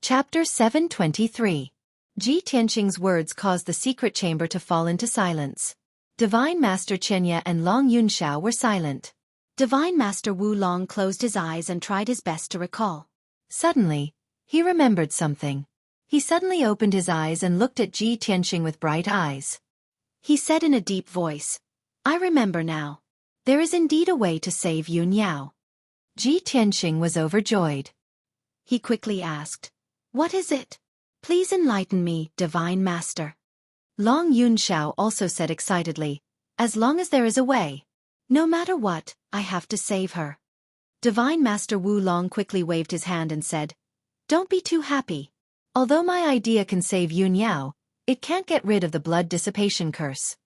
Chapter 723. Ji Tianqing's words caused the secret chamber to fall into silence. Divine Master Qianye and Long Yunxiao were silent. Divine Master Wu Long closed his eyes and tried his best to recall. Suddenly, he remembered something. He suddenly opened his eyes and looked at Ji Tianqing with bright eyes. He said in a deep voice, "I remember now. There is indeed a way to save Yun Yao." Ji Tianqing was overjoyed. He quickly asked, "What is it? Please enlighten me, Divine Master." Long Yunxiao also said excitedly, "As long as there is a way. No matter what, I have to save her." Divine Master Wu Long quickly waved his hand and said, "Don't be too happy. Although my idea can save Yun Yao, it can't get rid of the blood dissipation curse."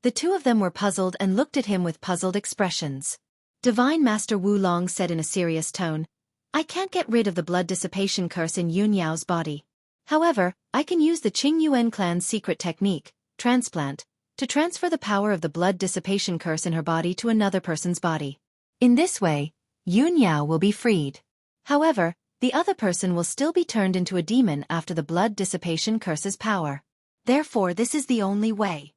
The two of them were puzzled and looked at him with puzzled expressions. Divine Master Wu Long said in a serious tone, "I can't get rid of the blood dissipation curse in Yun Yao's body. However, I can use the Qing Yuan clan's secret technique, transplant, to transfer the power of the blood dissipation curse in her body to another person's body. In this way, Yun Yao will be freed. However, the other person will still be turned into a demon after the blood dissipation curse's power. Therefore, this is the only way."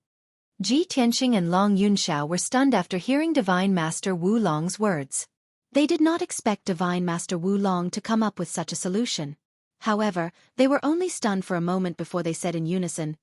Ji Tianqing and Long Yunxiao were stunned after hearing Divine Master Wu Long's words. They did not expect Divine Master Wu Long to come up with such a solution. However, they were only stunned for a moment before they said in unison,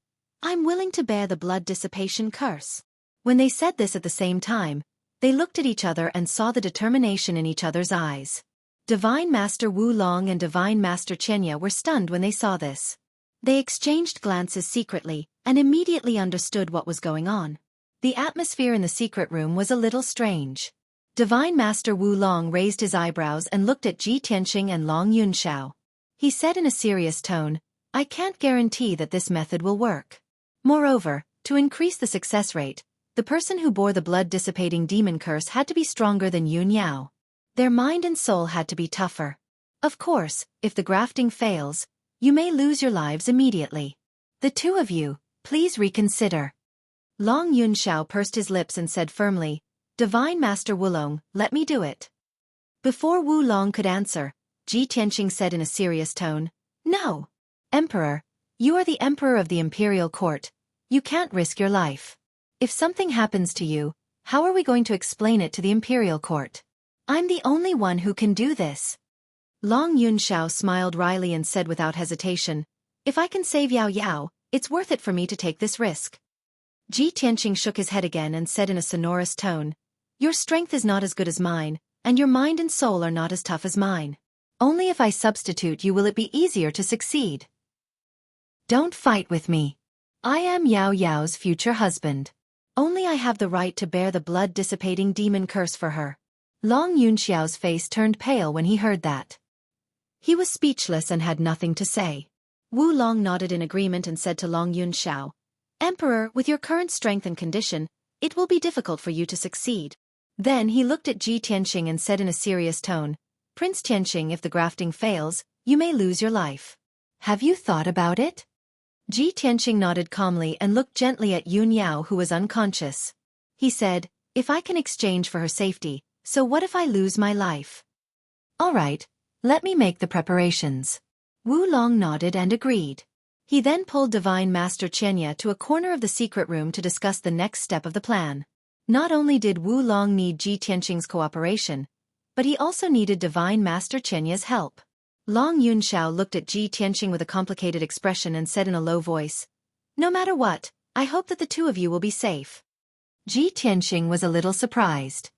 "I'm willing to bear the blood dissipation curse." When they said this at the same time, they looked at each other and saw the determination in each other's eyes. Divine Master Wu Long and Divine Master Qianye were stunned when they saw this. They exchanged glances secretly, and immediately understood what was going on. The atmosphere in the secret room was a little strange. Divine Master Wu Long raised his eyebrows and looked at Ji Tianqing and Long Yunxiao. He said in a serious tone, "I can't guarantee that this method will work. Moreover, to increase the success rate, the person who bore the blood-dissipating demon curse had to be stronger than Yun Yao. Their mind and soul had to be tougher. Of course, if the grafting fails, you may lose your lives immediately. The two of you, please reconsider." Long Yunxiao pursed his lips and said firmly, "Divine Master Wu Long, let me do it." Before Wu Long could answer, Ji Tianqing said in a serious tone, "No. Emperor, you are the Emperor of the Imperial Court. You can't risk your life. If something happens to you, how are we going to explain it to the Imperial Court? I'm the only one who can do this." Long Yunxiao smiled wryly and said without hesitation, "If I can save Yao Yao, it's worth it for me to take this risk." Ji Tianqing shook his head again and said in a sonorous tone, "Your strength is not as good as mine, and your mind and soul are not as tough as mine. Only if I substitute you will it be easier to succeed. Don't fight with me. I am Yao Yao's future husband. Only I have the right to bear the blood-dissipating demon curse for her." Long Yunxiao's face turned pale when he heard that. He was speechless and had nothing to say. Wu Long nodded in agreement and said to Long Yunxiao, "Emperor, with your current strength and condition, it will be difficult for you to succeed." Then he looked at Ji Tianqing and said in a serious tone, "Prince Tianqing, if the grafting fails, you may lose your life. Have you thought about it?" Ji Tianqing nodded calmly and looked gently at Yun Yao, who was unconscious. He said, "If I can exchange for her safety, so what if I lose my life?" "All right, let me make the preparations." Wu Long nodded and agreed. He then pulled Divine Master Qianye to a corner of the secret room to discuss the next step of the plan. Not only did Wu Long need Ji Tianqing's cooperation, but he also needed Divine Master Qianye's help. Long Yunxiao looked at Ji Tianqing with a complicated expression and said in a low voice, "No matter what, I hope that the two of you will be safe." Ji Tianqing was a little surprised.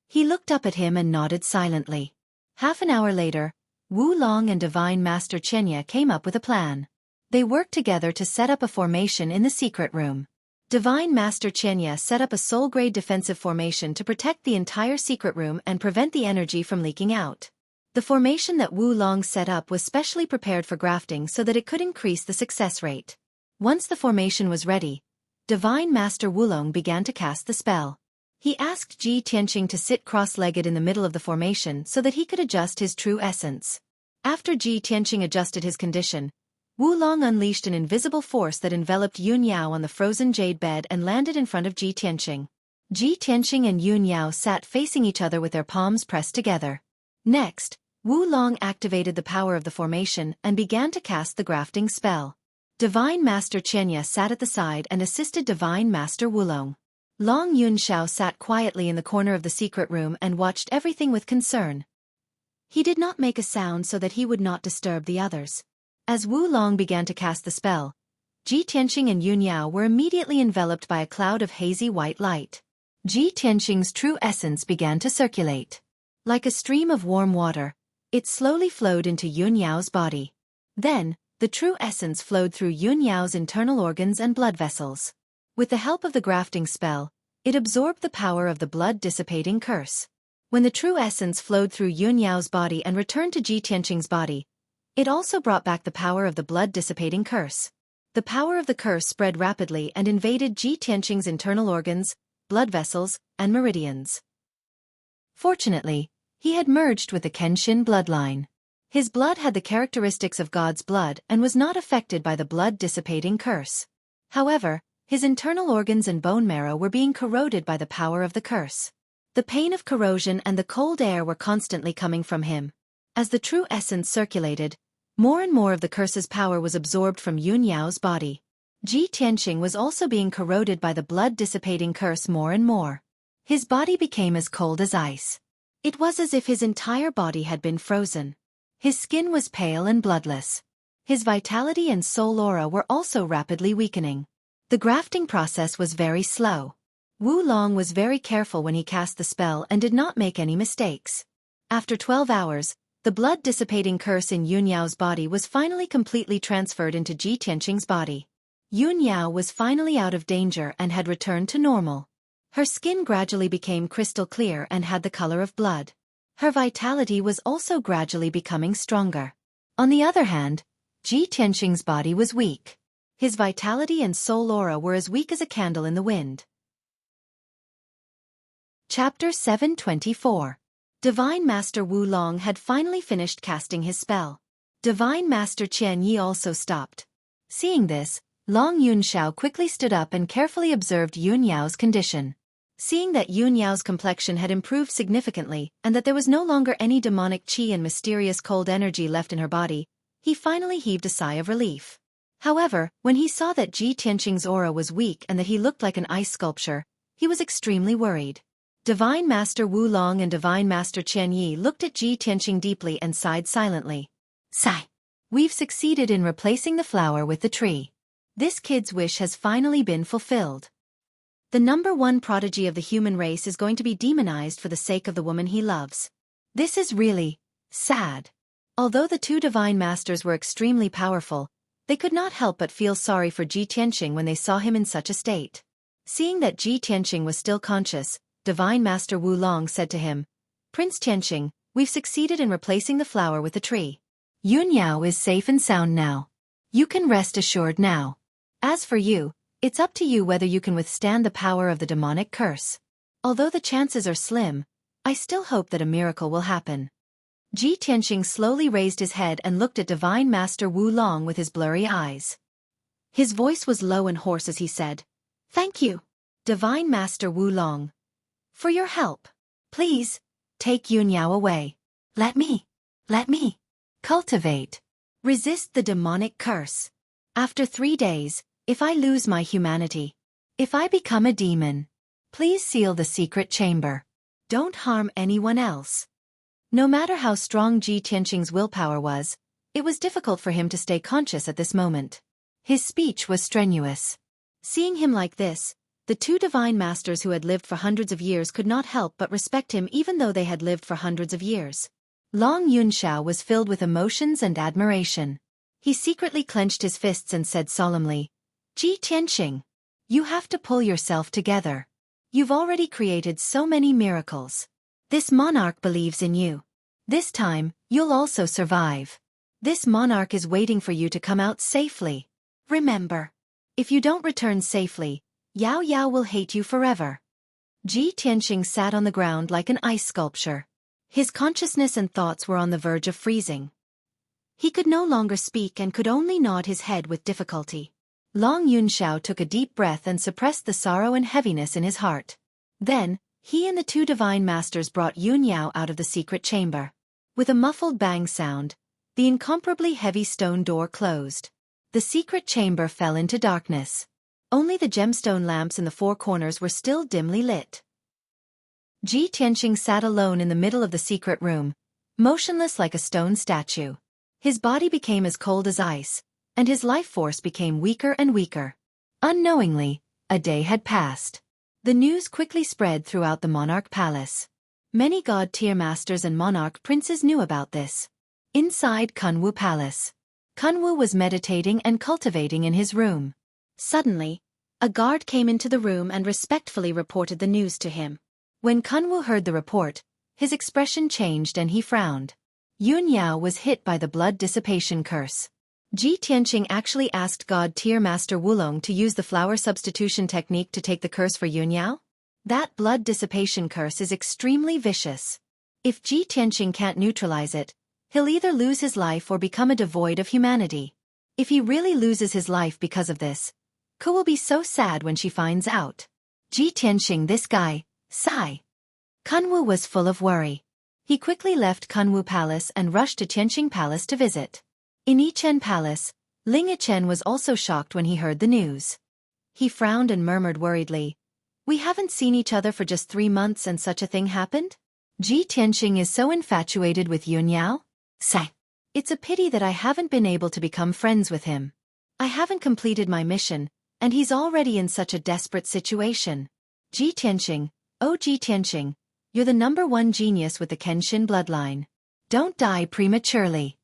He looked up at him and nodded silently. Half an hour later, Wu Long and Divine Master Qianye came up with a plan. They worked together to set up a formation in the secret room. Divine Master Qianye set up a soul-grade defensive formation to protect the entire secret room and prevent the energy from leaking out. The formation that Wu Long set up was specially prepared for grafting so that it could increase the success rate. Once the formation was ready, Divine Master Wu Long began to cast the spell. He asked Ji Tianqing to sit cross-legged in the middle of the formation so that he could adjust his true essence. After Ji Tianqing adjusted his condition, Wu Long unleashed an invisible force that enveloped Yun Yao on the frozen jade bed and landed in front of Ji Tianqing. Ji Tianqing and Yun Yao sat facing each other with their palms pressed together. Next, Wu Long activated the power of the formation and began to cast the grafting spell. Divine Master Qianye sat at the side and assisted Divine Master Wulong. Long Yunxiao sat quietly in the corner of the secret room and watched everything with concern. He did not make a sound so that he would not disturb the others. As Wu Long began to cast the spell, Ji Tianqing and Yun Yao were immediately enveloped by a cloud of hazy white light. Ji Tianqing's true essence began to circulate. Like a stream of warm water, it slowly flowed into Yun Yao's body. Then, the true essence flowed through Yun Yao's internal organs and blood vessels. With the help of the grafting spell, it absorbed the power of the blood-dissipating curse. When the true essence flowed through Yun Yao's body and returned to Ji Tianqing's body, it also brought back the power of the blood-dissipating curse. The power of the curse spread rapidly and invaded Ji Tianqing's internal organs, blood vessels, and meridians. Fortunately, he had merged with the Kenshin bloodline. His blood had the characteristics of God's blood and was not affected by the blood-dissipating curse. However, his internal organs and bone marrow were being corroded by the power of the curse. The pain of corrosion and the cold air were constantly coming from him. As the true essence circulated, more and more of the curse's power was absorbed from Yun Yao's body. Ji Tianqing was also being corroded by the blood-dissipating curse more and more. His body became as cold as ice. It was as if his entire body had been frozen. His skin was pale and bloodless. His vitality and soul aura were also rapidly weakening. The grafting process was very slow. Wu Long was very careful when he cast the spell and did not make any mistakes. After 12 hours, the blood-dissipating curse in Yun Yao's body was finally completely transferred into Ji Tianqing's body. Yun Yao was finally out of danger and had returned to normal. Her skin gradually became crystal clear and had the color of blood. Her vitality was also gradually becoming stronger. On the other hand, Ji Tianqing's body was weak. His vitality and soul aura were as weak as a candle in the wind. Chapter 724. Divine Master Wu Long had finally finished casting his spell. Divine Master Qianye also stopped. Seeing this, Long Yunxiao quickly stood up and carefully observed Yun Yao's condition. Seeing that Yun Yao's complexion had improved significantly and that there was no longer any demonic qi and mysterious cold energy left in her body, he finally heaved a sigh of relief. However, when he saw that Ji Tianqing's aura was weak and that he looked like an ice sculpture, he was extremely worried. Divine Master Wu Long and Divine Master Qianye looked at Ji Tianqing deeply and sighed silently. Sigh. We've succeeded in replacing the flower with the tree. This kid's wish has finally been fulfilled. The #1 prodigy of the human race is going to be demonized for the sake of the woman he loves. This is really sad. Although the two divine masters were extremely powerful, they could not help but feel sorry for Ji Tianqing when they saw him in such a state. Seeing that Ji Tianqing was still conscious, Divine Master Wu Long said to him, Prince Tianqing, we've succeeded in replacing the flower with the tree. Yun Yao is safe and sound now. You can rest assured now. As for you, it's up to you whether you can withstand the power of the demonic curse. Although the chances are slim, I still hope that a miracle will happen. Ji Tianqing slowly raised his head and looked at Divine Master Wu Long with his blurry eyes. His voice was low and hoarse as he said, Thank you, Divine Master Wu Long, for your help. Please, take Yun Yao away. Let me cultivate. Resist the demonic curse. After 3 days, if I lose my humanity, if I become a demon, please seal the secret chamber. Don't harm anyone else. No matter how strong Ji Tianqing's willpower was, it was difficult for him to stay conscious at this moment. His speech was strenuous. Seeing him like this, the two divine masters who had lived for hundreds of years could not help but respect him even though they had lived for hundreds of years. Long Yunxiao was filled with emotions and admiration. He secretly clenched his fists and said solemnly, Ji Tianqing, you have to pull yourself together. You've already created so many miracles. This monarch believes in you. This time, you'll also survive. This monarch is waiting for you to come out safely. Remember, if you don't return safely, Yao Yao will hate you forever. Ji Tianqing sat on the ground like an ice sculpture. His consciousness and thoughts were on the verge of freezing. He could no longer speak and could only nod his head with difficulty. Long Yunxiao took a deep breath and suppressed the sorrow and heaviness in his heart. Then, he and the two divine masters brought Yun Yao out of the secret chamber. With a muffled bang sound, the incomparably heavy stone door closed. The secret chamber fell into darkness. Only the gemstone lamps in the four corners were still dimly lit. Ji Tianqing sat alone in the middle of the secret room, motionless like a stone statue. His body became as cold as ice, and his life force became weaker and weaker. Unknowingly, a day had passed. The news quickly spread throughout the monarch palace. Many god-tier masters and monarch princes knew about this. Inside Kunwu Palace, Kunwu was meditating and cultivating in his room. Suddenly, a guard came into the room and respectfully reported the news to him. When Kunwu heard the report, his expression changed and he frowned. Yun Yao was hit by the blood dissipation curse. Ji Tianqing actually asked God-tier Master Wulong to use the flower substitution technique to take the curse for Yun Yao? That blood dissipation curse is extremely vicious. If Ji Tianqing can't neutralize it, he'll either lose his life or become a devoid of humanity. If he really loses his life because of this, Ku will be so sad when she finds out. Ji Tianqing, this guy, sigh. Kunwu was full of worry. He quickly left Kunwu Palace and rushed to Tianqing Palace to visit. In Yichen Palace, Ling Yichen was also shocked when he heard the news. He frowned and murmured worriedly, "We haven't seen each other for just 3 months and such a thing happened? Ji Tianqing is so infatuated with Yun Yao? Sigh. It's a pity that I haven't been able to become friends with him. I haven't completed my mission, and he's already in such a desperate situation. Ji Tianqing, oh Ji Tianqing, you're the #1 genius with the Kenshin bloodline. Don't die prematurely."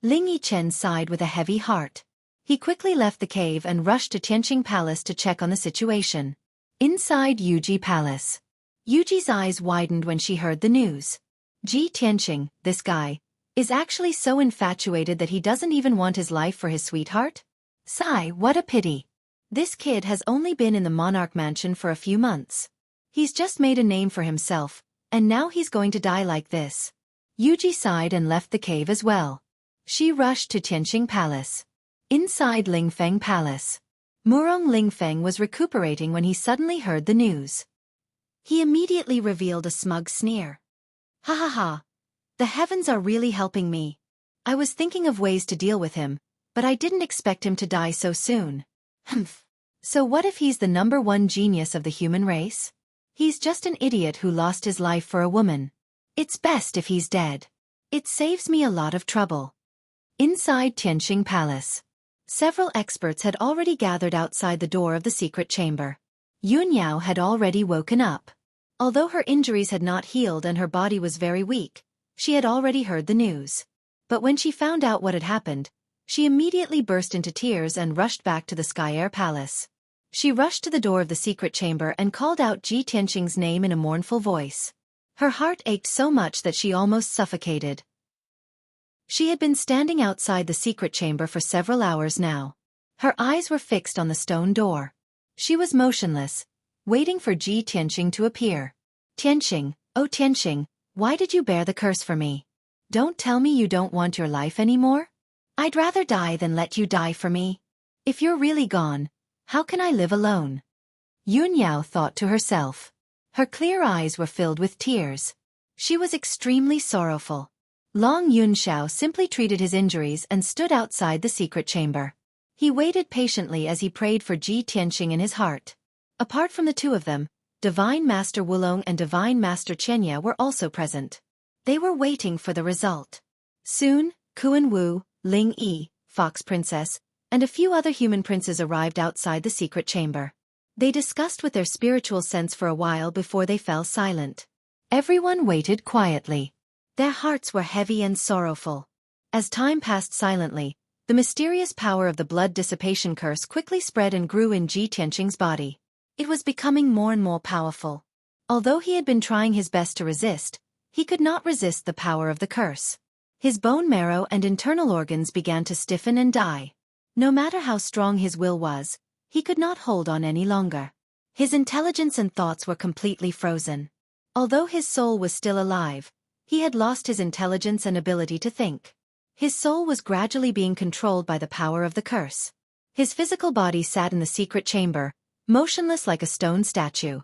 Ling Yichen sighed with a heavy heart. He quickly left the cave and rushed to Tianqing Palace to check on the situation. Inside Yuji Palace, Yuji's eyes widened when she heard the news. Ji Tianqing, this guy, is actually so infatuated that he doesn't even want his life for his sweetheart? Sigh, what a pity. This kid has only been in the monarch mansion for a few months. He's just made a name for himself, and now he's going to die like this. Yuji sighed and left the cave as well. She rushed to Tianqing Palace. Inside Lingfeng Palace, Murong Lingfeng was recuperating when he suddenly heard the news. He immediately revealed a smug sneer. "Ha ha ha. The heavens are really helping me. I was thinking of ways to deal with him, but I didn't expect him to die so soon. Humph. So what if he's the #1 genius of the human race? He's just an idiot who lost his life for a woman. It's best if he's dead. It saves me a lot of trouble." Inside Tianqing Palace, several experts had already gathered outside the door of the secret chamber. Yun Yao had already woken up. Although her injuries had not healed and her body was very weak, she had already heard the news. But when she found out what had happened, she immediately burst into tears and rushed back to the Sky Air Palace. She rushed to the door of the secret chamber and called out Ji Tianqing's name in a mournful voice. Her heart ached so much that she almost suffocated. She had been standing outside the secret chamber for several hours now. Her eyes were fixed on the stone door. She was motionless, waiting for Ji Tianqing to appear. "Tianqing, oh Tianqing, why did you bear the curse for me? Don't tell me you don't want your life anymore? I'd rather die than let you die for me. If you're really gone, how can I live alone?" Yun Yao thought to herself. Her clear eyes were filled with tears. She was extremely sorrowful. Long Yunxiao simply treated his injuries and stood outside the secret chamber. He waited patiently as he prayed for Ji Tianqing in his heart. Apart from the two of them, Divine Master Wulong and Divine Master Chenya were also present. They were waiting for the result. Soon, Kuan Wu, Ling Yi, Fox Princess, and a few other human princes arrived outside the secret chamber. They discussed with their spiritual sense for a while before they fell silent. Everyone waited quietly. Their hearts were heavy and sorrowful. As time passed silently, the mysterious power of the blood dissipation curse quickly spread and grew in Ji Tianqing's body. It was becoming more and more powerful. Although he had been trying his best to resist, he could not resist the power of the curse. His bone marrow and internal organs began to stiffen and die. No matter how strong his will was, he could not hold on any longer. His intelligence and thoughts were completely frozen. Although his soul was still alive, he had lost his intelligence and ability to think. His soul was gradually being controlled by the power of the curse. His physical body sat in the secret chamber, motionless like a stone statue.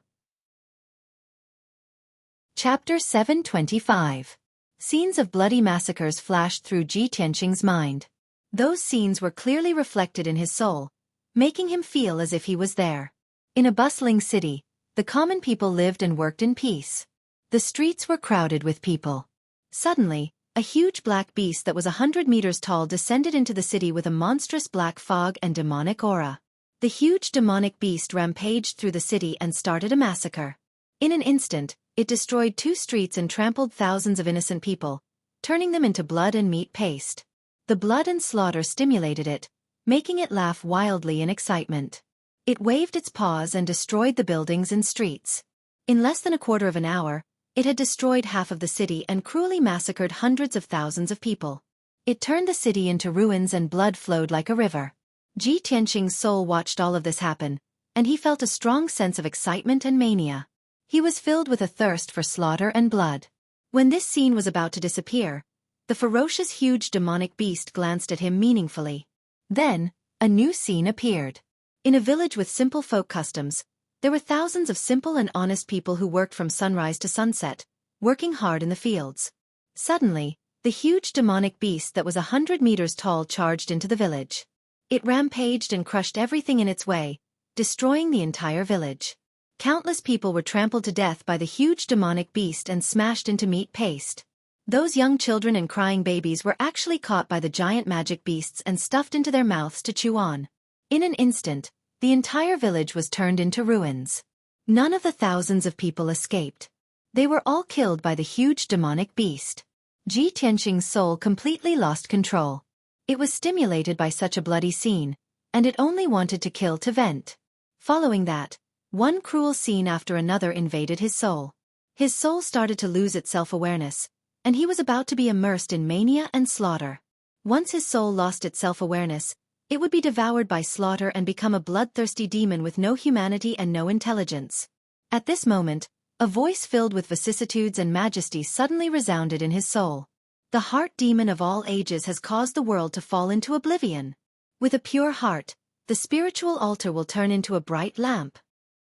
Chapter 725. Scenes of bloody massacres flashed through Ji Tianqing's mind. Those scenes were clearly reflected in his soul, making him feel as if he was there. In a bustling city, the common people lived and worked in peace. The streets were crowded with people. Suddenly, a huge black beast that was 100 meters tall descended into the city with a monstrous black fog and demonic aura. The huge demonic beast rampaged through the city and started a massacre. In an instant, it destroyed 2 streets and trampled thousands of innocent people, turning them into blood and meat paste. The blood and slaughter stimulated it, making it laugh wildly in excitement. It waved its paws and destroyed the buildings and streets. In less than a quarter of an hour, it had destroyed half of the city and cruelly massacred hundreds of thousands of people. It turned the city into ruins and blood flowed like a river. Ji Tianqing's soul watched all of this happen, and he felt a strong sense of excitement and mania. He was filled with a thirst for slaughter and blood. When this scene was about to disappear, the ferocious huge demonic beast glanced at him meaningfully. Then, a new scene appeared. In a village with simple folk customs, there were thousands of simple and honest people who worked from sunrise to sunset, working hard in the fields. Suddenly, the huge demonic beast that was 100 meters tall charged into the village. It rampaged and crushed everything in its way, destroying the entire village. Countless people were trampled to death by the huge demonic beast and smashed into meat paste. Those young children and crying babies were actually caught by the giant magic beasts and stuffed into their mouths to chew on. In an instant, the entire village was turned into ruins. None of the thousands of people escaped. They were all killed by the huge demonic beast. Ji Tianqing's soul completely lost control. It was stimulated by such a bloody scene, and it only wanted to kill to vent. Following that, one cruel scene after another invaded his soul. His soul started to lose its self-awareness, and he was about to be immersed in mania and slaughter. Once his soul lost its self-awareness, it would be devoured by slaughter and become a bloodthirsty demon with no humanity and no intelligence. At this moment, a voice filled with vicissitudes and majesty suddenly resounded in his soul. The heart demon of all ages has caused the world to fall into oblivion. With a pure heart, the spiritual altar will turn into a bright lamp.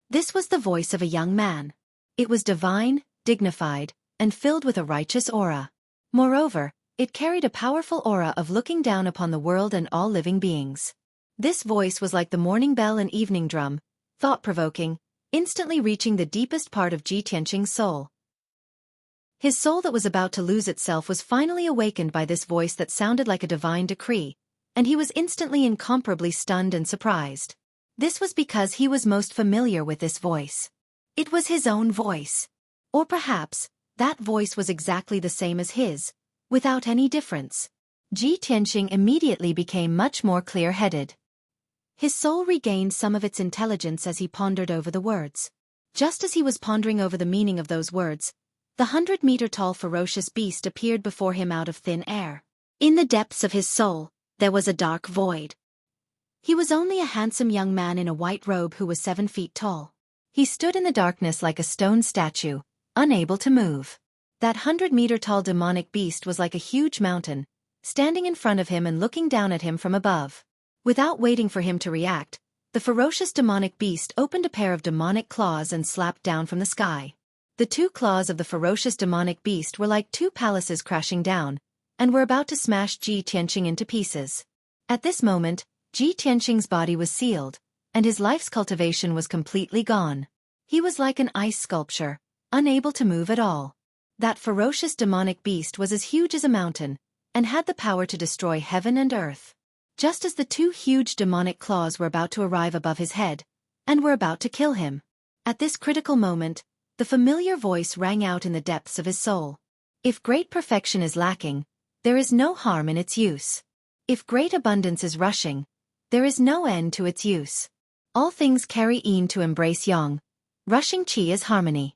This was the voice of a young man. It was divine, dignified, and filled with a righteous aura. Moreover, it carried a powerful aura of looking down upon the world and all living beings. This voice was like the morning bell and evening drum, thought-provoking, instantly reaching the deepest part of Ji Tianqing's soul. His soul that was about to lose itself was finally awakened by this voice that sounded like a divine decree, and he was instantly incomparably stunned and surprised. This was because he was most familiar with this voice. It was his own voice. Or perhaps, that voice was exactly the same as his, without any difference. Ji Tianqing immediately became much more clear-headed. His soul regained some of its intelligence as he pondered over the words. Just as he was pondering over the meaning of those words, the 100-meter-tall ferocious beast appeared before him out of thin air. In the depths of his soul, there was a dark void. He was only a handsome young man in a white robe who was 7 feet tall. He stood in the darkness like a stone statue, unable to move. That 100-meter-tall demonic beast was like a huge mountain, standing in front of him and looking down at him from above. Without waiting for him to react, the ferocious demonic beast opened a pair of demonic claws and slapped down from the sky. The 2 claws of the ferocious demonic beast were like 2 palaces crashing down, and were about to smash Ji Tianqing into pieces. At this moment, Ji Tianqing's body was sealed, and his life's cultivation was completely gone. He was like an ice sculpture, unable to move at all. That ferocious demonic beast was as huge as a mountain, and had the power to destroy heaven and earth. Just as the 2 huge demonic claws were about to arrive above his head, and were about to kill him. At this critical moment, the familiar voice rang out in the depths of his soul. If great perfection is lacking, there is no harm in its use. If great abundance is rushing, there is no end to its use. All things carry yin to embrace yang. Rushing qi is harmony.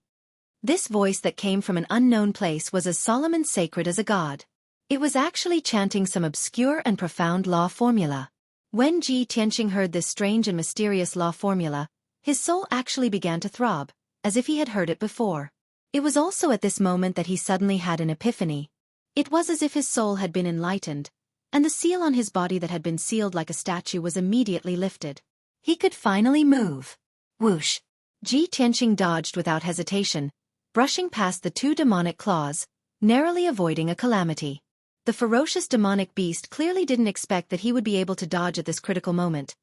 This voice that came from an unknown place was as solemn and sacred as a god. It was actually chanting some obscure and profound law formula. When Ji Tianqing heard this strange and mysterious law formula, his soul actually began to throb, as if he had heard it before. It was also at this moment that he suddenly had an epiphany. It was as if his soul had been enlightened, and the seal on his body that had been sealed like a statue was immediately lifted. He could finally move. Whoosh! Ji Tianqing dodged without hesitation, brushing past the 2 demonic claws, narrowly avoiding a calamity. The ferocious demonic beast clearly didn't expect that he would be able to dodge at this critical moment,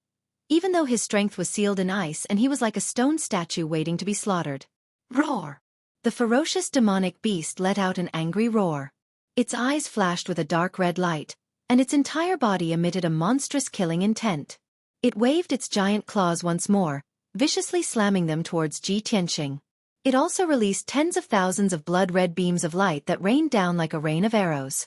even though his strength was sealed in ice and he was like a stone statue waiting to be slaughtered. Roar! The ferocious demonic beast let out an angry roar. Its eyes flashed with a dark red light, and its entire body emitted a monstrous killing intent. It waved its giant claws once more, viciously slamming them towards Ji Tianqing. It also released tens of thousands of blood-red beams of light that rained down like a rain of arrows.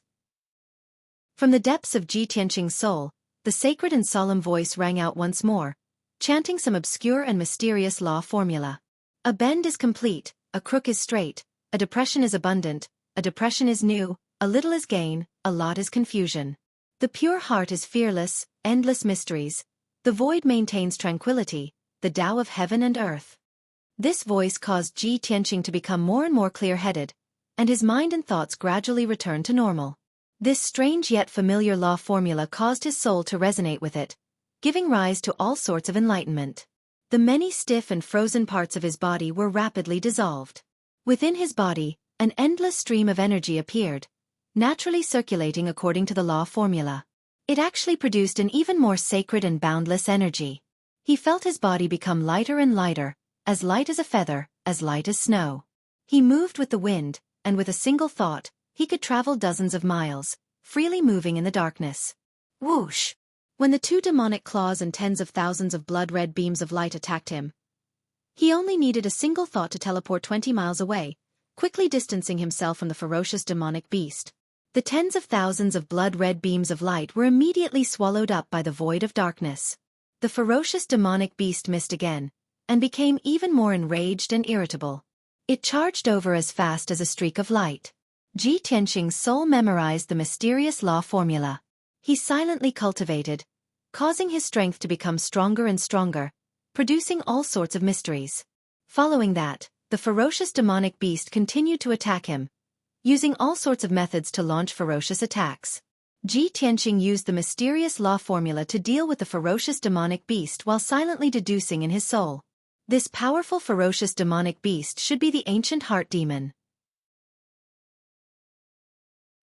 From the depths of Ji Tianqing's soul, the sacred and solemn voice rang out once more, chanting some obscure and mysterious law formula. A bend is complete, a crook is straight, a depression is abundant, a depression is new, a little is gain, a lot is confusion. The pure heart is fearless, endless mysteries. The void maintains tranquility, the Tao of heaven and earth. This voice caused Ji Tianqing to become more and more clear-headed, and his mind and thoughts gradually returned to normal. This strange yet familiar law formula caused his soul to resonate with it, giving rise to all sorts of enlightenment. The many stiff and frozen parts of his body were rapidly dissolved. Within his body, an endless stream of energy appeared, naturally circulating according to the law formula. It actually produced an even more sacred and boundless energy. He felt his body become lighter and lighter, as light as a feather, as light as snow. He moved with the wind, and with a single thought, he could travel dozens of miles, freely moving in the darkness. Whoosh! When the two demonic claws and tens of thousands of blood-red beams of light attacked him, he only needed a single thought to teleport 20 miles away, quickly distancing himself from the ferocious demonic beast. The tens of thousands of blood-red beams of light were immediately swallowed up by the void of darkness. The ferocious demonic beast missed again, and became even more enraged and irritable. It charged over as fast as a streak of light. Ji Tianqing's soul memorized the mysterious law formula. He silently cultivated, causing his strength to become stronger and stronger, producing all sorts of mysteries. Following that, the ferocious demonic beast continued to attack him, using all sorts of methods to launch ferocious attacks. Ji Tianqing used the mysterious law formula to deal with the ferocious demonic beast while silently deducing in his soul. This powerful ferocious demonic beast should be the ancient heart demon.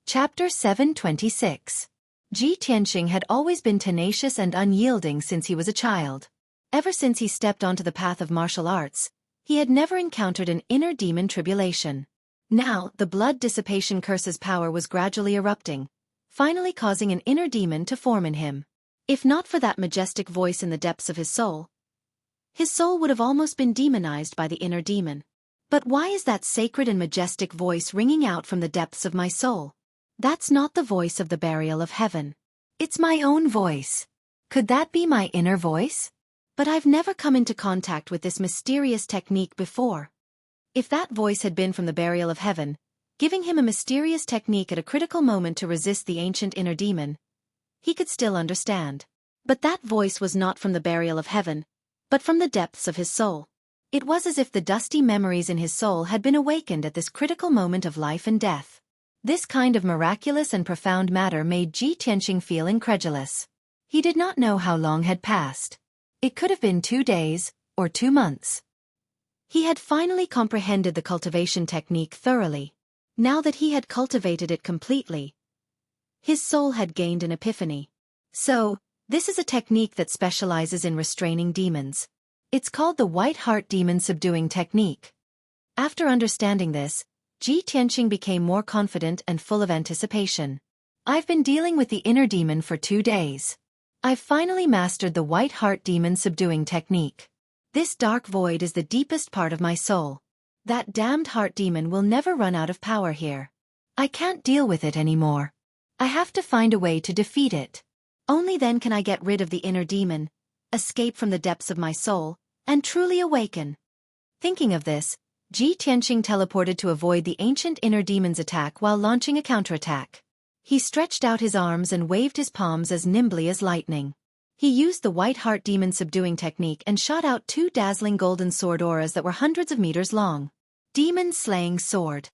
Chapter 726. Ji Tianqing had always been tenacious and unyielding since he was a child. Ever since he stepped onto the path of martial arts, he had never encountered an inner demon tribulation. Now, the blood dissipation curse's power was gradually erupting, finally causing an inner demon to form in him. If not for that majestic voice in the depths of his soul would have almost been demonized by the inner demon. But why is that sacred and majestic voice ringing out from the depths of my soul? That's not the voice of the burial of heaven. It's my own voice. Could that be my inner voice? But I've never come into contact with this mysterious technique before. If that voice had been from the burial of heaven, giving him a mysterious technique at a critical moment to resist the ancient inner demon, he could still understand. But that voice was not from the burial of heaven, but from the depths of his soul. It was as if the dusty memories in his soul had been awakened at this critical moment of life and death. This kind of miraculous and profound matter made Ji Tianqing feel incredulous. He did not know how long had passed. It could have been 2 days, or 2 months. He had finally comprehended the cultivation technique thoroughly. Now that he had cultivated it completely, his soul had gained an epiphany. So, this is a technique that specializes in restraining demons. It's called the White Heart Demon Subduing Technique. After understanding this, Ji Tianqing became more confident and full of anticipation. I've been dealing with the inner demon for 2 days. I've finally mastered the White Heart Demon Subduing Technique. This dark void is the deepest part of my soul. That damned heart demon will never run out of power here. I can't deal with it anymore. I have to find a way to defeat it. Only then can I get rid of the inner demon, escape from the depths of my soul, and truly awaken. Thinking of this, Ji Tianqing teleported to avoid the ancient inner demon's attack while launching a counterattack. He stretched out his arms and waved his palms as nimbly as lightning. He used the White Heart Demon Subduing Technique and shot out 2 dazzling golden sword auras that were hundreds of meters long. Demon Slaying Sword.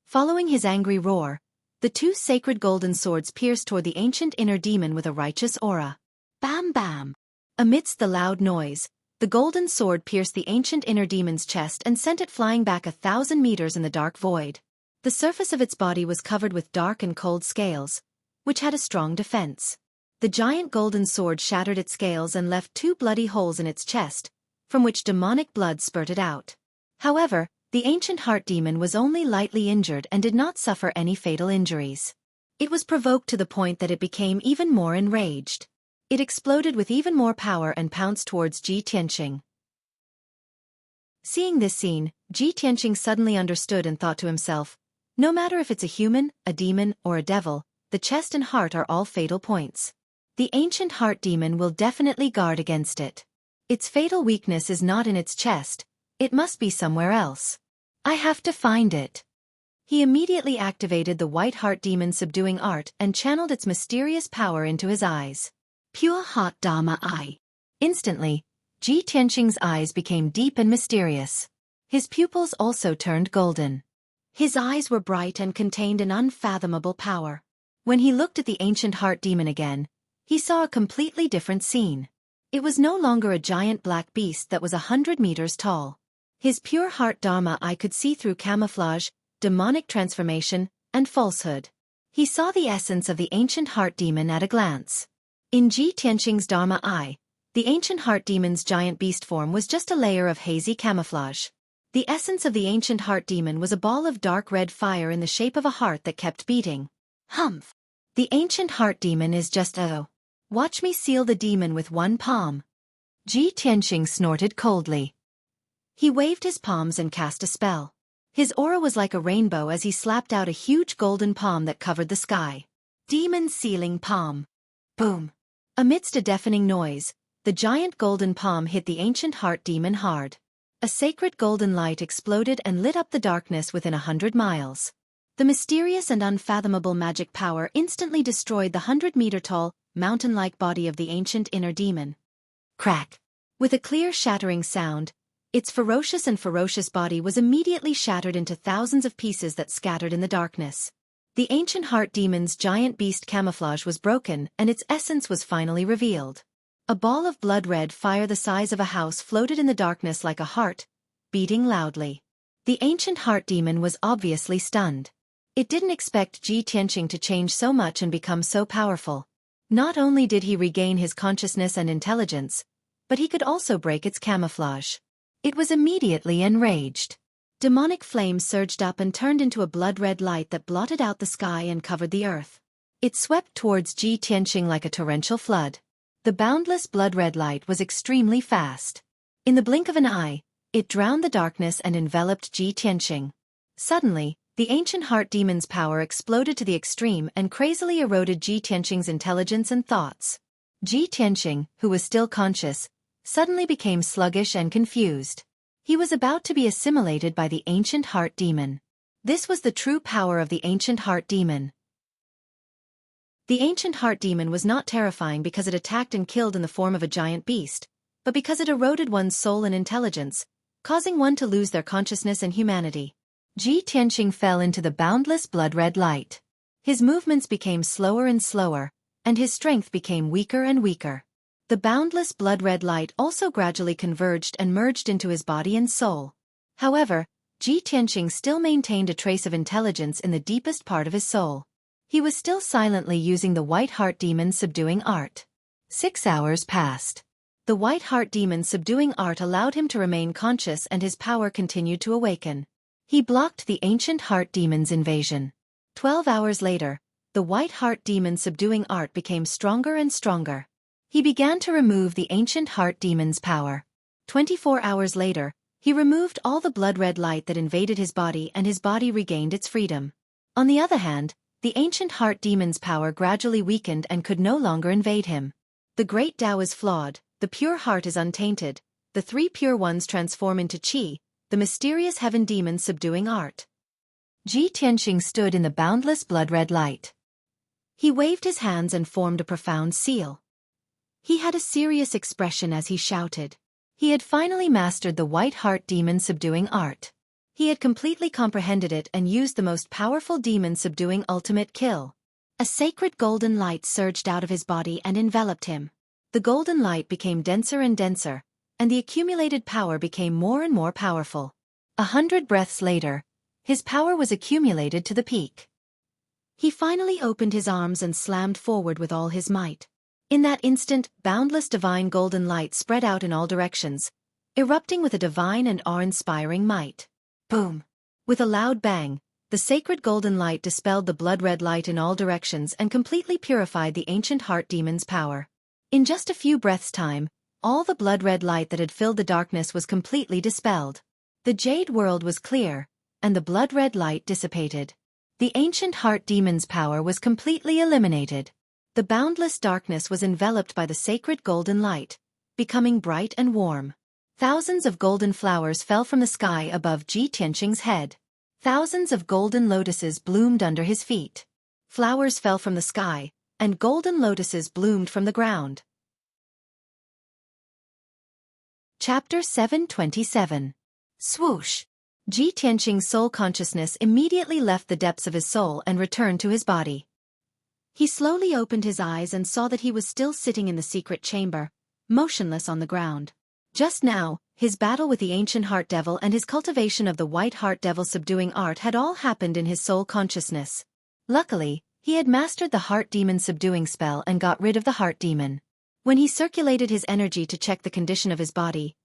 Following his angry roar, the 2 sacred golden swords pierced toward the ancient inner demon with a righteous aura. Bam bam! Amidst the loud noise, the golden sword pierced the ancient inner demon's chest and sent it flying back 1,000 meters in the dark void. The surface of its body was covered with dark and cold scales, which had a strong defense. The giant golden sword shattered its scales and left 2 bloody holes in its chest, from which demonic blood spurted out. However, the ancient heart demon was only lightly injured and did not suffer any fatal injuries. It was provoked to the point that it became even more enraged. It exploded with even more power and pounced towards Ji Tianqing. Seeing this scene, Ji Tianqing suddenly understood and thought to himself, no matter if it's a human, a demon, or a devil, the chest and heart are all fatal points. The ancient heart demon will definitely guard against it. Its fatal weakness is not in its chest, it must be somewhere else. I have to find it. He immediately activated the white heart demon subduing art and channeled its mysterious power into his eyes. Pure hot Dharma eye. Instantly, Ji Tianqing's eyes became deep and mysterious. His pupils also turned golden. His eyes were bright and contained an unfathomable power. When he looked at the ancient heart demon again, he saw a completely different scene. It was no longer a giant black beast that was 100 meters tall. His pure heart Dharma eye could see through camouflage, demonic transformation, and falsehood. He saw the essence of the ancient heart demon at a glance. In Ji Tianqing's Dharma eye, the ancient heart demon's giant beast form was just a layer of hazy camouflage. The essence of the ancient heart demon was a ball of dark red fire in the shape of a heart that kept beating. Humph! The ancient heart demon is just a... Watch me seal the demon with one palm. Ji Tianqing snorted coldly. He waved his palms and cast a spell. His aura was like a rainbow as he slapped out a huge golden palm that covered the sky. Demon sealing palm. Boom! Amidst a deafening noise, the giant golden palm hit the ancient heart demon hard. A sacred golden light exploded and lit up the darkness within 100 miles. The mysterious and unfathomable magic power instantly destroyed the 100-meter-tall, mountain-like body of the ancient inner demon. Crack! With a clear shattering sound, its ferocious body was immediately shattered into thousands of pieces that scattered in the darkness. The ancient heart demon's giant beast camouflage was broken and its essence was finally revealed. A ball of blood-red fire the size of a house floated in the darkness like a heart, beating loudly. The ancient heart demon was obviously stunned. It didn't expect Ji Tianqing to change so much and become so powerful. Not only did he regain his consciousness and intelligence, but he could also break its camouflage. It was immediately enraged. Demonic flames surged up and turned into a blood-red light that blotted out the sky and covered the earth. It swept towards Ji Tianqing like a torrential flood. The boundless blood-red light was extremely fast. In the blink of an eye, it drowned the darkness and enveloped Ji Tianqing. Suddenly, the ancient heart demon's power exploded to the extreme and crazily eroded Ji Tianqing's intelligence and thoughts. Ji Tianqing, who was still conscious, suddenly became sluggish and confused. He was about to be assimilated by the ancient heart demon. This was the true power of the ancient heart demon. The ancient heart demon was not terrifying because it attacked and killed in the form of a giant beast, but because it eroded one's soul and intelligence, causing one to lose their consciousness and humanity. Ji Tianqing fell into the boundless blood-red light. His movements became slower and slower, and his strength became weaker and weaker. The boundless blood-red light also gradually converged and merged into his body and soul. However, Ji Tianqing still maintained a trace of intelligence in the deepest part of his soul. He was still silently using the white heart demon subduing art. 6 hours passed. The white heart demon subduing art allowed him to remain conscious and his power continued to awaken. He blocked the ancient heart demon's invasion. 12 hours later, the white heart demon subduing art became stronger and stronger. He began to remove the ancient heart demon's power. 24 hours later, he removed all the blood-red light that invaded his body and his body regained its freedom. On the other hand, the ancient heart demon's power gradually weakened and could no longer invade him. The great Tao is flawed, the pure heart is untainted, the 3 pure ones transform into Qi, the mysterious heaven demon subduing art. Ji Tianqing stood in the boundless blood-red light. He waved his hands and formed a profound seal. He had a serious expression as he shouted. He had finally mastered the white heart demon subduing art. He had completely comprehended it and used the most powerful demon subduing ultimate kill. A sacred golden light surged out of his body and enveloped him. The golden light became denser and denser, and the accumulated power became more and more powerful. 100 breaths later, His power was accumulated to the peak. He finally opened his arms and slammed forward with all his might. In that instant, boundless divine golden light spread out in all directions, erupting with a divine and awe-inspiring might. Boom! With a loud bang, the sacred golden light dispelled the blood-red light in all directions and completely purified the ancient heart demon's power. In just a few breaths' time, all the blood-red light that had filled the darkness was completely dispelled. The jade world was clear, and the blood-red light dissipated. The ancient heart demon's power was completely eliminated. The boundless darkness was enveloped by the sacred golden light, becoming bright and warm. Thousands of golden flowers fell from the sky above Ji Tianqing's head. Thousands of golden lotuses bloomed under his feet. Flowers fell from the sky, and golden lotuses bloomed from the ground. Chapter 727. Swoosh! Ji Tianqing's soul consciousness immediately left the depths of his soul and returned to his body. He slowly opened his eyes and saw that he was still sitting in the secret chamber, motionless on the ground. Just now, his battle with the ancient heart devil and his cultivation of the white heart devil subduing art had all happened in his soul consciousness. Luckily, he had mastered the heart demon subduing spell and got rid of the heart demon. When he circulated his energy to check the condition of his body,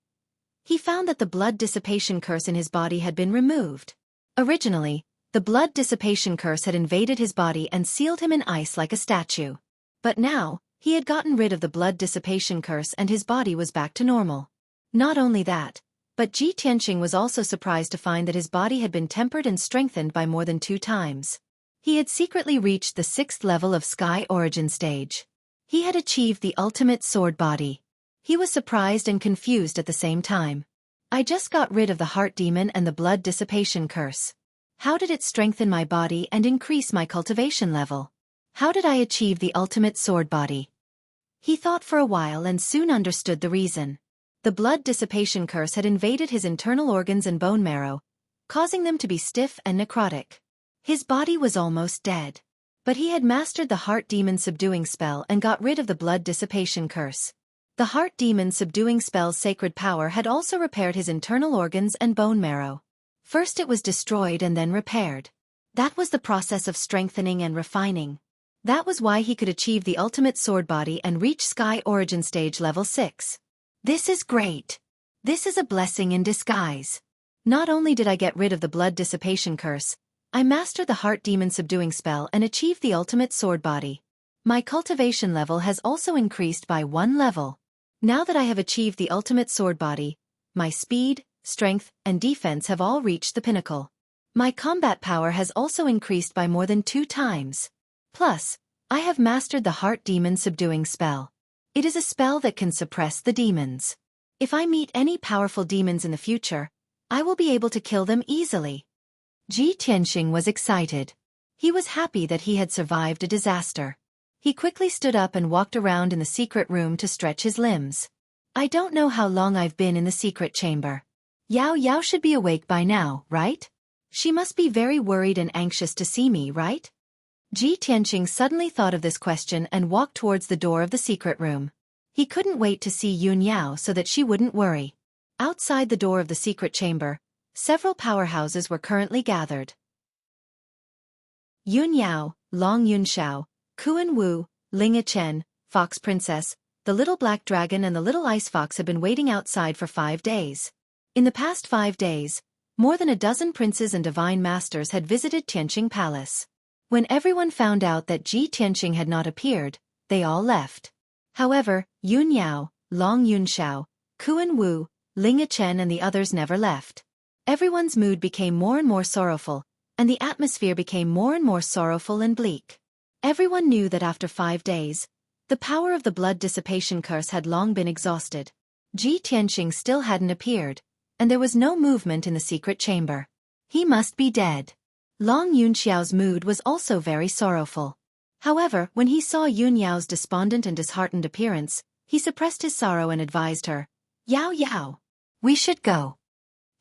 he found that the blood dissipation curse in his body had been removed. Originally, the blood dissipation curse had invaded his body and sealed him in ice like a statue. But now, he had gotten rid of the blood dissipation curse and his body was back to normal. Not only that, but Ji Tianqing was also surprised to find that his body had been tempered and strengthened by more than 2 times. He had secretly reached the 6th level of Sky Origin stage. He had achieved the ultimate sword body. He was surprised and confused at the same time. I just got rid of the heart demon and the blood dissipation curse. How did it strengthen my body and increase my cultivation level? How did I achieve the ultimate sword body? He thought for a while and soon understood the reason. The blood dissipation curse had invaded his internal organs and bone marrow, causing them to be stiff and necrotic. His body was almost dead. But he had mastered the heart demon subduing spell and got rid of the blood dissipation curse. The heart demon subduing spell's sacred power had also repaired his internal organs and bone marrow. First it was destroyed and then repaired. That was the process of strengthening and refining. That was why he could achieve the ultimate sword body and reach Sky Origin stage level 6. This is great. This is a blessing in disguise. Not only did I get rid of the blood dissipation curse, I mastered the heart demon subduing spell and achieved the ultimate sword body. My cultivation level has also increased by 1 level. Now that I have achieved the ultimate sword body, my speed, strength, and defense have all reached the pinnacle. My combat power has also increased by more than 2 times. Plus, I have mastered the heart demon subduing spell. It is a spell that can suppress the demons. If I meet any powerful demons in the future, I will be able to kill them easily. Ji Tianqing was excited. He was happy that he had survived a disaster. He quickly stood up and walked around in the secret room to stretch his limbs. I don't know how long I've been in the secret chamber. Yao Yao should be awake by now, right? She must be very worried and anxious to see me, right? Ji Tianqing suddenly thought of this question and walked towards the door of the secret room. He couldn't wait to see Yun Yao so that she wouldn't worry. Outside the door of the secret chamber, several powerhouses were currently gathered. Yun Yao, Long Yunxiao, Kuan Wu, Ling Chen, Fox Princess, the little black dragon and the little ice fox had been waiting outside for 5 days. In the past 5 days, more than a dozen princes and divine masters had visited Tianqing Palace. When everyone found out that Ji Tianqing had not appeared, they all left. However, Yun Yao, Long Yunxiao, Kuan Wu, Ling Chen and the others never left. Everyone's mood became more and more sorrowful, and the atmosphere became more and more sorrowful and bleak. Everyone knew that after 5 days, the power of the blood dissipation curse had long been exhausted. Ji Tianqing still hadn't appeared, and there was no movement in the secret chamber. He must be dead. Long Yunxiao's mood was also very sorrowful. However, when he saw Yun Yao's despondent and disheartened appearance, he suppressed his sorrow and advised her, "Yao Yao, we should go."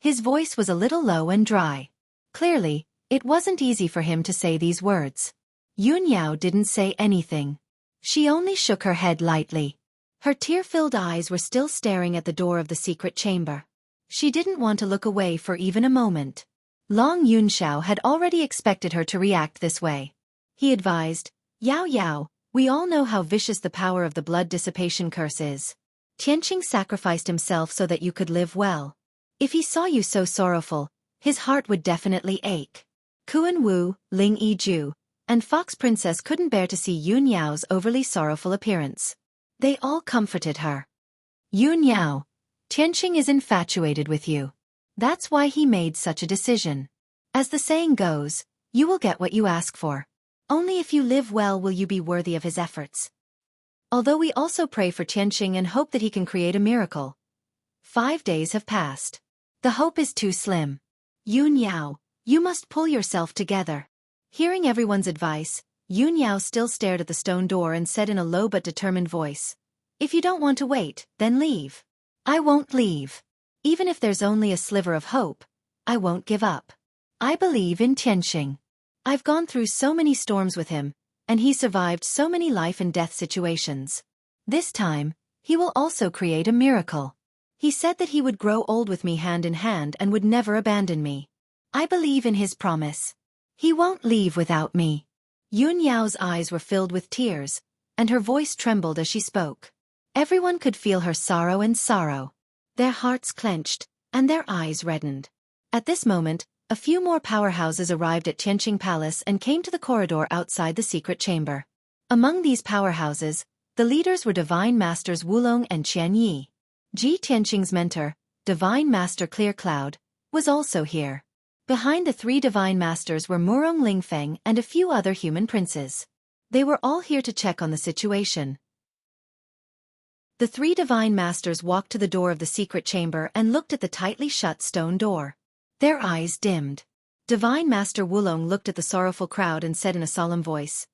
His voice was a little low and dry. Clearly, it wasn't easy for him to say these words. Yun Yao didn't say anything. She only shook her head lightly. Her tear-filled eyes were still staring at the door of the secret chamber. She didn't want to look away for even a moment. Long Yunxiao had already expected her to react this way. He advised, Yao Yao, we all know how vicious the power of the blood dissipation curse is. Tianqing sacrificed himself so that you could live well. If he saw you so sorrowful, his heart would definitely ache. Kuan Wu, Ling Yiju, and Fox Princess couldn't bear to see Yun Yao's overly sorrowful appearance. They all comforted her. Yun Yao, Tianqing is infatuated with you. That's why he made such a decision. As the saying goes, you will get what you ask for. Only if you live well will you be worthy of his efforts. Although we also pray for Tianqing and hope that he can create a miracle. 5 days have passed. The hope is too slim. Yun Yao, you must pull yourself together. Hearing everyone's advice, Yun Yao still stared at the stone door and said in a low but determined voice, If you don't want to wait, then leave. I won't leave. Even if there's only a sliver of hope, I won't give up. I believe in Tianqing. I've gone through so many storms with him, and he survived so many life and death situations. This time, he will also create a miracle. He said that he would grow old with me hand in hand and would never abandon me. I believe in his promise. He won't leave without me. Yun Yao's eyes were filled with tears, and her voice trembled as she spoke. Everyone could feel her sorrow. Their hearts clenched, and their eyes reddened. At this moment, a few more powerhouses arrived at Tianqing Palace and came to the corridor outside the secret chamber. Among these powerhouses, the leaders were Divine Masters Wulong and Qian Yi. Ji Tianqing's mentor, Divine Master Clear Cloud, was also here. Behind the 3 Divine Masters were Murong Lingfeng and a few other human princes. They were all here to check on the situation. The 3 Divine Masters walked to the door of the secret chamber and looked at the tightly shut stone door. Their eyes dimmed. Divine Master Wulong looked at the sorrowful crowd and said in a solemn voice,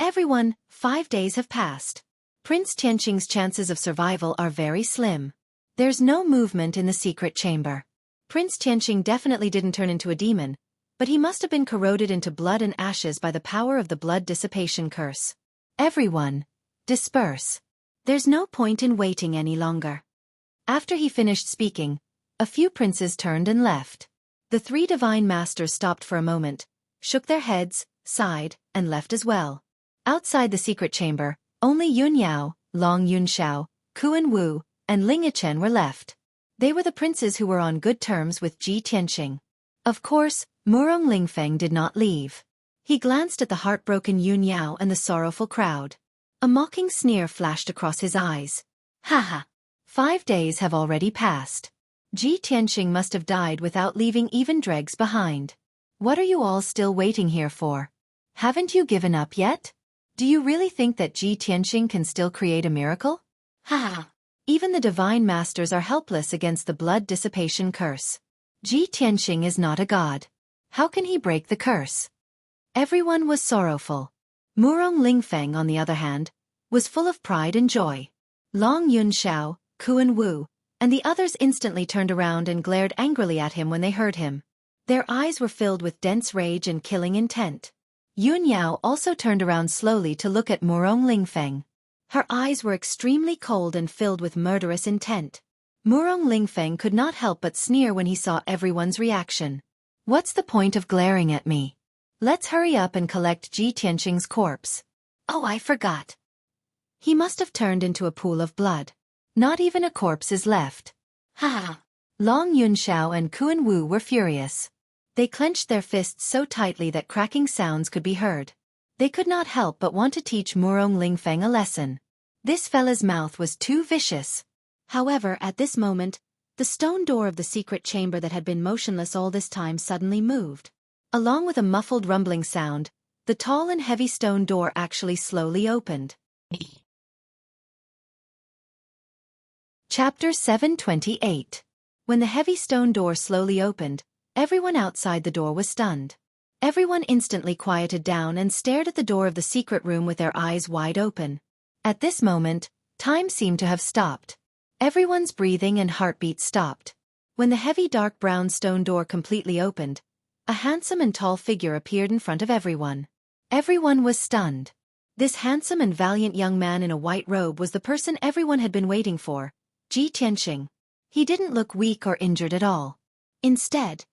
Everyone, 5 days have passed. Prince Tianqing's chances of survival are very slim. There's no movement in the secret chamber. Prince Tianqing definitely didn't turn into a demon, but he must have been corroded into blood and ashes by the power of the blood dissipation curse. Everyone, disperse. There's no point in waiting any longer. After he finished speaking, a few princes turned and left. The 3 Divine Masters stopped for a moment, shook their heads, sighed, and left as well. Outside the secret chamber, only Yun Yao, Long Yunxiao, Kuan Wu, and Ling Yichen were left. They were the princes who were on good terms with Ji Tianqing. Of course, Murong Lingfeng did not leave. He glanced at the heartbroken Yun Yao and the sorrowful crowd. A mocking sneer flashed across his eyes. Haha. 5 days have already passed. Ji Tianqing must have died without leaving even dregs behind. What are you all still waiting here for? Haven't you given up yet? Do you really think that Ji Tianqing can still create a miracle? Haha. Even the Divine Masters are helpless against the blood dissipation curse. Ji Tianqing is not a god. How can he break the curse? Everyone was sorrowful. Murong Lingfeng, on the other hand, was full of pride and joy. Long Yunxiao, Kuan Wu, and the others instantly turned around and glared angrily at him when they heard him. Their eyes were filled with dense rage and killing intent. Yun Yao also turned around slowly to look at Murong Lingfeng. Her eyes were extremely cold and filled with murderous intent. Murong Lingfeng could not help but sneer when he saw everyone's reaction. What's the point of glaring at me? Let's hurry up and collect Ji Tianqing's corpse. Oh, I forgot. He must have turned into a pool of blood. Not even a corpse is left. Ha! Long Yunxiao and Kuan Wu were furious. They clenched their fists so tightly that cracking sounds could be heard. They could not help but want to teach Murong Lingfeng a lesson. This fella's mouth was too vicious. However, at this moment, the stone door of the secret chamber that had been motionless all this time suddenly moved. Along with a muffled rumbling sound, the tall and heavy stone door actually slowly opened. Chapter 728. When the heavy stone door slowly opened, everyone outside the door was stunned. Everyone instantly quieted down and stared at the door of the secret room with their eyes wide open. At this moment, time seemed to have stopped. Everyone's breathing and heartbeat stopped. When the heavy dark brown stone door completely opened, a handsome and tall figure appeared in front of everyone. Everyone was stunned. This handsome and valiant young man in a white robe was the person everyone had been waiting for, Ji Tianqing. He didn't look weak or injured at all. Instead,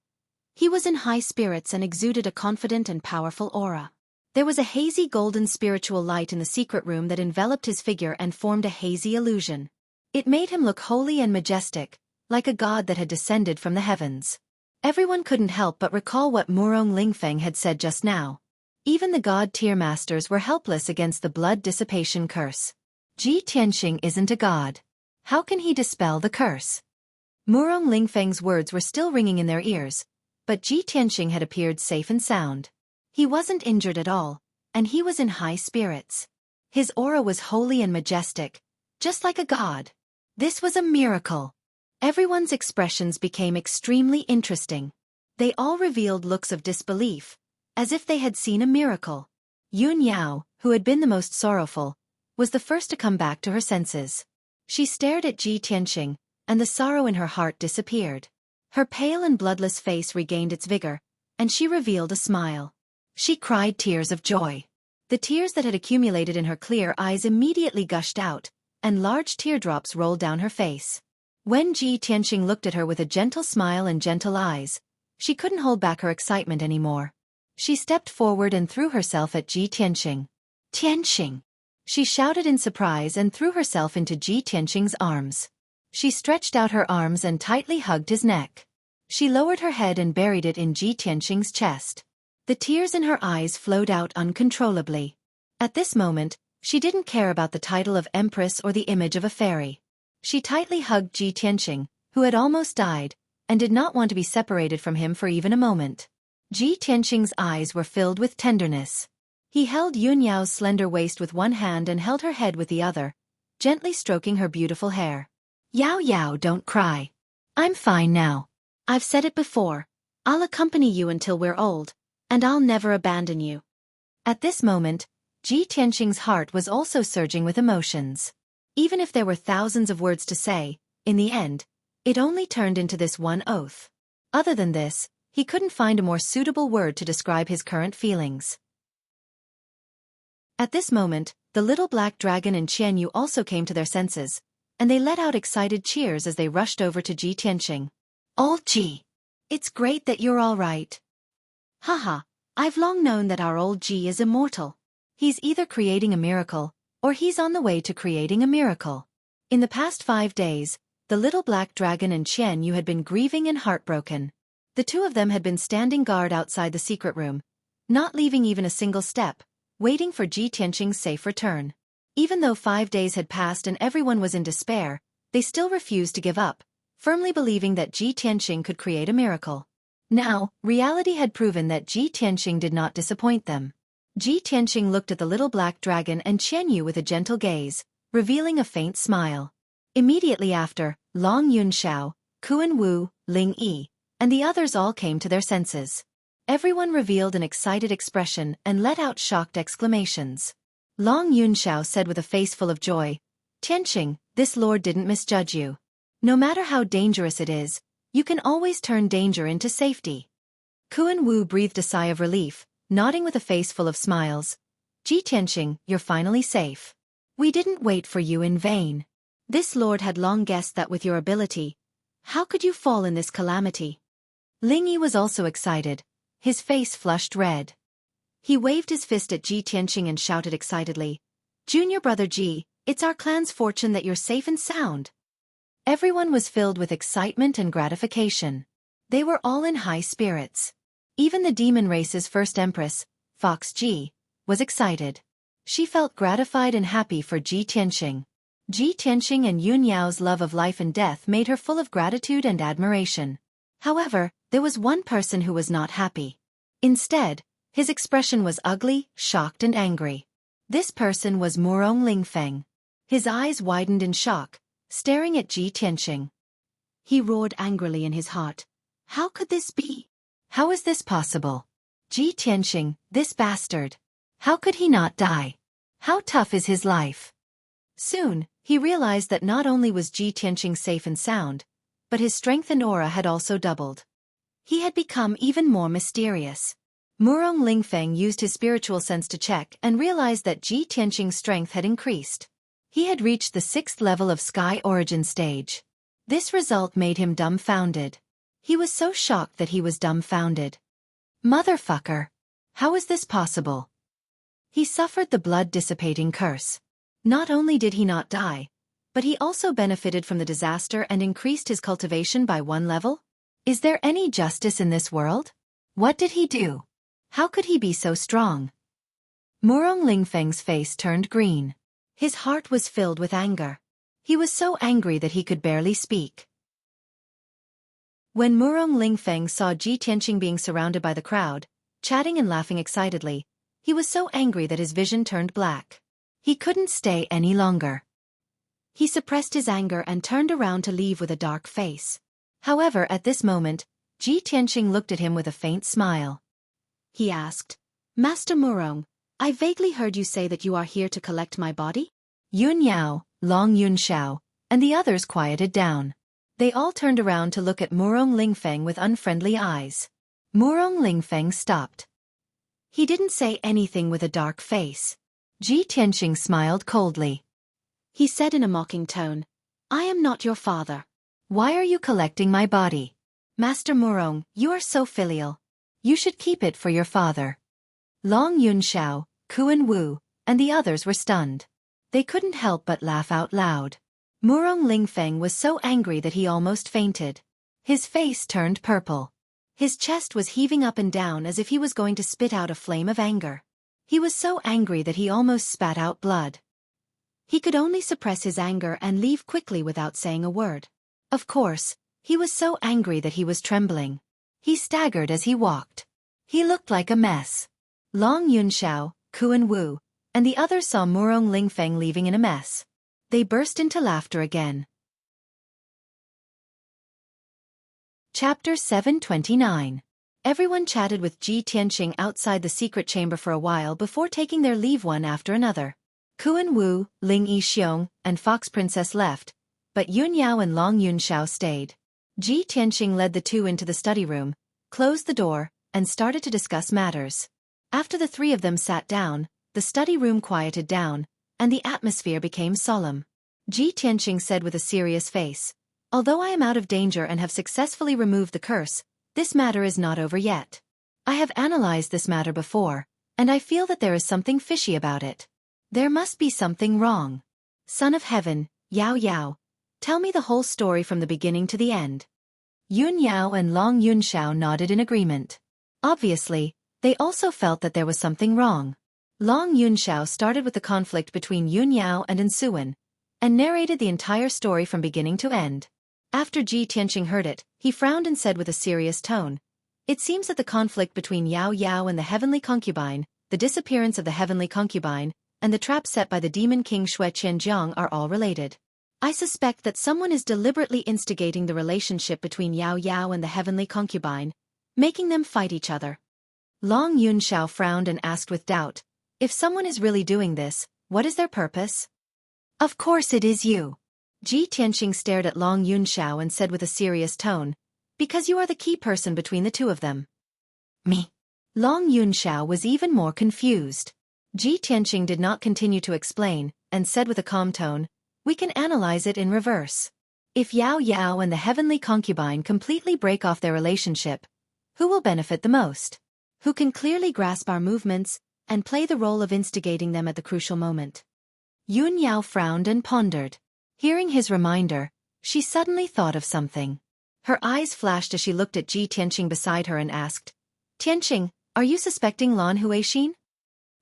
He was in high spirits and exuded a confident and powerful aura. There was a hazy golden spiritual light in the secret room that enveloped his figure and formed a hazy illusion. It made him look holy and majestic, like a god that had descended from the heavens. Everyone couldn't help but recall what Murong Lingfeng had said just now. Even the god-tier masters were helpless against the blood dissipation curse. Ji Tianxing isn't a god. How can he dispel the curse? Murong Lingfeng's words were still ringing in their ears, but Ji Tianxing had appeared safe and sound. He wasn't injured at all, and he was in high spirits. His aura was holy and majestic, just like a god. This was a miracle. Everyone's expressions became extremely interesting. They all revealed looks of disbelief, as if they had seen a miracle. Yun Yao, who had been the most sorrowful, was the first to come back to her senses. She stared at Ji Tianxing, and the sorrow in her heart disappeared. Her pale and bloodless face regained its vigor, and she revealed a smile. She cried tears of joy. The tears that had accumulated in her clear eyes immediately gushed out, and large teardrops rolled down her face. When Ji Tianxing looked at her with a gentle smile and gentle eyes, she couldn't hold back her excitement anymore. She stepped forward and threw herself at Ji Tianxing. Tianxing! She shouted in surprise and threw herself into Ji Tianxing's arms. She stretched out her arms and tightly hugged his neck. She lowered her head and buried it in Ji Tianxing's chest. The tears in her eyes flowed out uncontrollably. At this moment, she didn't care about the title of empress or the image of a fairy. She tightly hugged Ji Tianxing, who had almost died, and did not want to be separated from him for even a moment. Ji Tianxing's eyes were filled with tenderness. He held Yun Yao's slender waist with one hand and held her head with the other, gently stroking her beautiful hair. Yao Yao, don't cry. I'm fine now. I've said it before. I'll accompany you until we're old, and I'll never abandon you. At this moment, Ji Tianxing's heart was also surging with emotions. Even if there were thousands of words to say, in the end, it only turned into this one oath. Other than this, he couldn't find a more suitable word to describe his current feelings. At this moment, the little black dragon and Qianyu also came to their senses, and they let out excited cheers as they rushed over to Ji Tianxing. Old Ji! It's great that you're all right. Haha, I've long known that our old Ji is immortal. He's either creating a miracle, or he's on the way to creating a miracle. In the past 5 days, the little black dragon and Qianyu had been grieving and heartbroken. The two of them had been standing guard outside the secret room, not leaving even a single step, waiting for Ji Tianxing's safe return. Even though 5 days had passed and everyone was in despair, they still refused to give up, firmly believing that Ji Tianxing could create a miracle. Now, reality had proven that Ji Tianxing did not disappoint them. Ji Tianxing looked at the little black dragon and Qianyu with a gentle gaze, revealing a faint smile. Immediately after, Long Yunxiao, Kuan Wu, Ling Yi, and the others all came to their senses. Everyone revealed an excited expression and let out shocked exclamations. Long Yunxiao said with a face full of joy, Tianxing, this lord didn't misjudge you. No matter how dangerous it is, you can always turn danger into safety. Kuan Wu breathed a sigh of relief, nodding with a face full of smiles. Ji Tianxing, you're finally safe. We didn't wait for you in vain. This lord had long guessed that with your ability, how could you fall in this calamity? Ling Yi was also excited. His face flushed red. He waved his fist at Ji Tianxing and shouted excitedly, Junior brother Ji, it's our clan's fortune that you're safe and sound. Everyone was filled with excitement and gratification. They were all in high spirits. Even the demon race's first empress, Fox Ji, was excited. She felt gratified and happy for Ji Tianxing. Ji Tianxing and Yun Yao's love of life and death made her full of gratitude and admiration. However, there was one person who was not happy. Instead, his expression was ugly, shocked and angry. This person was Murong Lingfeng. His eyes widened in shock, staring at Ji Tianxing. He roared angrily in his heart. How could this be? How is this possible? Ji Tianxing, this bastard. How could he not die? How tough is his life? Soon, he realized that not only was Ji Tianxing safe and sound, but his strength and aura had also doubled. He had become even more mysterious. Murong Lingfeng used his spiritual sense to check and realized that Ji Tianxing's strength had increased. He had reached the 6th level of Sky Origin stage. This result made him dumbfounded. He was so shocked that he was dumbfounded. Motherfucker! How is this possible? He suffered the blood-dissipating curse. Not only did he not die, but he also benefited from the disaster and increased his cultivation by 1 level? Is there any justice in this world? What did he do? How could he be so strong? Murong Lingfeng's face turned green. His heart was filled with anger. He was so angry that he could barely speak. When Murong Lingfeng saw Ji Tianqing being surrounded by the crowd, chatting and laughing excitedly, he was so angry that his vision turned black. He couldn't stay any longer. He suppressed his anger and turned around to leave with a dark face. However, at this moment, Ji Tianqing looked at him with a faint smile. He asked, Master Murong, I vaguely heard you say that you are here to collect my body? Yun Yao, Long Yunxiao, and the others quieted down. They all turned around to look at Murong Lingfeng with unfriendly eyes. Murong Lingfeng stopped. He didn't say anything with a dark face. Ji Tianqing smiled coldly. He said in a mocking tone, I am not your father. Why are you collecting my body? Master Murong, you are so filial. You should keep it for your father. Long Yunxiao, Kuan Wu, and the others were stunned. They couldn't help but laugh out loud. Murong Lingfeng was so angry that he almost fainted. His face turned purple. His chest was heaving up and down as if he was going to spit out a flame of anger. He was so angry that he almost spat out blood. He could only suppress his anger and leave quickly without saying a word. Of course, he was so angry that he was trembling. He staggered as he walked. He looked like a mess. Long Yunxiao, Kuan Wu, and the others saw Murong Lingfeng leaving in a mess. They burst into laughter again. Chapter 729. Everyone chatted with Ji Tianqing outside the secret chamber for a while before taking their leave one after another. Kuan Wu, Ling Yixiong, and Fox Princess left, but Yun Yao and Long Yunxiao stayed. Ji Tianqing led the two into the study room, closed the door, and started to discuss matters. After the 3 of them sat down, the study room quieted down, and the atmosphere became solemn. Ji Tianqing said with a serious face, Although I am out of danger and have successfully removed the curse, this matter is not over yet. I have analyzed this matter before, and I feel that there is something fishy about it. There must be something wrong. Son of Heaven, Yao Yao, tell me the whole story from the beginning to the end. Yun Yao and Long Yunxiao nodded in agreement. Obviously, they also felt that there was something wrong. Long Yunxiao started with the conflict between Yun Yao and Ensuan, and narrated the entire story from beginning to end. After Ji Tianqing heard it, he frowned and said with a serious tone, It seems that the conflict between Yao Yao and the heavenly concubine, the disappearance of the heavenly concubine, and the trap set by the demon king Xueqi are all related. I suspect that someone is deliberately instigating the relationship between Yao Yao and the heavenly concubine, making them fight each other. Long Yunxiao frowned and asked with doubt, If someone is really doing this, what is their purpose? Of course it is you. Ji Tianqing stared at Long Yunxiao and said with a serious tone, Because you are the key person between the 2 of them. Me. Long Yunxiao was even more confused. Ji Tianqing did not continue to explain, and said with a calm tone, We can analyze it in reverse. If Yao Yao and the heavenly concubine completely break off their relationship, who will benefit the most? Who can clearly grasp our movements, and play the role of instigating them at the crucial moment? Yun Yao frowned and pondered. Hearing his reminder, she suddenly thought of something. Her eyes flashed as she looked at Ji Tianqing beside her and asked, Tianqing, are you suspecting Lan Huixin?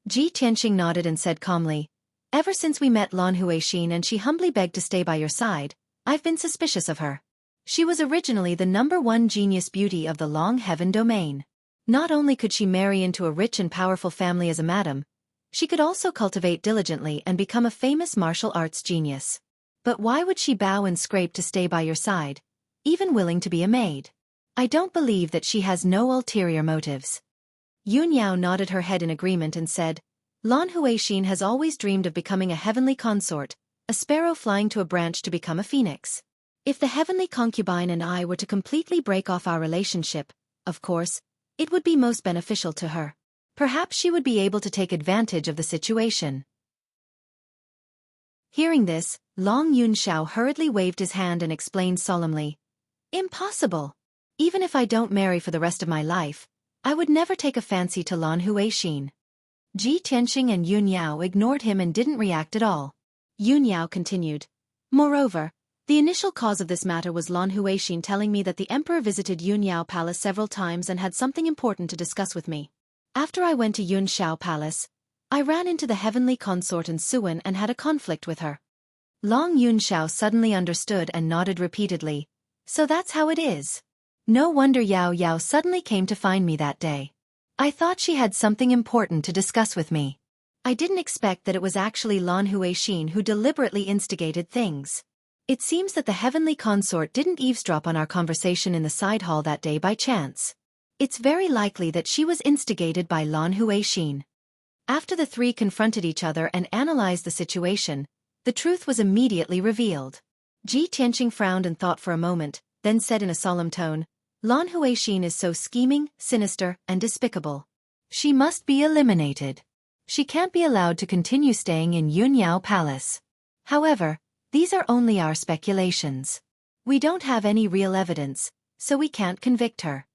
Ji Tianqing nodded and said calmly, Ever since we met Lan Huixin and she humbly begged to stay by your side, I've been suspicious of her. She was originally the #1 genius beauty of the Long Heaven domain. Not only could she marry into a rich and powerful family as a madam, she could also cultivate diligently and become a famous martial arts genius. But why would she bow and scrape to stay by your side, even willing to be a maid? I don't believe that she has no ulterior motives. Yun Yao nodded her head in agreement and said, Lan Huixin has always dreamed of becoming a heavenly consort, a sparrow flying to a branch to become a phoenix. If the heavenly concubine and I were to completely break off our relationship, of course, it would be most beneficial to her. Perhaps she would be able to take advantage of the situation. Hearing this, Long Yunxiao hurriedly waved his hand and explained solemnly, Impossible. Even if I don't marry for the rest of my life, I would never take a fancy to Lan Huixin. Ji Tianqing and Yun Yao ignored him and didn't react at all. Yun Yao continued. Moreover, the initial cause of this matter was Lan Huixin telling me that the emperor visited Yun Yao Palace several times and had something important to discuss with me. After I went to Yun Shao Palace, I ran into the heavenly consort in Suan and had a conflict with her. Long Yunshao suddenly understood and nodded repeatedly. So that's how it is. No wonder Yao Yao suddenly came to find me that day. I thought she had something important to discuss with me. I didn't expect that it was actually Lan Huixin who deliberately instigated things. It seems that the heavenly consort didn't eavesdrop on our conversation in the side hall that day by chance. It's very likely that she was instigated by Lan Huixin. After the three confronted each other and analyzed the situation, the truth was immediately revealed. Ji Tianqing frowned and thought for a moment, then said in a solemn tone, Lan Huixin is so scheming, sinister, and despicable. She must be eliminated. She can't be allowed to continue staying in Yun Yao Palace. However, these are only our speculations. We don't have any real evidence, so we can't convict her.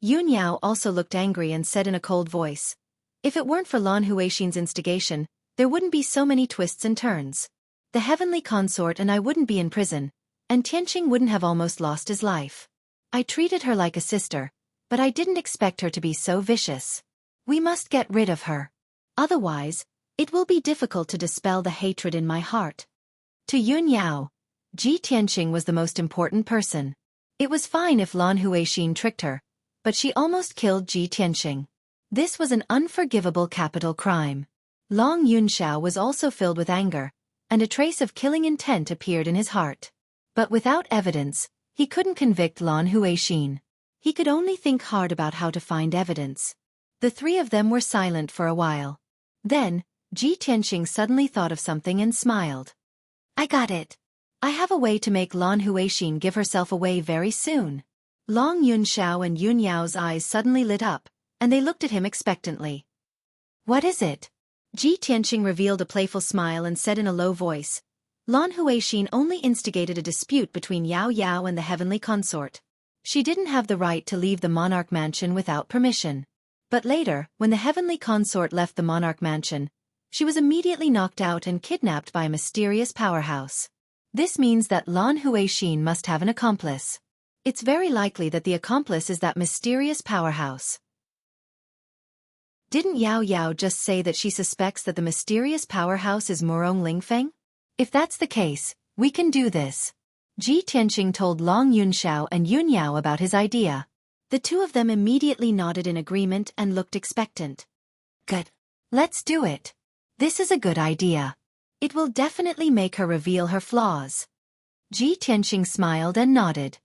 Yun Yao also looked angry and said in a cold voice, if it weren't for Lan Huixin's instigation, there wouldn't be so many twists and turns. The heavenly consort and I wouldn't be in prison, and Tianqing wouldn't have almost lost his life. I treated her like a sister, but I didn't expect her to be so vicious. We must get rid of her. Otherwise, it will be difficult to dispel the hatred in my heart. To Yun Yao, Ji Tianqing was the most important person. It was fine if Lan Huixin tricked her, but she almost killed Ji Tianqing. This was an unforgivable capital crime. Long Yunshao was also filled with anger, and a trace of killing intent appeared in his heart. But without evidence, he couldn't convict Lan Huixin. He could only think hard about how to find evidence. The three of them were silent for a while. Then, Ji Tianqing suddenly thought of something and smiled. I got it. I have a way to make Lan Huixin give herself away very soon. Long Yunshao and Yun Yao's eyes suddenly lit up, and they looked at him expectantly. What is it? Ji Tianqing revealed a playful smile and said in a low voice, Lan Huixin only instigated a dispute between Yao Yao and the heavenly consort. She didn't have the right to leave the monarch mansion without permission. But later, when the heavenly consort left the monarch mansion, she was immediately knocked out and kidnapped by a mysterious powerhouse. This means that Lan Huixin must have an accomplice. It's very likely that the accomplice is that mysterious powerhouse. Didn't Yao Yao just say that she suspects that the mysterious powerhouse is Murong Lingfeng? If that's the case, we can do this. Ji Tianqing told Long Yunshao and Yun Yao about his idea. The two of them immediately nodded in agreement and looked expectant. Good. Let's do it. This is a good idea. It will definitely make her reveal her flaws. Ji Tianqing smiled and nodded.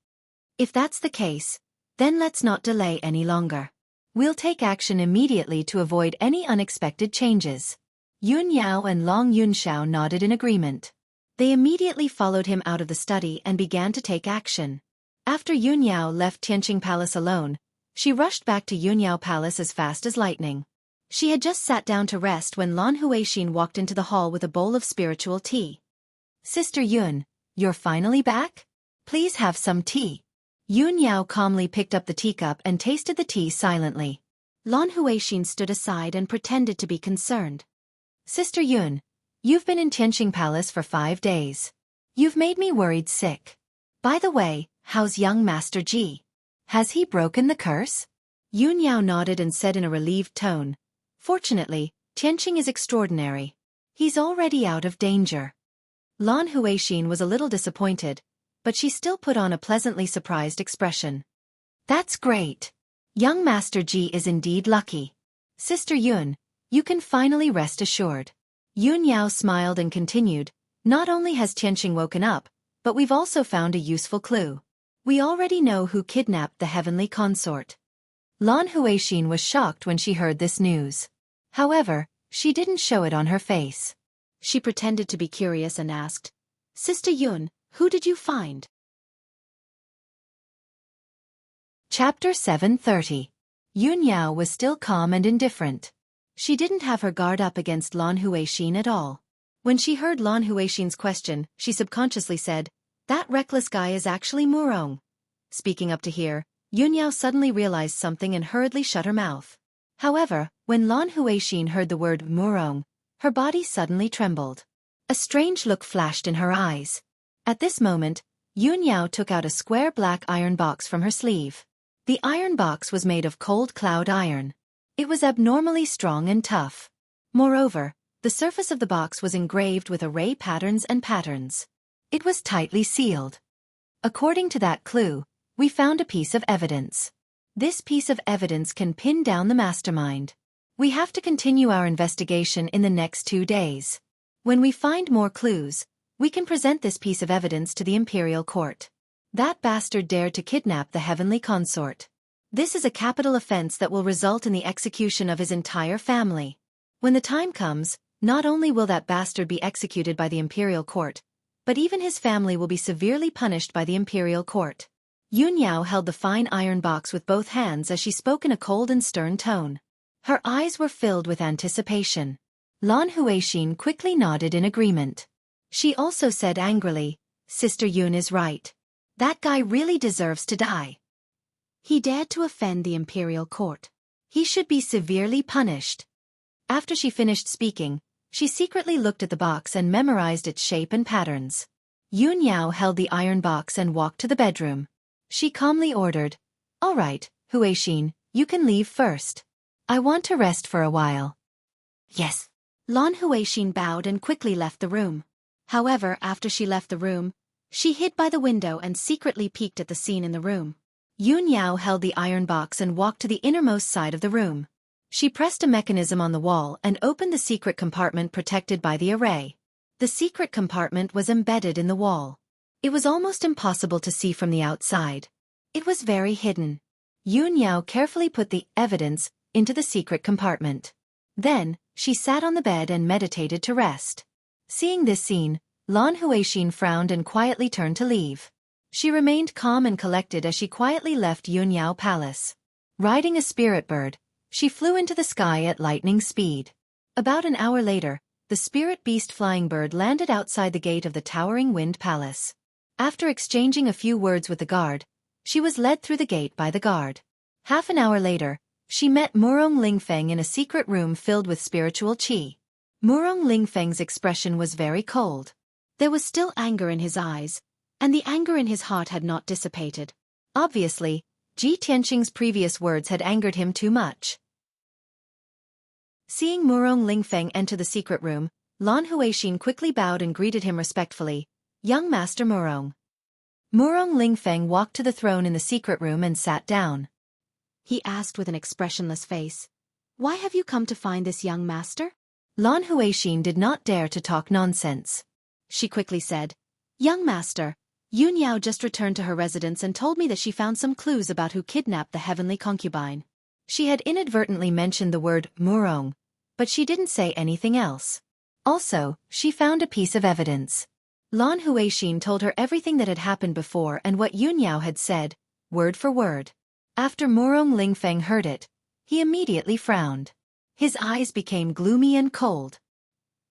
If that's the case, then let's not delay any longer. We'll take action immediately to avoid any unexpected changes. Yun Yao and Long Yunshao nodded in agreement. They immediately followed him out of the study and began to take action. After Yun Yao left Tianqing Palace alone, she rushed back to Yun Yao Palace as fast as lightning. She had just sat down to rest when Lan Huixin walked into the hall with a bowl of spiritual tea. Sister Yun, you're finally back? Please have some tea. Yun Yao calmly picked up the teacup and tasted the tea silently. Lan Huixin stood aside and pretended to be concerned. Sister Yun, you've been in Tianqing Palace for 5 days. You've made me worried sick. By the way, how's young Master Ji? Has he broken the curse? Yun Yao nodded and said in a relieved tone, Fortunately, Tianqing is extraordinary. He's already out of danger. Lan Huixin was a little disappointed, but she still put on a pleasantly surprised expression. That's great. Young Master Ji is indeed lucky. Sister Yun, you can finally rest assured. Yun Yao smiled and continued, not only has Tianqing woken up, but we've also found a useful clue. We already know who kidnapped the heavenly consort. Lan Huixin was shocked when she heard this news. However, she didn't show it on her face. She pretended to be curious and asked, Sister Yun, who did you find? Chapter 730. Yun Yao was still calm and indifferent. She didn't have her guard up against Lan Huixin at all. When she heard Lan Huixin's question, she subconsciously said, That reckless guy is actually Murong. Speaking up to here, Yunyao suddenly realized something and hurriedly shut her mouth. However, when Lan Huixin heard the word Murong, her body suddenly trembled. A strange look flashed in her eyes. At this moment, Yunyao took out a square black iron box from her sleeve. The iron box was made of cold cloud iron. It was abnormally strong and tough. Moreover, the surface of the box was engraved with array patterns and patterns. It was tightly sealed. According to that clue, we found a piece of evidence. This piece of evidence can pin down the mastermind. We have to continue our investigation in the next 2 days. When we find more clues, we can present this piece of evidence to the imperial court. That bastard dared to kidnap the heavenly consort. This is a capital offense that will result in the execution of his entire family. When the time comes, not only will that bastard be executed by the imperial court, but even his family will be severely punished by the imperial court. Yunyao held the fine iron box with both hands as she spoke in a cold and stern tone. Her eyes were filled with anticipation. Lan Huixin quickly nodded in agreement. She also said angrily, "Sister Yun is right. That guy really deserves to die. He dared to offend the imperial court. He should be severely punished." After she finished speaking, she secretly looked at the box and memorized its shape and patterns. Yunyao held the iron box and walked to the bedroom. She calmly ordered, "All right, Huixin, you can leave first. I want to rest for a while." "Yes." Lan Huixin bowed and quickly left the room. However, after she left the room, she hid by the window and secretly peeked at the scene in the room. Yunyao held the iron box and walked to the innermost side of the room. She pressed a mechanism on the wall and opened the secret compartment protected by the array. The secret compartment was embedded in the wall. It was almost impossible to see from the outside. It was very hidden. Yunyao carefully put the evidence into the secret compartment. Then, she sat on the bed and meditated to rest. Seeing this scene, Lan Huixin frowned and quietly turned to leave. She remained calm and collected as she quietly left Yunyao Palace. Riding a spirit bird, she flew into the sky at lightning speed. About an hour later, the spirit beast flying bird landed outside the gate of the towering wind palace. After exchanging a few words with the guard, she was led through the gate by the guard. Half an hour later, she met Murong Lingfeng in a secret room filled with spiritual qi. Murong Lingfeng's expression was very cold. There was still anger in his eyes, and the anger in his heart had not dissipated. Obviously, Ji Tianqing's previous words had angered him too much. Seeing Murong Lingfeng enter the secret room, Lan Huixin quickly bowed and greeted him respectfully, "Young Master Murong." Murong Lingfeng walked to the throne in the secret room and sat down. He asked with an expressionless face, "Why have you come to find this young master?" Lan Huixin did not dare to talk nonsense. She quickly said, "Young master, Yunyao just returned to her residence and told me that she found some clues about who kidnapped the heavenly concubine." She had inadvertently mentioned the word Murong, but she didn't say anything else. Also, she found a piece of evidence. Lan Huixin told her everything that had happened before and what Yunyao had said, word for word. After Murong Lingfeng heard it, he immediately frowned. His eyes became gloomy and cold.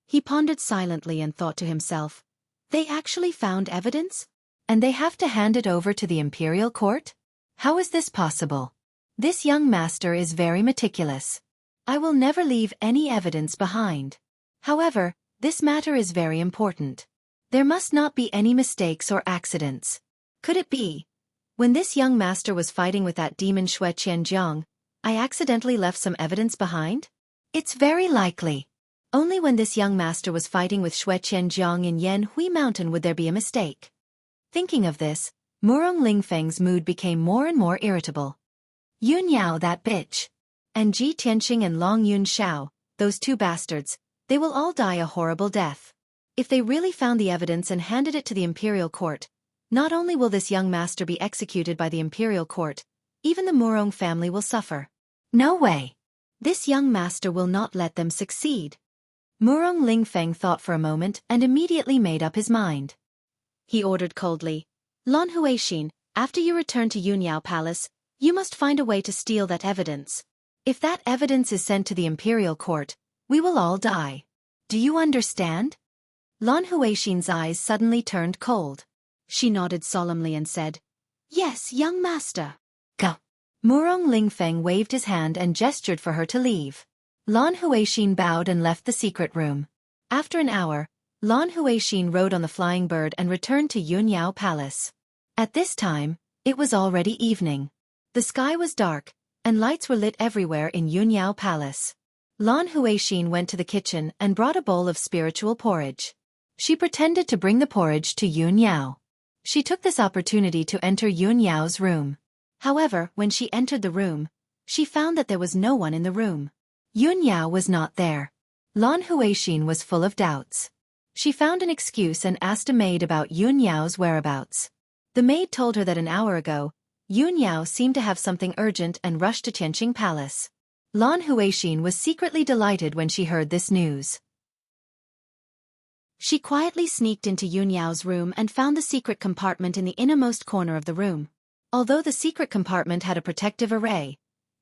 He pondered silently and thought to himself, "They actually found evidence? And they have to hand it over to the imperial court? How is this possible? This young master is very meticulous. I will never leave any evidence behind. However, this matter is very important. There must not be any mistakes or accidents. Could it be? When this young master was fighting with that demon Xueqi, I accidentally left some evidence behind? It's very likely. Only when this young master was fighting with Xueqi in Yanhui Mountain would there be a mistake." Thinking of this, Murong Lingfeng's mood became more and more irritable. Yunyao, that bitch. And Ji Tianqing and Long Yunshao, those two bastards, they will all die a horrible death. If they really found the evidence and handed it to the imperial court, not only will this young master be executed by the imperial court, even the Murong family will suffer. No way. This young master will not let them succeed. Murong Lingfeng thought for a moment and immediately made up his mind. He ordered coldly, "Lan Huixin, after you return to Yunyao Palace, you must find a way to steal that evidence. If that evidence is sent to the imperial court, we will all die. Do you understand?" Lan Huixin's eyes suddenly turned cold. She nodded solemnly and said, "Yes, young master." "Go." Murong Lingfeng waved his hand and gestured for her to leave. Lan Huixin bowed and left the secret room. After an hour, Lan Huixin rode on the flying bird and returned to Yunyao Palace. At this time, it was already evening. The sky was dark, and lights were lit everywhere in Yunyao Palace. Lan Huixin went to the kitchen and brought a bowl of spiritual porridge. She pretended to bring the porridge to Yunyao. She took this opportunity to enter Yunyao's room. However, when she entered the room, she found that there was no one in the room. Yunyao was not there. Lan Huixin was full of doubts. She found an excuse and asked a maid about Yunyao's whereabouts. The maid told her that an hour ago, Yunyao seemed to have something urgent and rushed to Tianqing Palace. Lan Huixin was secretly delighted when she heard this news. She quietly sneaked into Yunyao's room and found the secret compartment in the innermost corner of the room. Although the secret compartment had a protective array,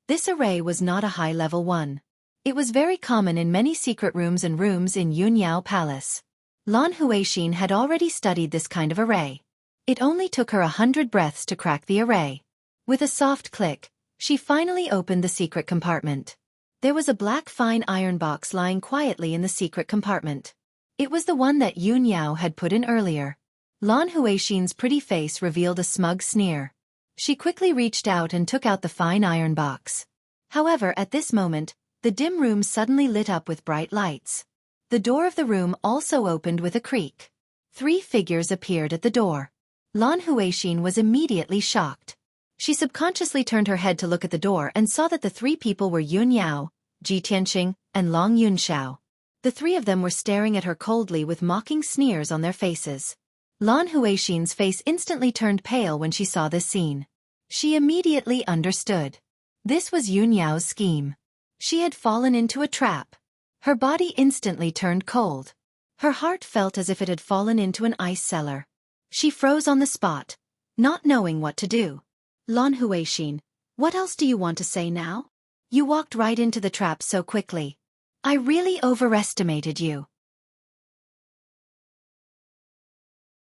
this array was not a high-level one. It was very common in many secret rooms and rooms in Yunyao Palace. Lan Huixin had already studied this kind of array. It only took her 100 breaths to crack the array. With a soft click, she finally opened the secret compartment. There was a black fine iron box lying quietly in the secret compartment. It was the one that Yunyao had put in earlier. Lan Huixin's pretty face revealed a smug sneer. She quickly reached out and took out the fine iron box. However, at this moment, the dim room suddenly lit up with bright lights. The door of the room also opened with a creak. 3 figures appeared at the door. Lan Huixin was immediately shocked. She subconsciously turned her head to look at the door and saw that the 3 people were Yunyao, Ji Tianqing, and Long Yunxiao. The 3 of them were staring at her coldly with mocking sneers on their faces. Lan Huixin's face instantly turned pale when she saw this scene. She immediately understood. This was Yunyao's scheme. She had fallen into a trap. Her body instantly turned cold. Her heart felt as if it had fallen into an ice cellar. She froze on the spot, not knowing what to do. Lan Huixin, what else do you want to say now? You walked right into the trap so quickly. I really overestimated you.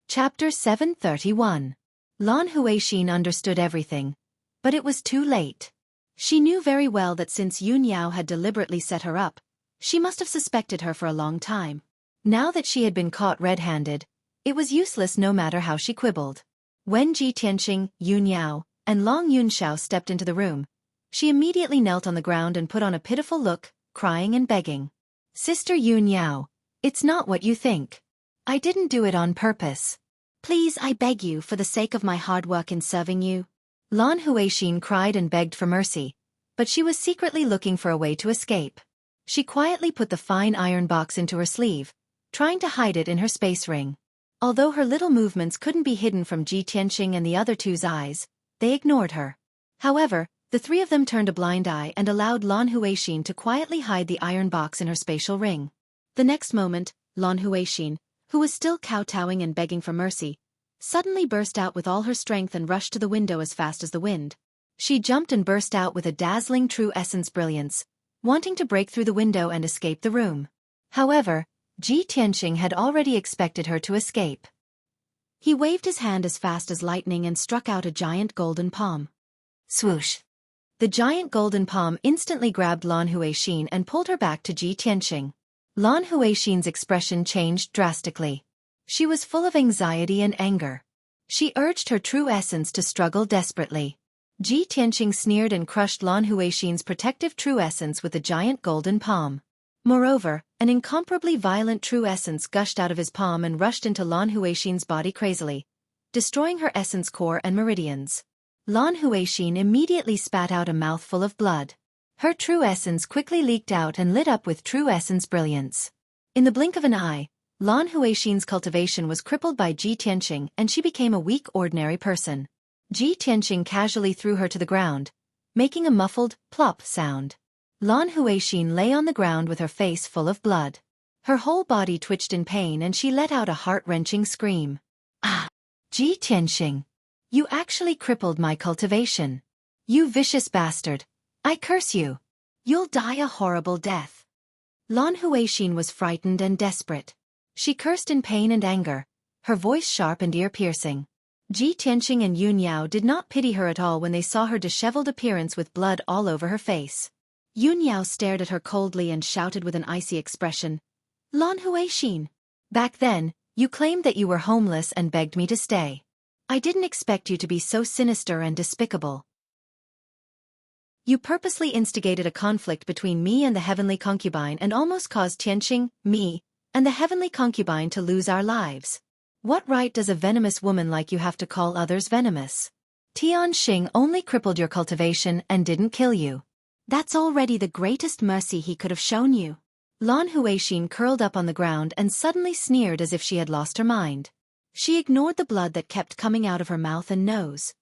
Chapter 731. Lan Huixin understood everything, but it was too late. She knew very well that since Yunyao had deliberately set her up, she must have suspected her for a long time. Now that she had been caught red-handed, it was useless no matter how she quibbled. When Ji Tianqing, Yunyao, and Long Yunxiao stepped into the room, she immediately knelt on the ground and put on a pitiful look, crying and begging. Sister Yunyao, it's not what you think. I didn't do it on purpose. Please, I beg you, for the sake of my hard work in serving you. Lan Huixin cried and begged for mercy, but she was secretly looking for a way to escape. She quietly put the fine iron box into her sleeve, trying to hide it in her space ring. Although her little movements couldn't be hidden from Ji Tianqing and the other 2's eyes, they ignored her. However, the 3 of them turned a blind eye and allowed Lan Huixin to quietly hide the iron box in her spatial ring. The next moment, Lan Huixin, who was still kowtowing and begging for mercy, suddenly burst out with all her strength and rushed to the window as fast as the wind. She jumped and burst out with a dazzling true essence brilliance, wanting to break through the window and escape the room. However, Ji Tianqing had already expected her to escape. He waved his hand as fast as lightning and struck out a giant golden palm. Swoosh! The giant golden palm instantly grabbed Lan Huixin and pulled her back to Ji Tianqing. Lan Huixin's expression changed drastically. She was full of anxiety and anger. She urged her true essence to struggle desperately. Ji Tianqing sneered and crushed Lan Huixin's protective true essence with the giant golden palm. Moreover, an incomparably violent true essence gushed out of his palm and rushed into Lan Huixin's body crazily, destroying her essence core and meridians. Lan Huixin immediately spat out a mouthful of blood. Her true essence quickly leaked out and lit up with true essence brilliance. In the blink of an eye, Lan Huixin's cultivation was crippled by Ji Tianqing and she became a weak ordinary person. Ji Tianqing casually threw her to the ground, making a muffled, plop sound. Lan Huixin lay on the ground with her face full of blood. Her whole body twitched in pain and she let out a heart-wrenching scream. Ah! Ji Tianqing! You actually crippled my cultivation. You vicious bastard! I curse you! You'll die a horrible death. Lan Huixin was frightened and desperate. She cursed in pain and anger, her voice sharp and ear-piercing. Ji Tianqing and Yun Yao did not pity her at all when they saw her disheveled appearance with blood all over her face. Yun Yao stared at her coldly and shouted with an icy expression, "Lan Huixin! Back then, you claimed that you were homeless and begged me to stay. I didn't expect you to be so sinister and despicable. You purposely instigated a conflict between me and the heavenly concubine and almost caused Tianqing, me, and the heavenly concubine to lose our lives. What right does a venomous woman like you have to call others venomous? Tianqing only crippled your cultivation and didn't kill you. That's already the greatest mercy he could have shown you." Lan Huixin curled up on the ground and suddenly sneered as if she had lost her mind. She ignored the blood that kept coming out of her mouth and nose.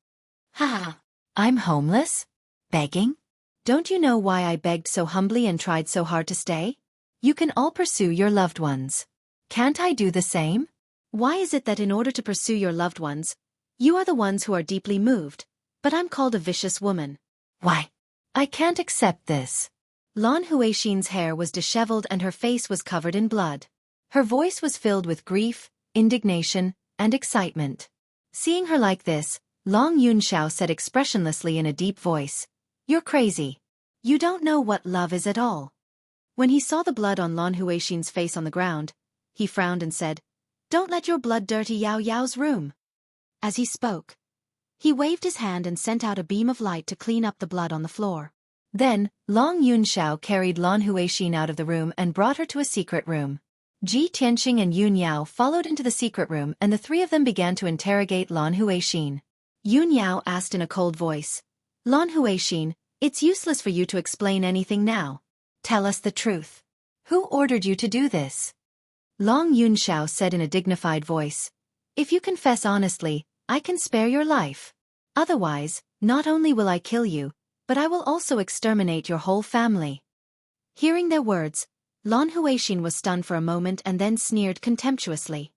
"Ha! I'm homeless? Begging? Don't you know why I begged so humbly and tried so hard to stay? You can all pursue your loved ones. Can't I do the same? Why is it that in order to pursue your loved ones, you are the ones who are deeply moved, but I'm called a vicious woman? Why? I can't accept this." Lan Huixin's hair was disheveled and her face was covered in blood. Her voice was filled with grief, indignation, and excitement. Seeing her like this, Long Yunshao said expressionlessly in a deep voice, "You're crazy. You don't know what love is at all." When he saw the blood on Lan Huixin's face on the ground, he frowned and said, "Don't let your blood dirty Yao Yao's room." As he spoke, he waved his hand and sent out a beam of light to clean up the blood on the floor. Then, Long Yunshao carried Lan Huixin out of the room and brought her to a secret room. Ji Tianqing and Yun Yao followed into the secret room and the three of them began to interrogate Lan Huixin. Yun Yao asked in a cold voice, "Lan Huixin, it's useless for you to explain anything now. Tell us the truth. Who ordered you to do this?" Long Yunshao said in a dignified voice, "If you confess honestly, I can spare your life. Otherwise, not only will I kill you, but I will also exterminate your whole family." Hearing their words, Lan Huixin was stunned for a moment and then sneered contemptuously.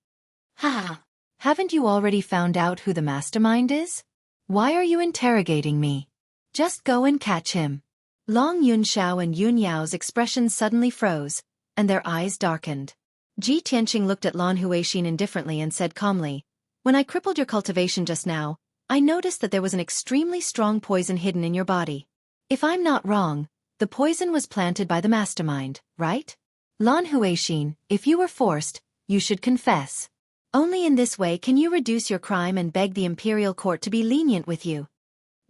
"Ha! Haven't you already found out who the mastermind is? Why are you interrogating me? Just go and catch him." Long Yunshao and Yun Yao's expressions suddenly froze, and their eyes darkened. Ji Tianqing looked at Lan Huixin indifferently and said calmly, "When I crippled your cultivation just now, I noticed that there was an extremely strong poison hidden in your body. If I'm not wrong, the poison was planted by the mastermind, right? Lan Huixin, if you were forced, you should confess. Only in this way can you reduce your crime and beg the imperial court to be lenient with you."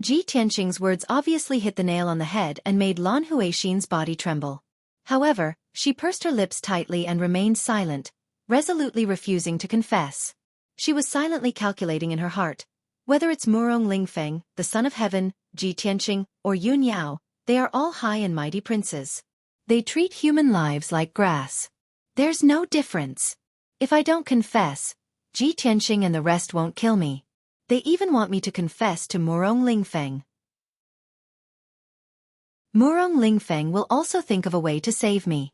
Ji Tianqing's words obviously hit the nail on the head and made Lan Huixin's body tremble. However, she pursed her lips tightly and remained silent, resolutely refusing to confess. She was silently calculating in her heart, whether it's Murong Lingfeng, the son of heaven, Ji Tianqing, or Yun Yao, they are all high and mighty princes. They treat human lives like grass. There's no difference. If I don't confess, Ji Tianqing and the rest won't kill me. They even want me to confess to Murong Lingfeng. Murong Lingfeng will also think of a way to save me.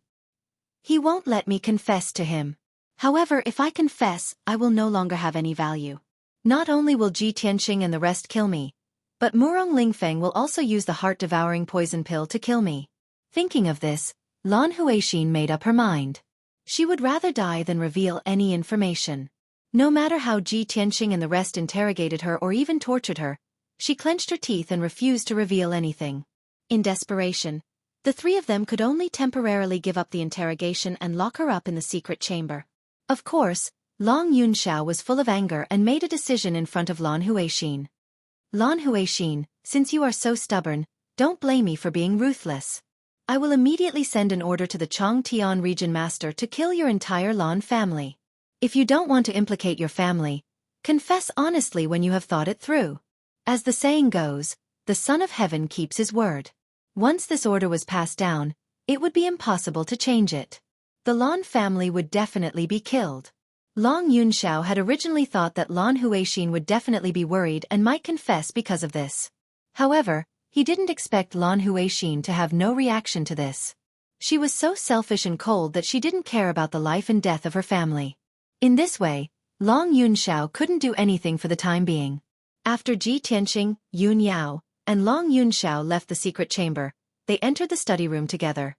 He won't let me confess to him. However, if I confess, I will no longer have any value. Not only will Ji Tianqing and the rest kill me, but Murong Lingfeng will also use the heart-devouring poison pill to kill me." Thinking of this, Lan Huixin made up her mind. She would rather die than reveal any information. No matter how Ji Tianqing and the rest interrogated her or even tortured her, she clenched her teeth and refused to reveal anything. In desperation, the three of them could only temporarily give up the interrogation and lock her up in the secret chamber. Of course, Long Yunshao was full of anger and made a decision in front of Lan Huixin. "Lan Huixin, since you are so stubborn, don't blame me for being ruthless. I will immediately send an order to the Chongtian region master to kill your entire Lan family. If you don't want to implicate your family, confess honestly when you have thought it through. As the saying goes, the Son of Heaven keeps his word." Once this order was passed down, it would be impossible to change it. The Lan family would definitely be killed. Long Yunshao had originally thought that Lan Huixin would definitely be worried and might confess because of this. However, he didn't expect Lan Huixin to have no reaction to this. She was so selfish and cold that she didn't care about the life and death of her family. In this way, Long Yunshao couldn't do anything for the time being. After Ji Tianqing, Yun Yao, and Long Yunshao left the secret chamber, they entered the study room together.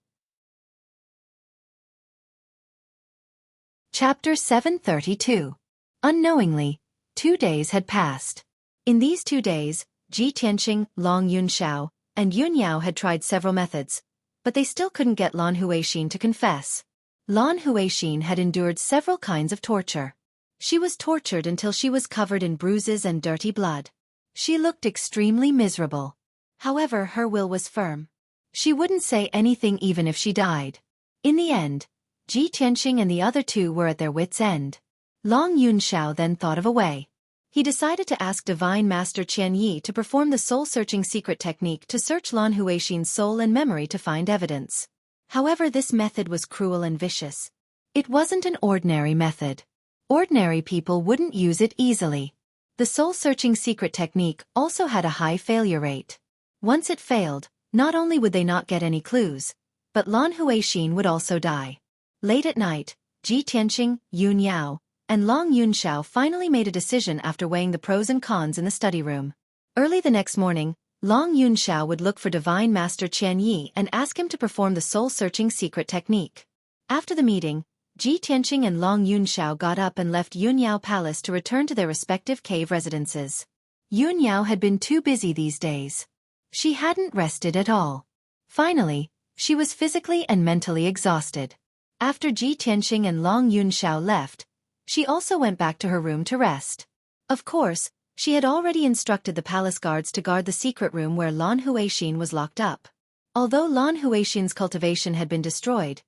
Chapter 732. Unknowingly, 2 days had passed. In these 2 days, Ji Tianqing, Long Yunxiao, and Yun Yao had tried several methods, but they still couldn't get Lan Huixin to confess. Lan Huixin had endured several kinds of torture. She was tortured until she was covered in bruises and dirty blood. She looked extremely miserable. However, her will was firm. She wouldn't say anything even if she died. In the end, Ji Tianqing and the other two were at their wits' end. Long Yunxiao then thought of a way. He decided to ask Divine Master Qian Yi to perform the soul-searching secret technique to search Lan Huixin's soul and memory to find evidence. However, this method was cruel and vicious. It wasn't an ordinary method. Ordinary people wouldn't use it easily. The soul-searching secret technique also had a high failure rate. Once it failed, not only would they not get any clues, but Lan Huixin would also die. Late at night, Ji Tianqing, Yun Yao, and Long Yunxiao finally made a decision after weighing the pros and cons in the study room. Early the next morning, Long Yunxiao would look for Divine Master Qian Yi and ask him to perform the soul-searching secret technique. After the meeting, Ji Tianqing and Long Yunxiao got up and left Yun Yao Palace to return to their respective cave residences. Yun Yao had been too busy these days. She hadn't rested at all. Finally, she was physically and mentally exhausted. After Ji Tianqing and Long Yunxiao left, she also went back to her room to rest. Of course, she had already instructed the palace guards to guard the secret room where Lan Huixin was locked up. Although Lan Huixin's cultivation had been destroyed,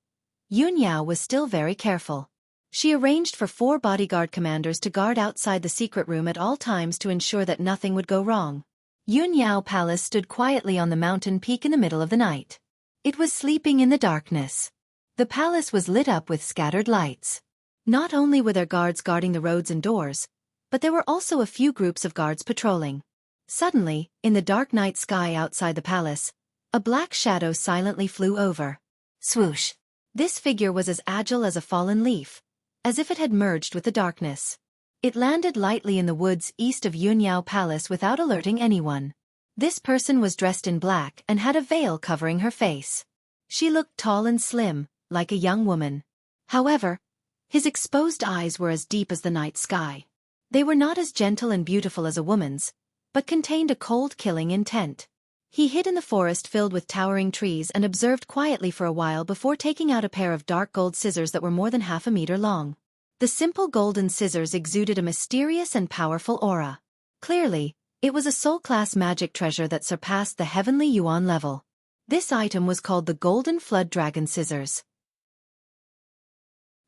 Yun Yao was still very careful. She arranged for 4 bodyguard commanders to guard outside the secret room at all times to ensure that nothing would go wrong. Yun Yao Palace stood quietly on the mountain peak in the middle of the night. It was sleeping in the darkness. The palace was lit up with scattered lights. Not only were there guards guarding the roads and doors, but there were also a few groups of guards patrolling. Suddenly, in the dark night sky outside the palace, a black shadow silently flew over. Swoosh! This figure was as agile as a fallen leaf, as if it had merged with the darkness. It landed lightly in the woods east of Yun Yao Palace without alerting anyone. This person was dressed in black and had a veil covering her face. She looked tall and slim, like a young woman. However, his exposed eyes were as deep as the night sky. They were not as gentle and beautiful as a woman's, but contained a cold killing intent. He hid in the forest filled with towering trees and observed quietly for a while before taking out a pair of dark gold scissors that were more than half a meter long. The simple golden scissors exuded a mysterious and powerful aura. Clearly, it was a soul-class magic treasure that surpassed the heavenly yuan level. This item was called the Golden Flood Dragon Scissors.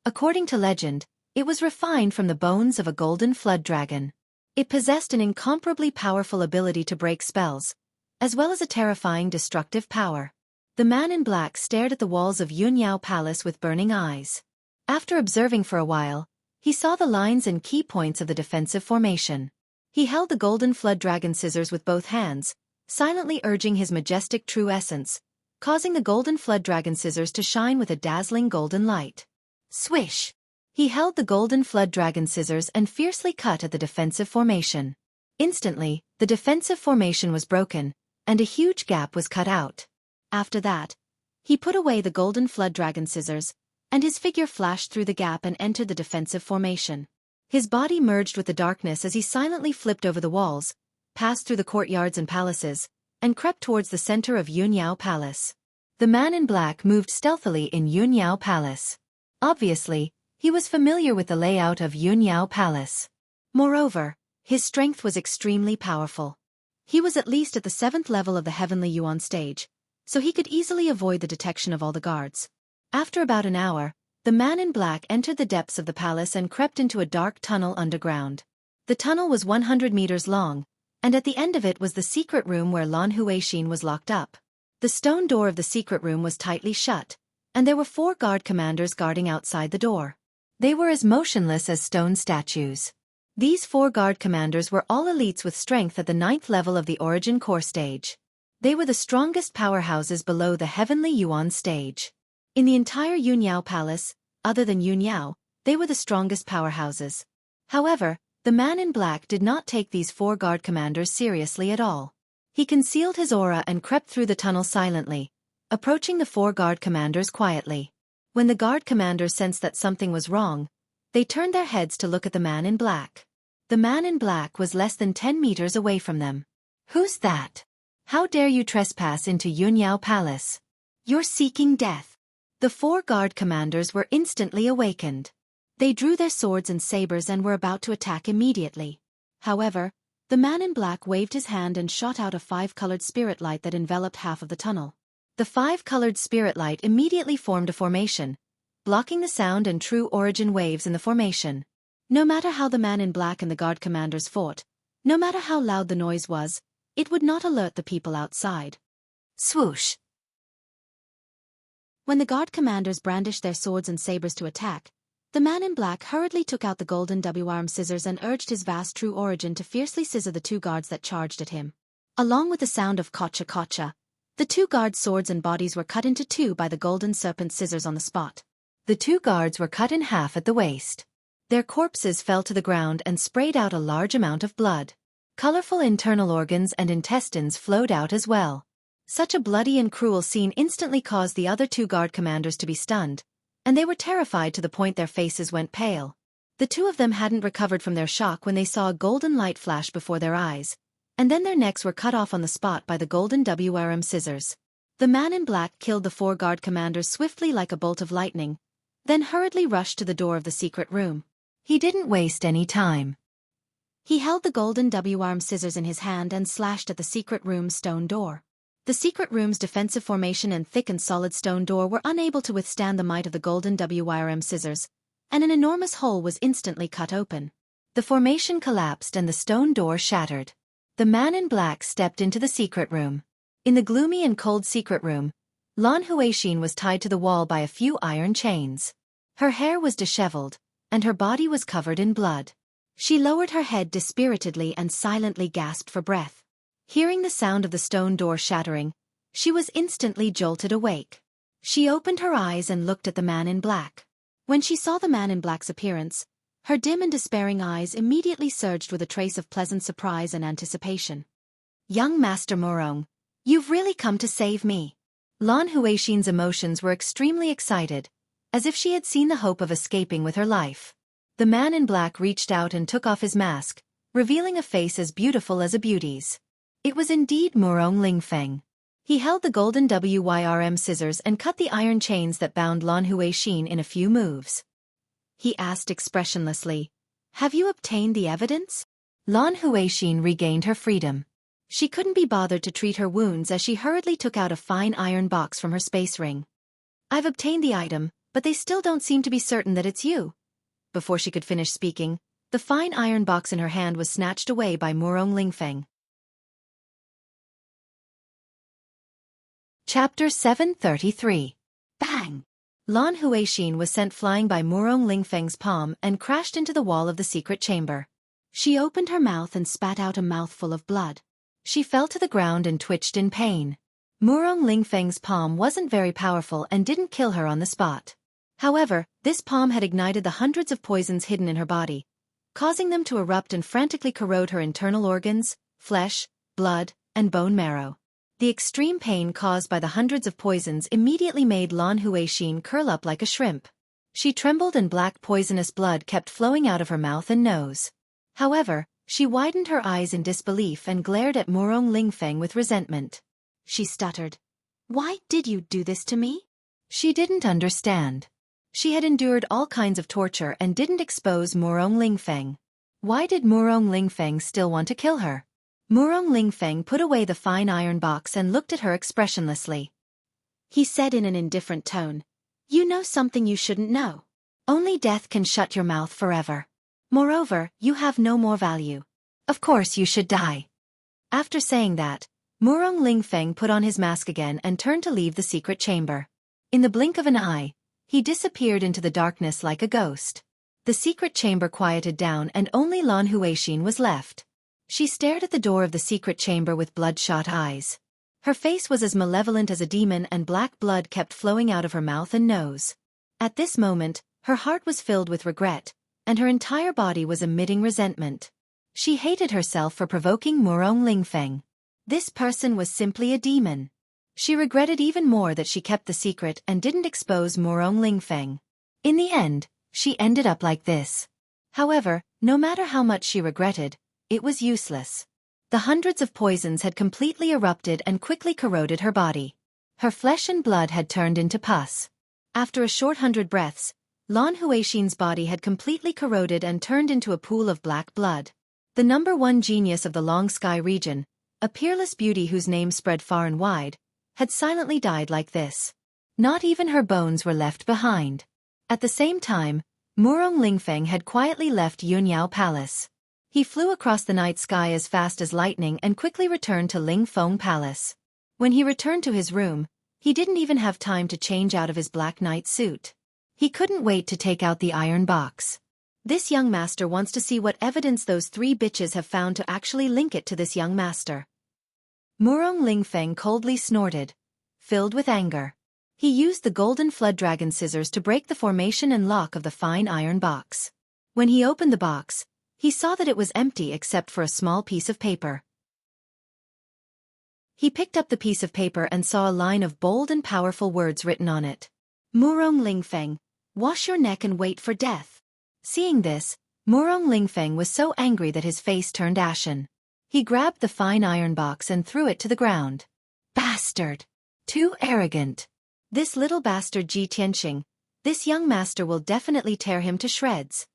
According to legend, it was refined from the bones of a golden flood dragon. It possessed an incomparably powerful ability to break spells, as well as a terrifying destructive power. The man in black stared at the walls of Yun Yao Palace with burning eyes. After observing for a while, he saw the lines and key points of the defensive formation. He held the golden flood dragon scissors with both hands, silently urging his majestic true essence, causing the golden flood dragon scissors to shine with a dazzling golden light. Swish! He held the golden flood dragon scissors and fiercely cut at the defensive formation. Instantly, the defensive formation was broken, and a huge gap was cut out. After that, he put away the golden flood dragon scissors, and his figure flashed through the gap and entered the defensive formation. His body merged with the darkness as he silently flipped over the walls, passed through the courtyards and palaces, and crept towards the center of Yun Yao Palace. The man in black moved stealthily in Yun Yao Palace. Obviously, he was familiar with the layout of Yun Yao Palace. Moreover, his strength was extremely powerful. He was at least at the 7th level of the Heavenly Yuan stage, so he could easily avoid the detection of all the guards. After about an hour, the man in black entered the depths of the palace and crept into a dark tunnel underground. The tunnel was 100 meters long, and at the end of it was the secret room where Lan Huixin was locked up. The stone door of the secret room was tightly shut, and there were 4 guard commanders guarding outside the door. They were as motionless as stone statues. These 4 guard commanders were all elites with strength at the 9th level of the Origin Core stage. They were the strongest powerhouses below the Heavenly Yuan stage. In the entire Yun Yao Palace, other than Yun Yao, they were the strongest powerhouses. However, the man in black did not take these 4 guard commanders seriously at all. He concealed his aura and crept through the tunnel silently, approaching the 4 guard commanders quietly. When the guard commanders sensed that something was wrong, they turned their heads to look at the man in black. The man in black was less than 10 meters away from them. "Who's that? How dare you trespass into Yunyao Palace? You're seeking death." The 4 guard commanders were instantly awakened. They drew their swords and sabers and were about to attack immediately. However, the man in black waved his hand and shot out a 5-colored spirit light that enveloped half of the tunnel. The 5-colored spirit light immediately formed a formation, blocking the sound and true origin waves in the formation. No matter how the man in black and the guard commanders fought, no matter how loud the noise was, it would not alert the people outside. Swoosh! When the guard commanders brandished their swords and sabers to attack, the man in black hurriedly took out the golden W-arm scissors and urged his vast true origin to fiercely scissor the 2 guards that charged at him. Along with the sound of kocha kocha, the 2 guards' swords and bodies were cut into 2 by the golden serpent scissors on the spot. The 2 guards were cut in half at the waist. Their corpses fell to the ground and sprayed out a large amount of blood. Colorful internal organs and intestines flowed out as well. Such a bloody and cruel scene instantly caused the other 2 guard commanders to be stunned, and they were terrified to the point their faces went pale. The 2 of them hadn't recovered from their shock when they saw a golden light flash before their eyes, and then their necks were cut off on the spot by the golden WRM scissors. The man in black killed the 4 guard commanders swiftly like a bolt of lightning, then hurriedly rushed to the door of the secret room. He didn't waste any time. He held the golden W-arm scissors in his hand and slashed at the secret room's stone door. The secret room's defensive formation and thick and solid stone door were unable to withstand the might of the golden WRM scissors, and an enormous hole was instantly cut open. The formation collapsed and the stone door shattered. The man in black stepped into the secret room. In the gloomy and cold secret room, Lan Huixin was tied to the wall by a few iron chains. Her hair was disheveled, and her body was covered in blood. She lowered her head dispiritedly and silently gasped for breath. Hearing the sound of the stone door shattering, she was instantly jolted awake. She opened her eyes and looked at the man in black. When she saw the man in black's appearance, her dim and despairing eyes immediately surged with a trace of pleasant surprise and anticipation. "Young Master Morong, you've really come to save me." Lan Huixin's emotions were extremely excited, as if she had seen the hope of escaping with her life. The man in black reached out and took off his mask, revealing a face as beautiful as a beauty's. It was indeed Murong Lingfeng. He held the golden WYRM scissors and cut the iron chains that bound Lan Huixin in a few moves. He asked expressionlessly, "Have you obtained the evidence?" Lan Huixin regained her freedom. She couldn't be bothered to treat her wounds as she hurriedly took out a fine iron box from her space ring. "I've obtained the item, but they still don't seem to be certain that it's you." Before she could finish speaking, the fine iron box in her hand was snatched away by Murong Lingfeng. Chapter 733. Bang! Lan Huixin was sent flying by Murong Lingfeng's palm and crashed into the wall of the secret chamber. She opened her mouth and spat out a mouthful of blood. She fell to the ground and twitched in pain. Murong Lingfeng's palm wasn't very powerful and didn't kill her on the spot. However, this palm had ignited the hundreds of poisons hidden in her body, causing them to erupt and frantically corrode her internal organs, flesh, blood, and bone marrow. The extreme pain caused by the hundreds of poisons immediately made Lan Huixin curl up like a shrimp. She trembled and black poisonous blood kept flowing out of her mouth and nose. However, she widened her eyes in disbelief and glared at Murong Lingfeng with resentment. She stuttered, "Why did you do this to me?" She didn't understand. She had endured all kinds of torture and didn't expose Murong Lingfeng. Why did Murong Lingfeng still want to kill her? Murong Lingfeng put away the fine iron box and looked at her expressionlessly. He said in an indifferent tone, "You know something you shouldn't know. Only death can shut your mouth forever. Moreover, you have no more value. Of course you should die." After saying that, Murong Lingfeng put on his mask again and turned to leave the secret chamber. In the blink of an eye, he disappeared into the darkness like a ghost. The secret chamber quieted down and only Lan Huixin was left. She stared at the door of the secret chamber with bloodshot eyes. Her face was as malevolent as a demon and black blood kept flowing out of her mouth and nose. At this moment, her heart was filled with regret, and her entire body was emitting resentment. She hated herself for provoking Murong Lingfeng. This person was simply a demon. She regretted even more that she kept the secret and didn't expose Murong Lingfeng. In the end, she ended up like this. However, No matter how much she regretted, it was useless. The hundreds of poisons had completely erupted and quickly corroded her body. Her flesh and blood had turned into pus. After a short 100 breaths, Lan Huixin's body had completely corroded and turned into a pool of black blood. The #1 genius of the Long Sky region, a peerless beauty whose name spread far and wide, had silently died like this. Not even her bones were left behind. At the same time, Murong Lingfeng had quietly left Yunyao Palace. He flew across the night sky as fast as lightning and quickly returned to Lingfeng Palace. When he returned to his room, he didn't even have time to change out of his black night suit. He couldn't wait to take out the iron box. This young master wants to see what evidence those 3 bitches have found to actually link it to this young master. Murong Lingfeng coldly snorted, filled with anger. He used the golden flood dragon scissors to break the formation and lock of the fine iron box. When he opened the box, he saw that it was empty except for a small piece of paper. He picked up the piece of paper and saw a line of bold and powerful words written on it. Murong Lingfeng, wash your neck and wait for death. Seeing this, Murong Lingfeng was so angry that his face turned ashen. He grabbed the fine iron box and threw it to the ground. Bastard! Too arrogant! This little bastard Ji Tianqing, this young master will definitely tear him to shreds.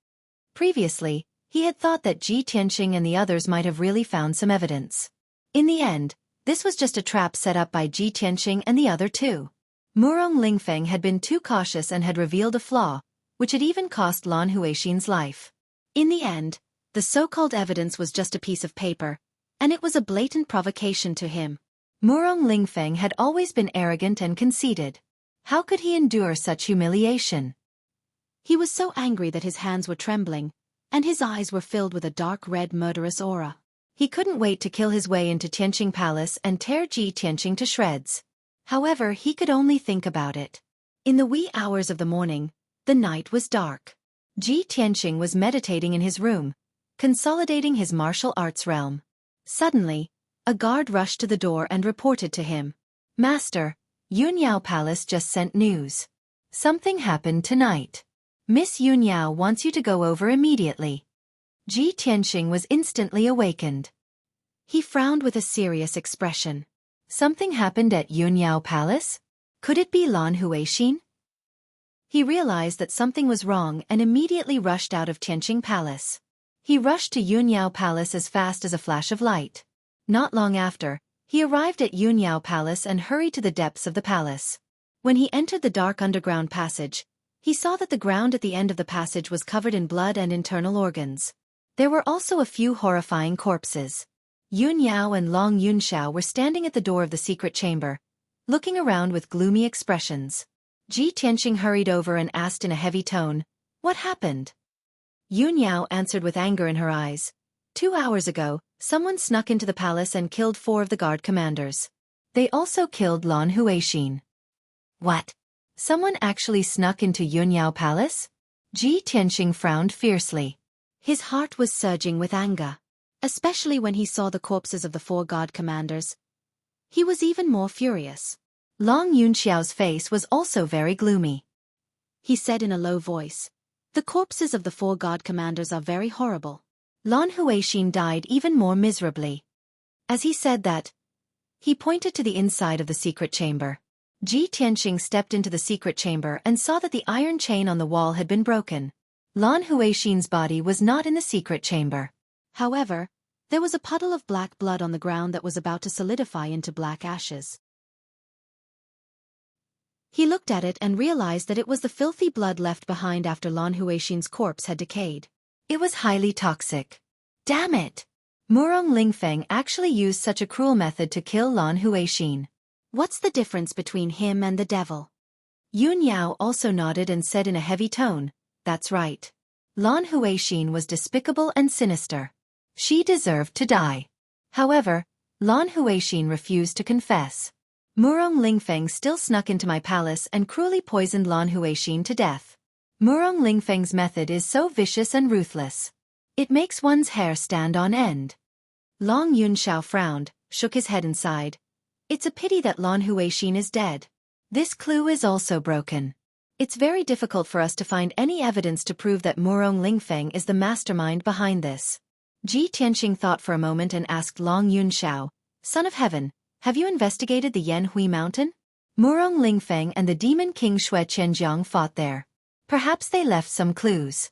Previously, he had thought that Ji Tianqing and the others might have really found some evidence. In the end, this was just a trap set up by Ji Tianqing and the other 2. Murong Lingfeng had been too cautious and had revealed a flaw, which had even cost Lan Huixin's life. In the end, the so-called evidence was just a piece of paper, and it was a blatant provocation to him. Murong Lingfeng had always been arrogant and conceited. How could he endure such humiliation? He was so angry that his hands were trembling, and his eyes were filled with a dark red murderous aura. He couldn't wait to kill his way into Tianqing Palace and tear Ji Tianqing to shreds. However, he could only think about it. In the wee hours of the morning, the night was dark. Ji Tianqing was meditating in his room, consolidating his martial arts realm. Suddenly, a guard rushed to the door and reported to him. Master, Yunyao Palace just sent news. Something happened tonight. Miss Yunyao wants you to go over immediately. Ji Tianqing was instantly awakened. He frowned with a serious expression. Something happened at Yunyao Palace? Could it be Lan Huixin? He realized that something was wrong and immediately rushed out of Tianqing Palace. He rushed to Yunyao Palace as fast as a flash of light. Not long after, he arrived at Yunyao Palace and hurried to the depths of the palace. When he entered the dark underground passage, he saw that the ground at the end of the passage was covered in blood and internal organs. There were also a few horrifying corpses. Yunyao and Long Yunxiao were standing at the door of the secret chamber, looking around with gloomy expressions. Ji Tianqing hurried over and asked in a heavy tone, "What happened?" Yunyao answered with anger in her eyes. 2 hours ago, someone snuck into the palace and killed 4 of the guard commanders. They also killed Lan Huixin. What? Someone actually snuck into Yunyao Palace? Ji Tianqing frowned fiercely. His heart was surging with anger. Especially when he saw the corpses of the 4 guard commanders. He was even more furious. Long Yunxiao's face was also very gloomy. He said in a low voice, "The corpses of the 4 guard commanders are very horrible." Lan Huixin died even more miserably. As he said that, he pointed to the inside of the secret chamber. Ji Tianqing stepped into the secret chamber and saw that the iron chain on the wall had been broken. Lan Huixin's body was not in the secret chamber. However, there was a puddle of black blood on the ground that was about to solidify into black ashes. He looked at it and realized that it was the filthy blood left behind after Lan Huixin's corpse had decayed. It was highly toxic. Damn it! Murong Lingfeng actually used such a cruel method to kill Lan Huixin. What's the difference between him and the devil? Yunyao also nodded and said in a heavy tone, "That's right. Lan Huixin was despicable and sinister. She deserved to die." However, Lan Huixin refused to confess. Murong Lingfeng still snuck into my palace and cruelly poisoned Lan Huixin to death. Murong Lingfeng's method is so vicious and ruthless. It makes one's hair stand on end. Long Yunxiao frowned, shook his head and sighed. It's a pity that Lan Huixin is dead. This clue is also broken. It's very difficult for us to find any evidence to prove that Murong Lingfeng is the mastermind behind this. Ji Tianqing thought for a moment and asked Long Yunxiao, Son of Heaven, have you investigated the Yanhui Mountain? Murong Lingfeng and the demon king Xueqi fought there. Perhaps they left some clues.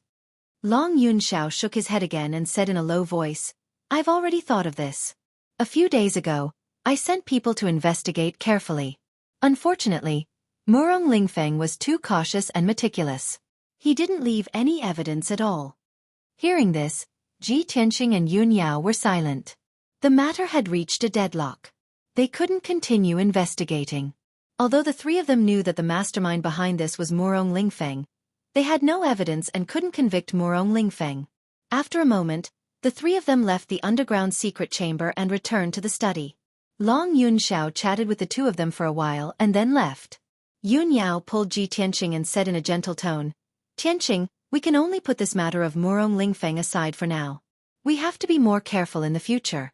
Long Yunxiao shook his head again and said in a low voice, I've already thought of this. A few days ago, I sent people to investigate carefully. Unfortunately, Murong Lingfeng was too cautious and meticulous. He didn't leave any evidence at all. Hearing this, Ji Tianqing and Yun Yao were silent. The matter had reached a deadlock. They couldn't continue investigating. Although the three of them knew that the mastermind behind this was Murong Lingfeng, they had no evidence and couldn't convict Murong Lingfeng. After a moment, the three of them left the underground secret chamber and returned to the study. Long Yunxiao chatted with the two of them for a while and then left. Yun Yao pulled Ji Tianqing and said in a gentle tone, Tianqing, we can only put this matter of Murong Lingfeng aside for now. We have to be more careful in the future.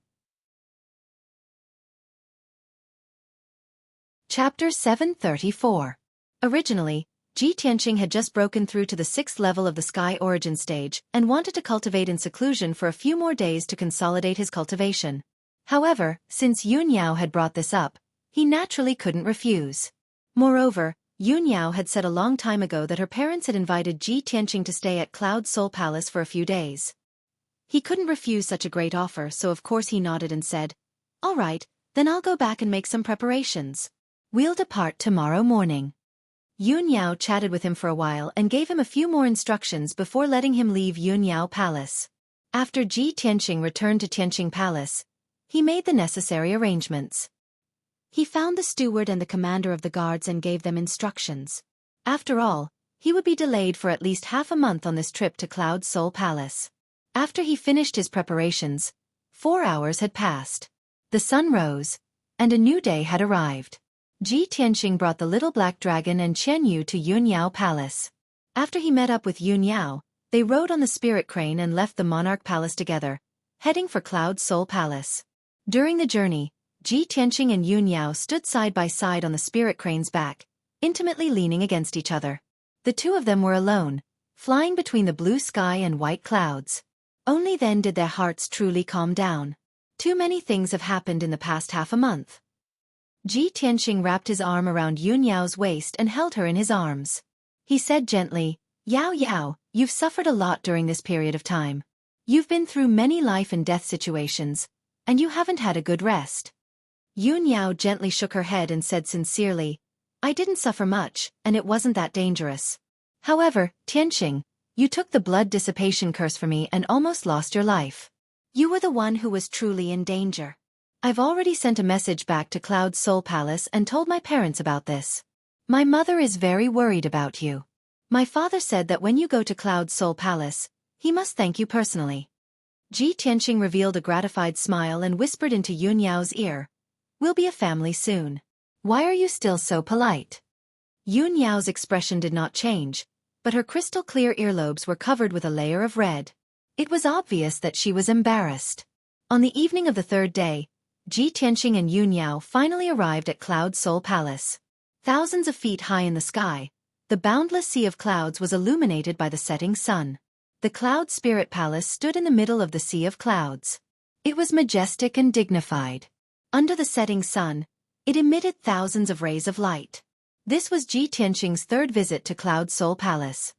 Chapter 734. Originally, Ji Tianqing had just broken through to the 6th level of the Sky Origin stage and wanted to cultivate in seclusion for a few more days to consolidate his cultivation. However, since Yun Yao had brought this up, he naturally couldn't refuse. Moreover, Yun Yao had said a long time ago that her parents had invited Ji Tianqing to stay at Cloud Soul Palace for a few days. He couldn't refuse such a great offer, so of course he nodded and said, All right, then I'll go back and make some preparations. We'll depart tomorrow morning. Yun Yao chatted with him for a while and gave him a few more instructions before letting him leave Yun Yao Palace. After Ji Tianqing returned to Tianqing Palace, he made the necessary arrangements. He found the steward and the commander of the guards and gave them instructions. After all, he would be delayed for at least half a month on this trip to Cloud Soul Palace. After he finished his preparations, 4 hours had passed. The sun rose, and a new day had arrived. Ji Tianqing brought the little black dragon and Qian Yu to Yun Yao Palace. After he met up with Yun Yao, they rode on the spirit crane and left the monarch palace together, heading for Cloud Soul Palace. During the journey, Ji Tianqing and Yun Yao stood side by side on the spirit crane's back, intimately leaning against each other. The two of them were alone, flying between the blue sky and white clouds. Only then did their hearts truly calm down. Too many things have happened in the past half a month. Ji Tianqing wrapped his arm around Yun Yao's waist and held her in his arms. He said gently, Yao Yao, you've suffered a lot during this period of time. You've been through many life and death situations, and you haven't had a good rest. Yun Yao gently shook her head and said sincerely, I didn't suffer much, and it wasn't that dangerous. However, Tianqing, you took the blood dissipation curse for me and almost lost your life. You were the one who was truly in danger. I've already sent a message back to Cloud Soul Palace and told my parents about this. My mother is very worried about you. My father said that when you go to Cloud Soul Palace, he must thank you personally. Ji Tianqing revealed a gratified smile and whispered into Yun Yao's ear, We'll be a family soon. Why are you still so polite? Yun Yao's expression did not change, but her crystal-clear earlobes were covered with a layer of red. It was obvious that she was embarrassed. On the evening of the 3rd day, Ji Tianqing and Yun Yao finally arrived at Cloud Soul Palace. Thousands of feet high in the sky, the boundless sea of clouds was illuminated by the setting sun. The Cloud Spirit Palace stood in the middle of the sea of clouds. It was majestic and dignified. Under the setting sun, it emitted thousands of rays of light. This was Ji Tianqing's 3rd visit to Cloud Soul Palace.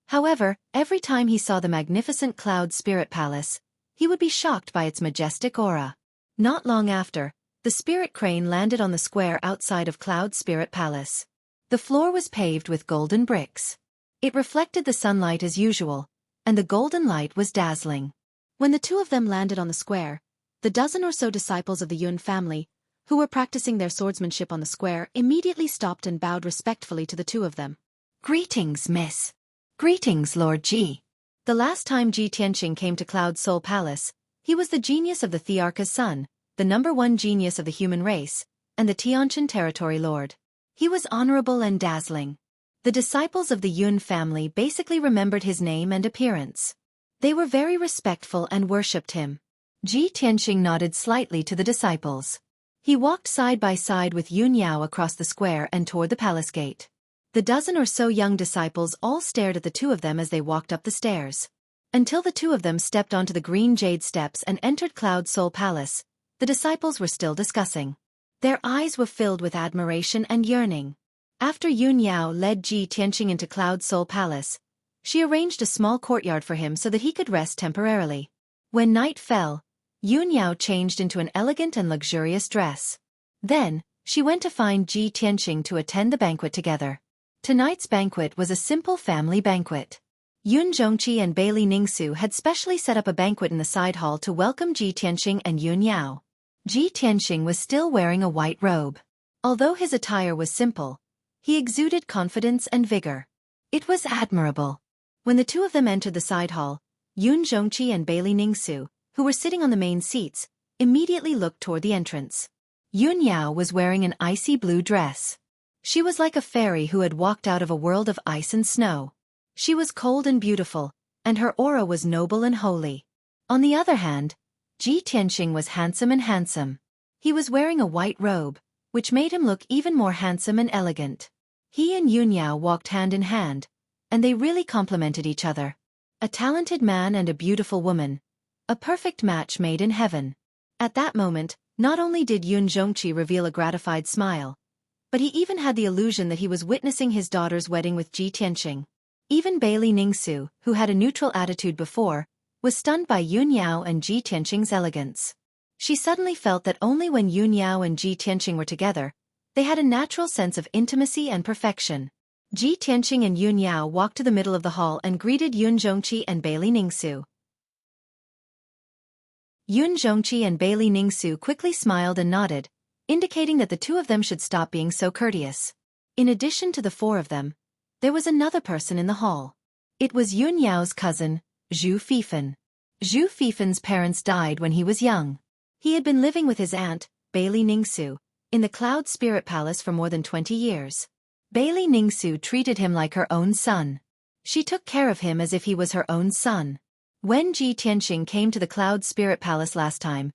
However, every time he saw the magnificent Cloud Spirit Palace, he would be shocked by its majestic aura. Not long after, the spirit crane landed on the square outside of Cloud Spirit Palace. The floor was paved with golden bricks. It reflected the sunlight as usual, and the golden light was dazzling. When the two of them landed on the square, the dozen or so disciples of the Yun family, who were practicing their swordsmanship on the square, immediately stopped and bowed respectfully to the two of them. Greetings, miss. Greetings, Lord Ji. The last time Ji Tianqing came to Cloud Soul Palace, he was the genius of the Thearka's son, the #1 genius of the human race, and the Tianqian territory lord. He was honorable and dazzling. The disciples of the Yun family basically remembered his name and appearance. They were very respectful and worshipped him. Ji Tianqing nodded slightly to the disciples. He walked side by side with Yun Yao across the square and toward the palace gate. The dozen or so young disciples all stared at the two of them as they walked up the stairs. Until the two of them stepped onto the green jade steps and entered Cloud Soul Palace, the disciples were still discussing. Their eyes were filled with admiration and yearning. After Yun Yao led Ji Tianqing into Cloud Soul Palace, she arranged a small courtyard for him so that he could rest temporarily. When night fell, Yun Yao changed into an elegant and luxurious dress. Then, she went to find Ji Tianqing to attend the banquet together. Tonight's banquet was a simple family banquet. Yun Zhongqi and Bailey Ningsu had specially set up a banquet in the side hall to welcome Ji Tianqing and Yun Yao. Ji Tianqing was still wearing a white robe. Although his attire was simple, he exuded confidence and vigor. It was admirable. When the two of them entered the side hall, Yun Zhongqi and Bailey Ningsu, who were sitting on the main seats, immediately looked toward the entrance. Yun Yao was wearing an icy blue dress. She was like a fairy who had walked out of a world of ice and snow. She was cold and beautiful, and her aura was noble and holy. On the other hand, Ji Tianqing was handsome. He was wearing a white robe, which made him look even more handsome and elegant. He and Yun Yao walked hand in hand, and they really complemented each other. A talented man and a beautiful woman. A perfect match made in heaven. At that moment, not only did Yun Zhongqi reveal a gratified smile, but he even had the illusion that he was witnessing his daughter's wedding with Ji Tianqing. Even Bailey Ningsu, who had a neutral attitude before, was stunned by Yun Yao and Ji Tianqing's elegance. She suddenly felt that only when Yun Yao and Ji Tianqing were together, they had a natural sense of intimacy and perfection. Ji Tianqing and Yun Yao walked to the middle of the hall and greeted Yun Zhongqi and Bailey Ningsu. Yun Zhongqi and Bailey Ningsu quickly smiled and nodded, indicating that the two of them should stop being so courteous. In addition to the four of them, there was another person in the hall. It was Yun Yao's cousin, Zhu Fifan. Zhu Fifan's parents died when he was young. He had been living with his aunt, Bailey Ningsu, in the Cloud Spirit Palace for more than 20 years. Bailey Ningsu treated him like her own son. She took care of him as if he was her own son. When Ji Tianqing came to the Cloud Spirit Palace last time,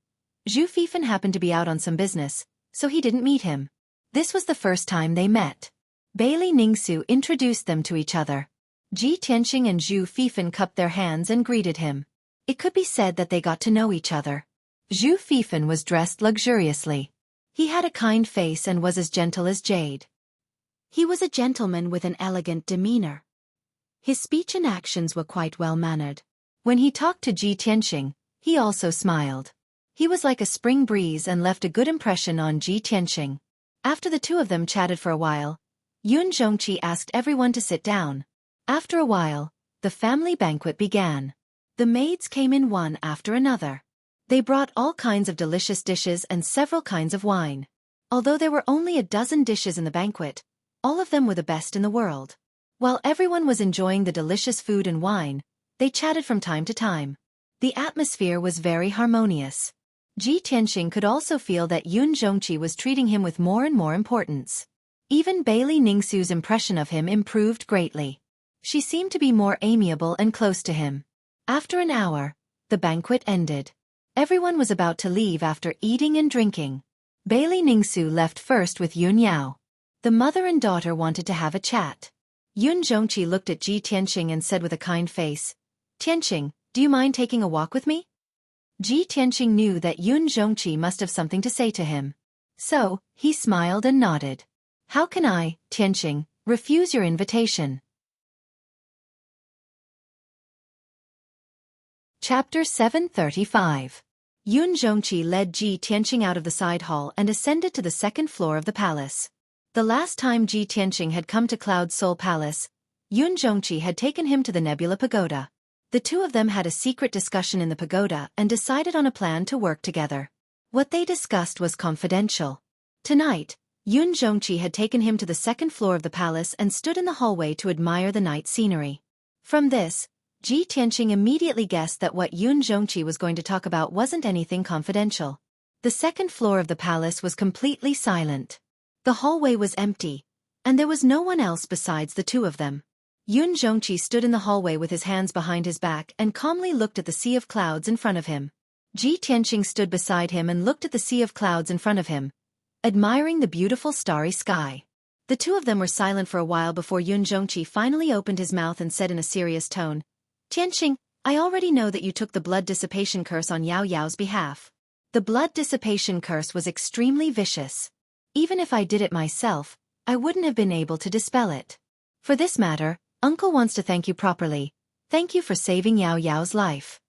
Zhu Fifan happened to be out on some business, so he didn't meet him. This was the first time they met. Bailey Ningsu introduced them to each other. Ji Tianqing and Zhu Fifan cupped their hands and greeted him. It could be said that they got to know each other. Zhu Fifan was dressed luxuriously. He had a kind face and was as gentle as jade. He was a gentleman with an elegant demeanor. His speech and actions were quite well-mannered. When he talked to Ji Tianqing, he also smiled. He was like a spring breeze and left a good impression on Ji Tianqing. After the two of them chatted for a while, Yun Zhongqi asked everyone to sit down. After a while, the family banquet began. The maids came in one after another. They brought all kinds of delicious dishes and several kinds of wine. Although there were only a dozen dishes in the banquet, all of them were the best in the world. While everyone was enjoying the delicious food and wine, they chatted from time to time. The atmosphere was very harmonious. Ji Tianqing could also feel that Yun Zhongqi was treating him with more and more importance. Even Bailey Ningsu's impression of him improved greatly. She seemed to be more amiable and close to him. After an hour, the banquet ended. Everyone was about to leave after eating and drinking. Bailey Ningsu left first with Yun Yao. The mother and daughter wanted to have a chat. Yun Zhongqi looked at Ji Tianqing and said with a kind face, "Tianqing, do you mind taking a walk with me?" Ji Tianqing knew that Yun Zhongqi must have something to say to him. So, he smiled and nodded. "How can I, Tianqing, refuse your invitation?" Chapter 735. Yun Zhongqi led Ji Tianqing out of the side hall and ascended to the second floor of the palace. The last time Ji Tianqing had come to Cloud Soul Palace, Yun Zhongqi had taken him to the Nebula Pagoda. The two of them had a secret discussion in the pagoda and decided on a plan to work together. What they discussed was confidential. Tonight, Yun Zhongqi had taken him to the second floor of the palace and stood in the hallway to admire the night scenery. From this, Ji Tianqing immediately guessed that what Yun Zhongqi was going to talk about wasn't anything confidential. The second floor of the palace was completely silent. The hallway was empty, and there was no one else besides the two of them. Yun Zhongqi stood in the hallway with his hands behind his back and calmly looked at the sea of clouds in front of him. Ji Tianqing stood beside him and looked at the sea of clouds in front of him, admiring the beautiful starry sky. The two of them were silent for a while before Xueqi finally opened his mouth and said in a serious tone, "Tianqing, I already know that you took the blood dissipation curse on Yao Yao's behalf. The blood dissipation curse was extremely vicious. Even if I did it myself, I wouldn't have been able to dispel it. For this matter, Uncle wants to thank you properly. Thank you for saving Yao Yao's life."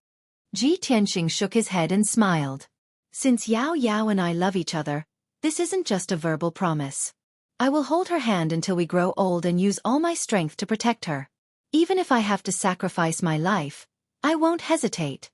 Tianqing shook his head and smiled. "Since Yao Yao and I love each other, this isn't just a verbal promise. I will hold her hand until we grow old and use all my strength to protect her. Even if I have to sacrifice my life, I won't hesitate."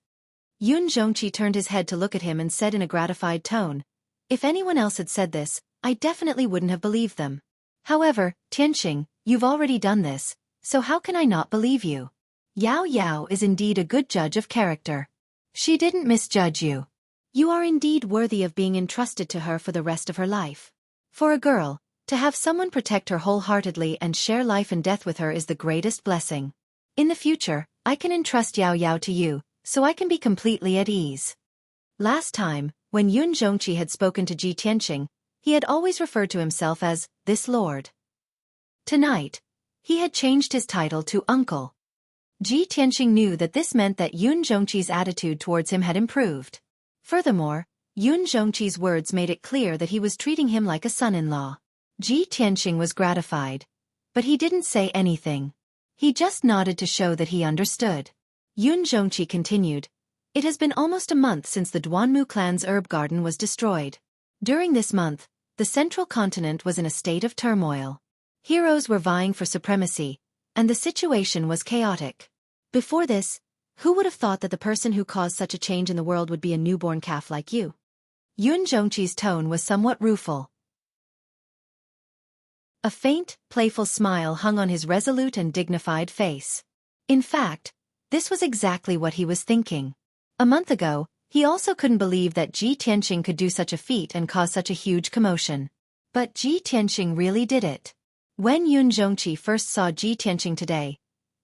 Xueqi turned his head to look at him and said in a gratified tone, "If anyone else had said this, I definitely wouldn't have believed them. However, Tianqing, you've already done this, so how can I not believe you? Yao Yao is indeed a good judge of character. She didn't misjudge you. You are indeed worthy of being entrusted to her for the rest of her life. For a girl, to have someone protect her wholeheartedly and share life and death with her is the greatest blessing. In the future, I can entrust Yao Yao to you, so I can be completely at ease." Last time, when Xueqi had spoken to Tianqing, he had always referred to himself as this lord. Tonight, he had changed his title to uncle. Tianqing knew that this meant that Xueqi's attitude towards him had improved. Furthermore, Xueqi's words made it clear that he was treating him like a son-in-law. Tianqing was gratified. But he didn't say anything. He just nodded to show that he understood. Xueqi continued, "It has been almost a month since the Duanmu clan's herb garden was destroyed. During this month, the central continent was in a state of turmoil. Heroes were vying for supremacy, and the situation was chaotic. Before this, who would have thought that the person who caused such a change in the world would be a newborn calf like you?" Xueqi's tone was somewhat rueful. A faint, playful smile hung on his resolute and dignified face. In fact, this was exactly what he was thinking. A month ago, he also couldn't believe that Tianqing could do such a feat and cause such a huge commotion. But Tianqing really did it. When Xueqi first saw Tianqing today,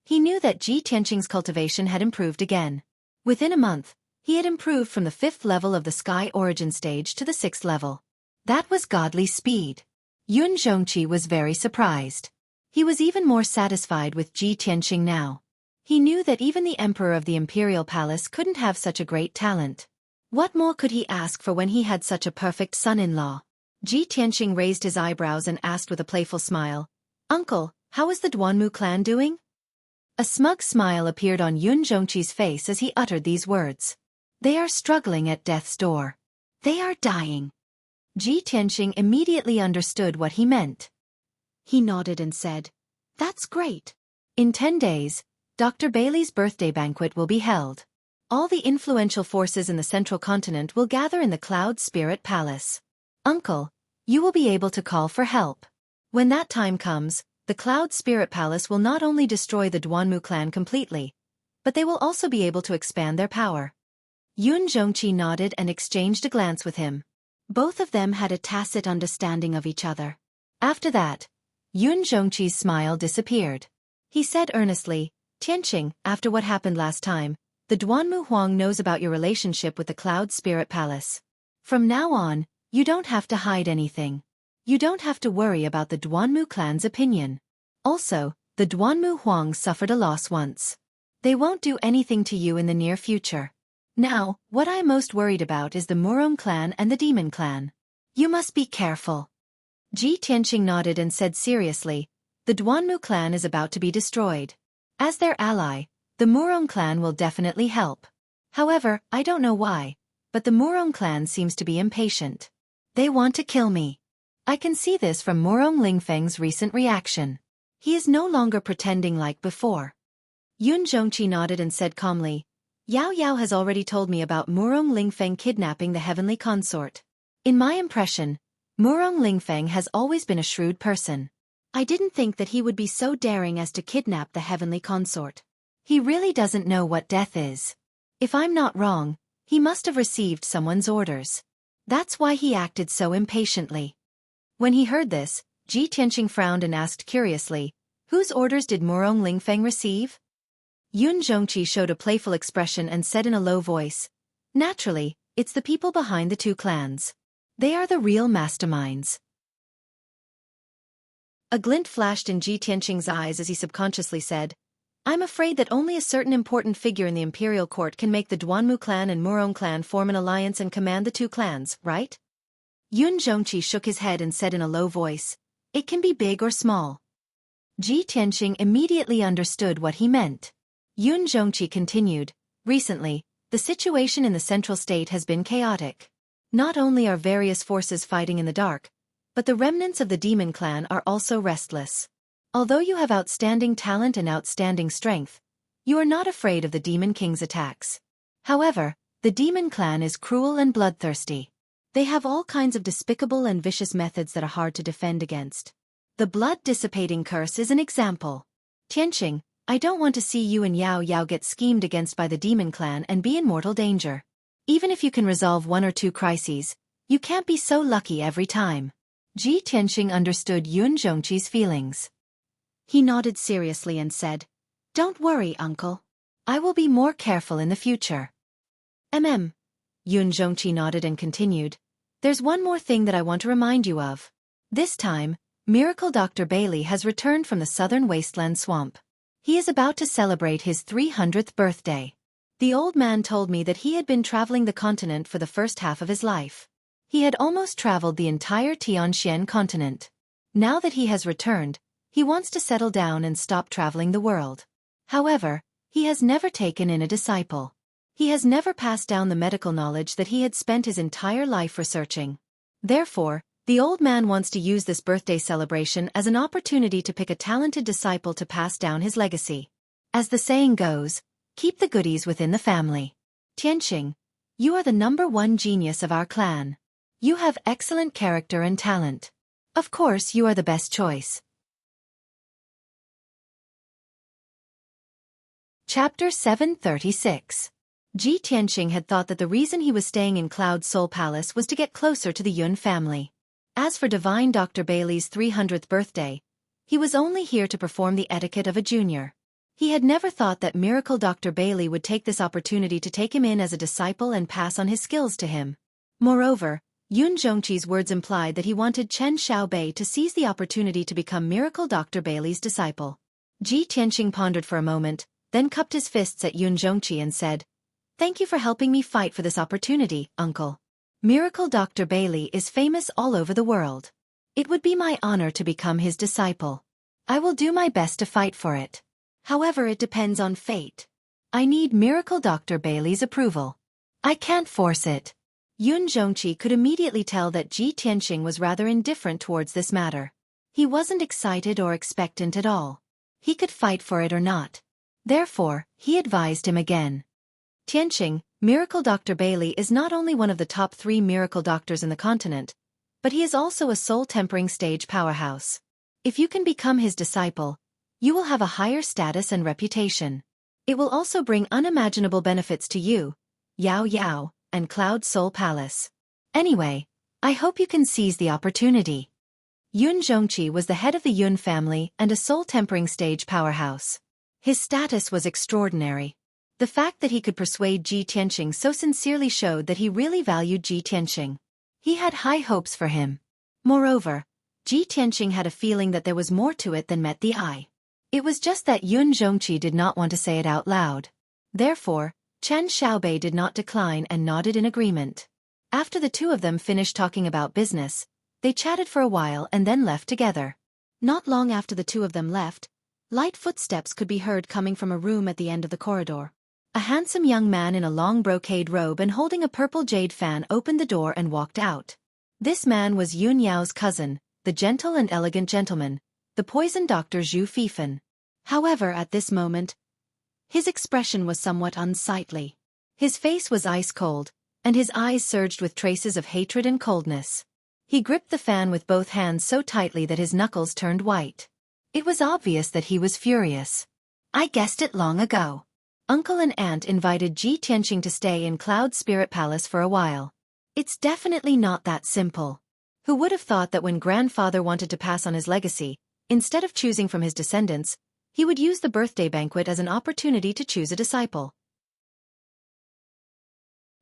he knew that Tianqing's cultivation had improved again. Within a month, he had improved from the 5th level of the Sky Origin stage to the 6th level. That was godly speed. Xueqi was very surprised. He was even more satisfied with Tianqing now. He knew that even the Emperor of the Imperial Palace couldn't have such a great talent. What more could he ask for when he had such a perfect son-in-law? Tianqing raised his eyebrows and asked with a playful smile, "Uncle, how is the Duanmu clan doing?" A smug smile appeared on Xueqi's face as he uttered these words. "They are struggling at death's door. They are dying." Tianqing immediately understood what he meant. He nodded and said, "That's great. In 10 days, Dr. Bailey's birthday banquet will be held. All the influential forces in the central continent will gather in the Cloud Spirit Palace. Uncle, you will be able to call for help. When that time comes, the Cloud Spirit Palace will not only destroy the Duanmu clan completely, but they will also be able to expand their power." Xueqi nodded and exchanged a glance with him. Both of them had a tacit understanding of each other. After that, Xueqi's smile disappeared. He said earnestly, "Tianqing, after what happened last time, the Duanmu Huang knows about your relationship with the Cloud Spirit Palace. From now on, you don't have to hide anything. You don't have to worry about the Duanmu clan's opinion. Also, the Duanmu Huang suffered a loss once. They won't do anything to you in the near future. Now, what I am most worried about is the Murong clan and the Demon clan. You must be careful." Tianqing nodded and said seriously, "The Duanmu clan is about to be destroyed. As their ally, the Murong clan will definitely help. However, I don't know why, but the Murong clan seems to be impatient. They want to kill me. I can see this from Murong Lingfeng's recent reaction. He is no longer pretending like before." Xueqi nodded and said calmly, "Yao Yao has already told me about Murong Lingfeng kidnapping the heavenly consort. In my impression, Murong Lingfeng has always been a shrewd person. I didn't think that he would be so daring as to kidnap the heavenly consort. He really doesn't know what death is. If I'm not wrong, he must have received someone's orders. That's why he acted so impatiently." When he heard this, Tianqing frowned and asked curiously, "Whose orders did Murong Lingfeng receive?" Xueqi showed a playful expression and said in a low voice, "Naturally, it's the people behind the two clans. They are the real masterminds. A glint flashed in Ji Tianqing's eyes as he subconsciously said, I'm afraid that only a certain important figure in the imperial court can make the Duanmu clan and Murong clan form an alliance and command the two clans, right? Yun Zhongqi shook his head and said in a low voice, it can be big or small. Ji Tianqing immediately understood what he meant. Yun Zhongqi continued, recently, the situation in the central state has been chaotic. Not only are various forces fighting in the dark, but the remnants of the demon clan are also restless. Although you have outstanding talent and outstanding strength, you are not afraid of the Demon King's attacks. However, the demon clan is cruel and bloodthirsty. They have all kinds of despicable and vicious methods that are hard to defend against. The blood-dissipating curse is an example. Tianqing, I don't want to see you and Yao Yao get schemed against by the demon clan and be in mortal danger. Even if you can resolve one or two crises, you can't be so lucky every time. Ji Tianqing understood Yun Zhongqi's feelings. He nodded seriously and said, don't worry, uncle. I will be more careful in the future. Yun Zhongqi nodded and continued, there's one more thing that I want to remind you of. This time, Miracle Dr. Bailey has returned from the southern wasteland swamp. He is about to celebrate his 300th birthday. The old man told me that he had been traveling the continent for the first half of his life. He had almost traveled the entire Tianxian continent. Now that he has returned, he wants to settle down and stop traveling the world. However, he has never taken in a disciple. He has never passed down the medical knowledge that he had spent his entire life researching. Therefore, the old man wants to use this birthday celebration as an opportunity to pick a talented disciple to pass down his legacy. As the saying goes, keep the goodies within the family. Tianqing, you are the #1 genius of our clan. You have excellent character and talent. Of course, you are the best choice. Chapter 736. Ji Tianqing had thought that the reason he was staying in Cloud Soul Palace was to get closer to the Yun family. As for Divine Dr. Bailey's 300th birthday, he was only here to perform the etiquette of a junior. He had never thought that Miracle Dr. Bailey would take this opportunity to take him in as a disciple and pass on his skills to him. Moreover, Yun Zhongqi's words implied that he wanted Chen Xiaobei to seize the opportunity to become Miracle Dr. Bailey's disciple. Ji Tianqing pondered for a moment, then cupped his fists at Yun Zhongqi and said, thank you for helping me fight for this opportunity, uncle. Miracle Dr. Bailey is famous all over the world. It would be my honor to become his disciple. I will do my best to fight for it. However, it depends on fate. I need Miracle Dr. Bailey's approval. I can't force it. Yun Zhongqi could immediately tell that Ji Tianqing was rather indifferent towards this matter. He wasn't excited or expectant at all. He could fight for it or not. Therefore, he advised him again. Tianqing, Miracle Dr. Bailey is not only one of the top 3 miracle doctors in the continent, but he is also a soul-tempering stage powerhouse. If you can become his disciple, you will have a higher status and reputation. It will also bring unimaginable benefits to you, Yao Yao, and Cloud Soul Palace. Anyway, I hope you can seize the opportunity. Yun Zhongqi was the head of the Yun family and a soul-tempering stage powerhouse. His status was extraordinary. The fact that he could persuade Ji Tianqing so sincerely showed that he really valued Ji Tianqing. He had high hopes for him. Moreover, Ji Tianqing had a feeling that there was more to it than met the eye. It was just that Yun Zhongqi did not want to say it out loud. Therefore, Chen Xiaobei did not decline and nodded in agreement. After the two of them finished talking about business, they chatted for a while and then left together. Not long after the two of them left, light footsteps could be heard coming from a room at the end of the corridor. A handsome young man in a long brocade robe and holding a purple jade fan opened the door and walked out. This man was Yun Yao's cousin, the gentle and elegant gentleman, the poison doctor Zhu Fifan. However, at this moment, his expression was somewhat unsightly. His face was ice-cold, and his eyes surged with traces of hatred and coldness. He gripped the fan with both hands so tightly that his knuckles turned white. It was obvious that he was furious. I guessed it long ago. Uncle and Aunt invited Ji Tianqing to stay in Cloud Spirit Palace for a while. It's definitely not that simple. Who would have thought that when grandfather wanted to pass on his legacy, instead of choosing from his descendants, he would use the birthday banquet as an opportunity to choose a disciple.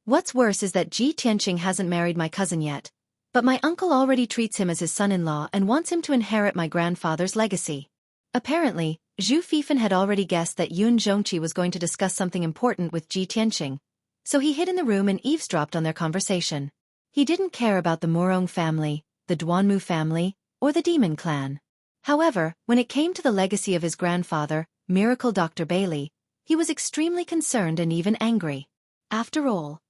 What's worse is that Ji Tianqing hasn't married my cousin yet, But my uncle already treats him as his son-in-law and wants him to inherit my grandfather's legacy. Apparently, Zhu Fifan had already guessed that Xueqi was going to discuss something important with Ji Tianqing, so he hid in the room and eavesdropped on their conversation. He didn't care about the Murong family, the Duanmu family, or the Demon clan. However, when it came to the legacy of his grandfather, Miracle Dr. Bailey, he was extremely concerned and even angry. After all,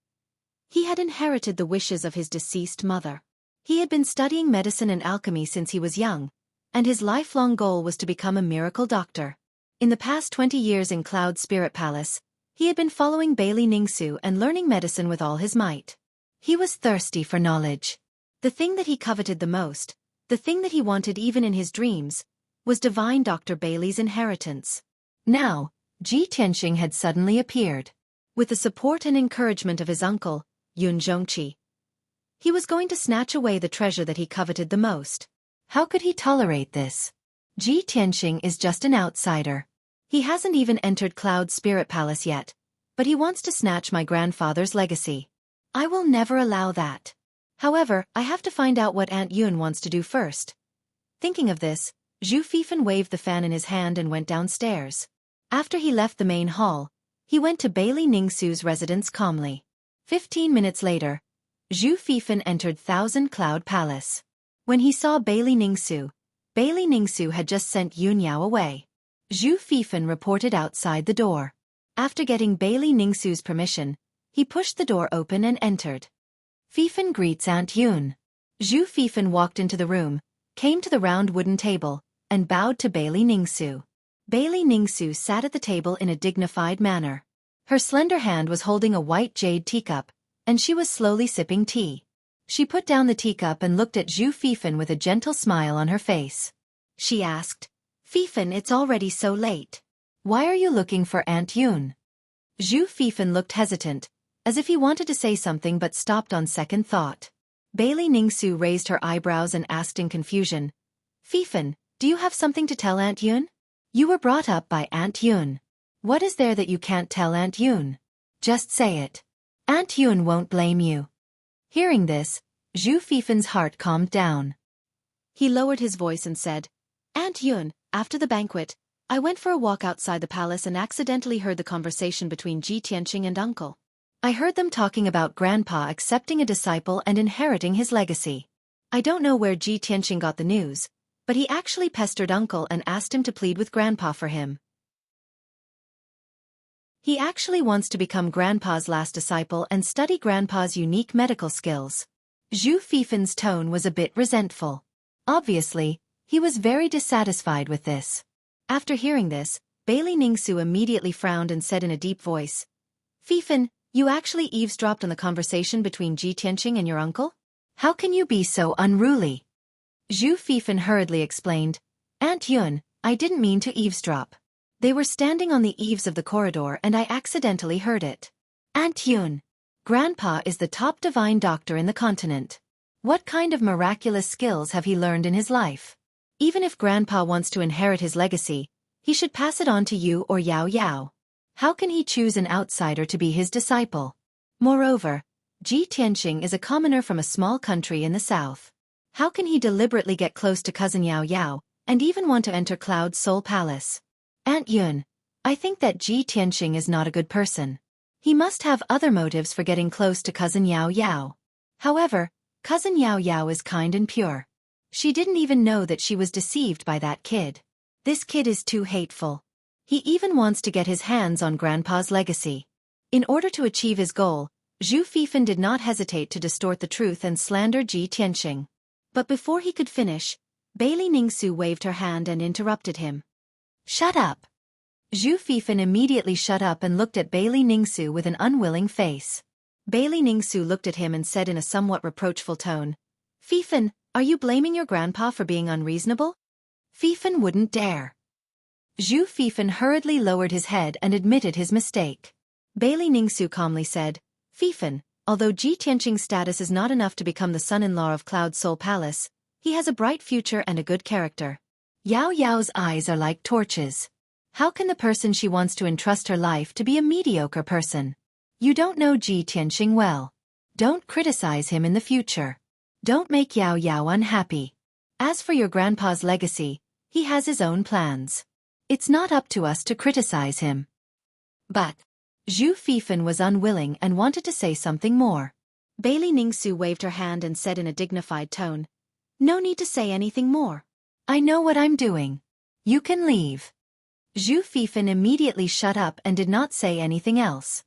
he had inherited the wishes of his deceased mother. He had been studying medicine and alchemy since he was young, and his lifelong goal was to become a miracle doctor. In the past 20 years in Cloud Spirit Palace, he had been following Bailey Ningsu and learning medicine with all his might. He was thirsty for knowledge. The thing that he coveted the most, the thing that he wanted even in his dreams, was divine Dr. Bailey's inheritance. Now, Ji Tianqing had suddenly appeared. With the support and encouragement of his uncle, Xueqi, he was going to snatch away the treasure that he coveted the most. How could he tolerate this? Ji Tianqing is just an outsider. He hasn't even entered Cloud Spirit Palace yet, but he wants to snatch my grandfather's legacy. I will never allow that. However, I have to find out what Aunt Yun wants to do first. Thinking of this, Zhu Fifan waved the fan in his hand and went downstairs. After he left the main hall, he went to Bailey Ningsu's residence calmly. 15 minutes later, Zhu Fifan entered Thousand Cloud Palace. When he saw Bailey Ningsu had just sent Yun Yao away. Zhu Fifan reported outside the door. After getting Bailey Ningsu's permission, he pushed the door open and entered. Fifan greets Aunt Yun. Zhu Fifan walked into the room, came to the round wooden table, and bowed to Bailey Ningsu. Bailey Ningsu sat at the table in a dignified manner. Her slender hand was holding a white jade teacup, and she was slowly sipping tea. She put down the teacup and looked at Zhu Fifan with a gentle smile on her face. She asked, "Fifan, it's already so late. Why are you looking for Aunt Yun?" Zhu Fifan looked hesitant, as if he wanted to say something but stopped on second thought. Bailey Ningsu raised her eyebrows and asked in confusion, "Fifan, do you have something to tell Aunt Yun? You were brought up by Aunt Yun. What is there that you can't tell Aunt Yun? Just say it. Aunt Yun won't blame you." Hearing this, Zhu Fifan's heart calmed down. He lowered his voice and said, "Aunt Yun, after the banquet, I went for a walk outside the palace and accidentally heard the conversation between Ji Tianqing and Uncle. I heard them talking about Grandpa accepting a disciple and inheriting his legacy. I don't know where Ji Tianqing got the news, but he actually pestered Uncle and asked him to plead with Grandpa for him. He actually wants to become Grandpa's last disciple and study Grandpa's unique medical skills." Zhu Fifan's tone was a bit resentful. Obviously, he was very dissatisfied with this. After hearing this, Bailey Ningsu immediately frowned and said in a deep voice, "Fifan, you actually eavesdropped on the conversation between Ji Tianqing and your uncle? How can you be so unruly?" Zhu Fifan hurriedly explained, "Aunt Yun, I didn't mean to eavesdrop. They were standing on the eaves of the corridor and I accidentally heard it. Aunt Yun, Grandpa is the top divine doctor in the continent. What kind of miraculous skills have he learned in his life? Even if Grandpa wants to inherit his legacy, he should pass it on to you or Yao Yao. How can he choose an outsider to be his disciple? Moreover, Ji Tianqing is a commoner from a small country in the south. How can he deliberately get close to cousin Yao Yao, and even want to enter Cloud Soul Palace? Aunt Yun, I think that Ji Tianqing is not a good person. He must have other motives for getting close to cousin Yao Yao. However, cousin Yao Yao is kind and pure. She didn't even know that she was deceived by that kid. This kid is too hateful. He even wants to get his hands on Grandpa's legacy." In order to achieve his goal, Zhu Fifan did not hesitate to distort the truth and slander Ji Tianqing. But before he could finish, Bailey Ningsu waved her hand and interrupted him. "Shut up." Zhu Fifan immediately shut up and looked at Bailey Ningsu with an unwilling face. Bailey Ningsu looked at him and said in a somewhat reproachful tone, "Fifan, are you blaming your grandpa for being unreasonable?" Fifan wouldn't dare. Zhu Fifan hurriedly lowered his head and admitted his mistake. Bailey Ningsu calmly said, "Fifan, although Ji Tianqing's status is not enough to become the son-in-law of Cloud Soul Palace, he has a bright future and a good character. Yao Yao's eyes are like torches. How can the person she wants to entrust her life to be a mediocre person? You don't know Ji Tianqing well. Don't criticize him in the future." Don't make Yao Yao unhappy. As for your grandpa's legacy, he has his own plans. It's not up to us to criticize him. But Zhu Fifan was unwilling and wanted to say something more. Bailey Ningsu waved her hand and said in a dignified tone, "No need to say anything more. I know what I'm doing. You can leave." Zhu Fifan immediately shut up and did not say anything else.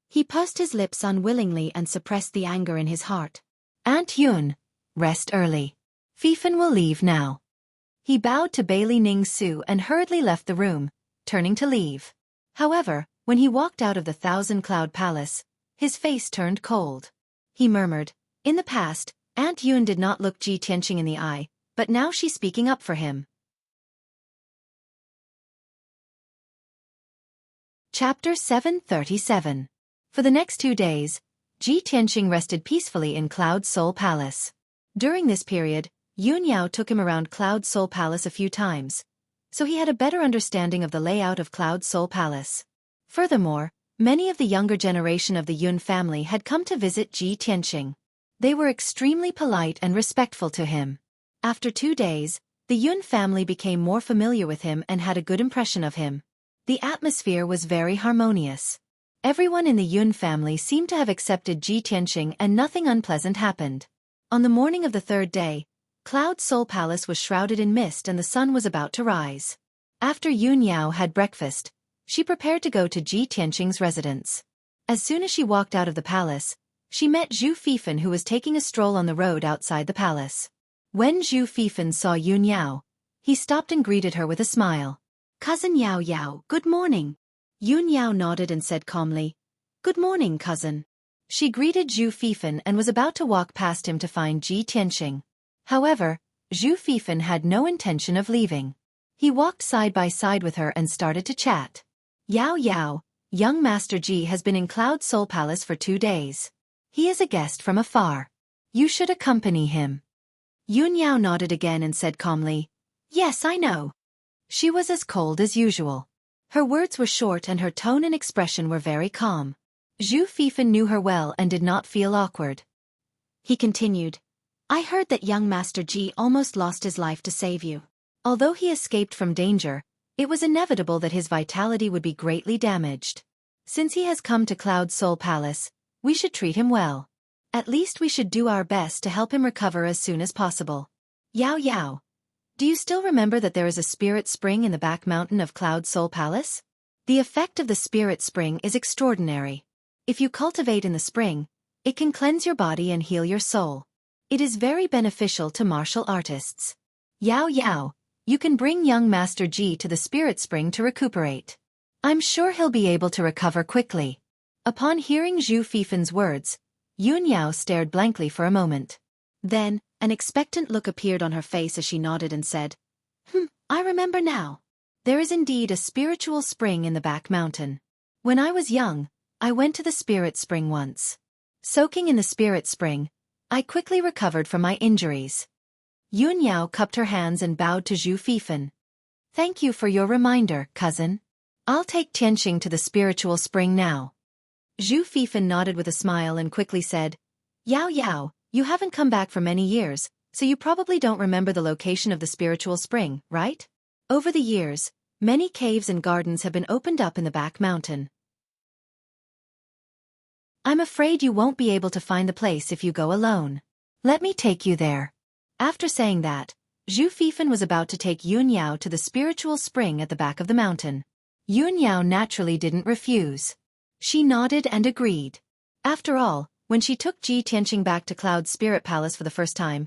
He pursed his lips unwillingly and suppressed the anger in his heart. "Aunt Yun, rest early. Fifan will leave now." He bowed to Bailey Ningsu and hurriedly left the room, turning to leave. However, when he walked out of the Thousand Cloud Palace, his face turned cold. He murmured, "In the past, Aunt Yun did not look Ji Tianqing in the eye, but now she's speaking up for him." Chapter 737. For the next 2 days, Ji Tianqing rested peacefully in Cloud Soul Palace. During this period, Yun Yao took him around Cloud Soul Palace a few times, so he had a better understanding of the layout of Cloud Soul Palace. Furthermore, many of the younger generation of the Yun family had come to visit Ji Tianqing. They were extremely polite and respectful to him. After 2 days, the Yun family became more familiar with him and had a good impression of him. The atmosphere was very harmonious. Everyone in the Yun family seemed to have accepted Ji Tianqing and nothing unpleasant happened. On the morning of the 3rd day, Cloud Soul Palace was shrouded in mist and the sun was about to rise. After Yun Yao had breakfast, she prepared to go to Ji Tianqing's residence. As soon as she walked out of the palace, she met Zhu Fifan, who was taking a stroll on the road outside the palace. When Zhu Fifan saw Yun Yao, he stopped and greeted her with a smile. "Cousin Yao Yao, good morning." Yun Yao nodded and said calmly, "Good morning, cousin." She greeted Zhu Fifan and was about to walk past him to find Ji Tianqing. However, Zhu Fifan had no intention of leaving. He walked side by side with her and started to chat. "Yao Yao, young Master Ji has been in Cloud Soul Palace for 2 days. He is a guest from afar. You should accompany him." Yun Yao nodded again and said calmly, "Yes, I know." She was as cold as usual. Her words were short and her tone and expression were very calm. Zhu Fifan knew her well and did not feel awkward. He continued, "I heard that young Master Ji almost lost his life to save you. Although he escaped from danger, it was inevitable that his vitality would be greatly damaged. Since he has come to Cloud Soul Palace, we should treat him well. At least we should do our best to help him recover as soon as possible. Yao Yao, do you still remember that there is a spirit spring in the back mountain of Cloud Soul Palace? The effect of the spirit spring is extraordinary. If you cultivate in the spring, it can cleanse your body and heal your soul. It is very beneficial to martial artists. Yao Yao, you can bring young Master Ji to the spirit spring to recuperate. I'm sure he'll be able to recover quickly." Upon hearing Zhu Fifan's words, Yun Yao stared blankly for a moment. Then, an expectant look appeared on her face as she nodded and said, I remember now. There is indeed a spiritual spring in the back mountain. When I was young, I went to the spirit spring once. Soaking in the spirit spring, I quickly recovered from my injuries." Yun Yao cupped her hands and bowed to Zhu Fifan. "Thank you for your reminder, cousin. I'll take Tianqing to the spiritual spring now." Zhu Fifan nodded with a smile and quickly said, "Yao Yao, you haven't come back for many years, so you probably don't remember the location of the spiritual spring, right? Over the years, many caves and gardens have been opened up in the back mountain. I'm afraid you won't be able to find the place if you go alone. Let me take you there." After saying that, Zhu Fifan was about to take Yun Yao to the spiritual spring at the back of the mountain. Yun Yao naturally didn't refuse. She nodded and agreed. After all, when she took Ji Tianqing back to Cloud Spirit Palace for the first time,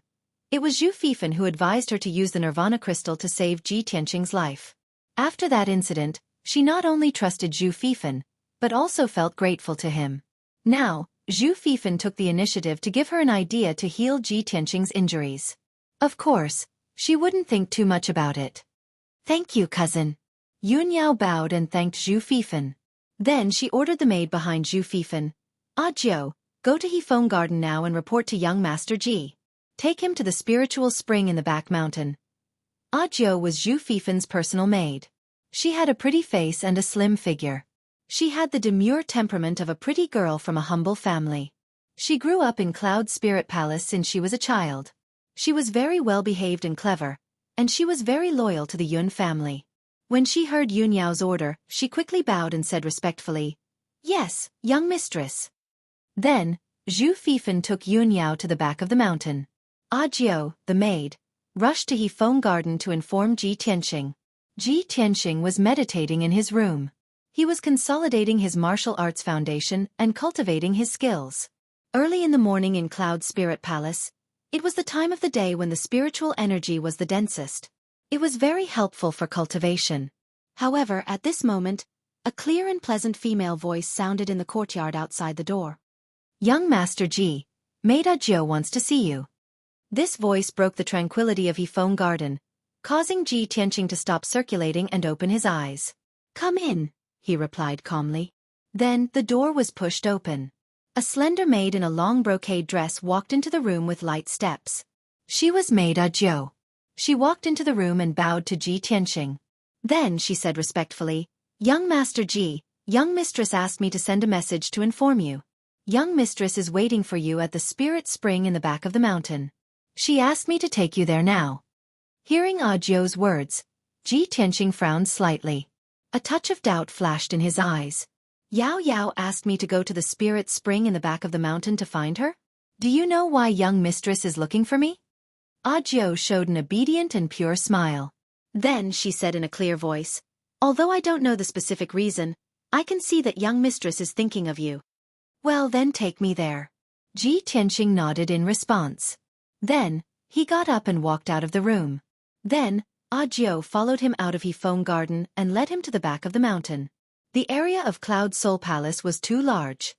it was Zhu Fifan who advised her to use the Nirvana crystal to save Ji Tianqing's life. After that incident, she not only trusted Zhu Fifan, but also felt grateful to him. Now, Zhu Fifan took the initiative to give her an idea to heal Ji Tianqing's injuries. Of course, she wouldn't think too much about it. "Thank you, cousin." Yun Yao bowed and thanked Zhu Fifan. Then she ordered the maid behind Zhu Fifan, "Jiao, go to Hefeng Garden now and report to young Master Ji. Take him to the spiritual spring in the back mountain." Jiao was Zhu Fifan's personal maid. She had a pretty face and a slim figure. She had the demure temperament of a pretty girl from a humble family. She grew up in Cloud Spirit Palace since she was a child. She was very well behaved and clever, and she was very loyal to the Yun family. When she heard Yun Yao's order, she quickly bowed and said respectfully, "Yes, young mistress." Then, Zhu Fifan took Yun Yao to the back of the mountain. Jiao, the maid, rushed to Hefeng Garden to inform Ji Tianxing. Ji Tianxing was meditating in his room. He was consolidating his martial arts foundation and cultivating his skills. Early in the morning in Cloud Spirit Palace, it was the time of the day when the spiritual energy was the densest. It was very helpful for cultivation. However, at this moment, a clear and pleasant female voice sounded in the courtyard outside the door. "Young Master Ji, Maid Jiao wants to see you." This voice broke the tranquility of Hefeng Garden, causing Ji Tianxing to stop circulating and open his eyes. "Come in," he replied calmly. Then the door was pushed open. A slender maid in a long brocade dress walked into the room with light steps. She was Maid Jiao. She walked into the room and bowed to Ji Tianxing. Then she said respectfully, "Young Master Ji, young mistress asked me to send a message to inform you. Young mistress is waiting for you at the spirit spring in the back of the mountain. She asked me to take you there now." Hearing Jiao's words, Ji Tianxing frowned slightly. A touch of doubt flashed in his eyes. "Yao Yao asked me to go to the spirit spring in the back of the mountain to find her? Do you know why young mistress is looking for me?" Jiao showed an obedient and pure smile. Then she said in a clear voice, "Although I don't know the specific reason, I can see that young mistress is thinking of you." "Well then take me there." Ji Tianxing nodded in response. Then, he got up and walked out of the room. Then, Jiao followed him out of Hefeng Garden and led him to the back of the mountain. The area of Cloud Soul Palace was too large.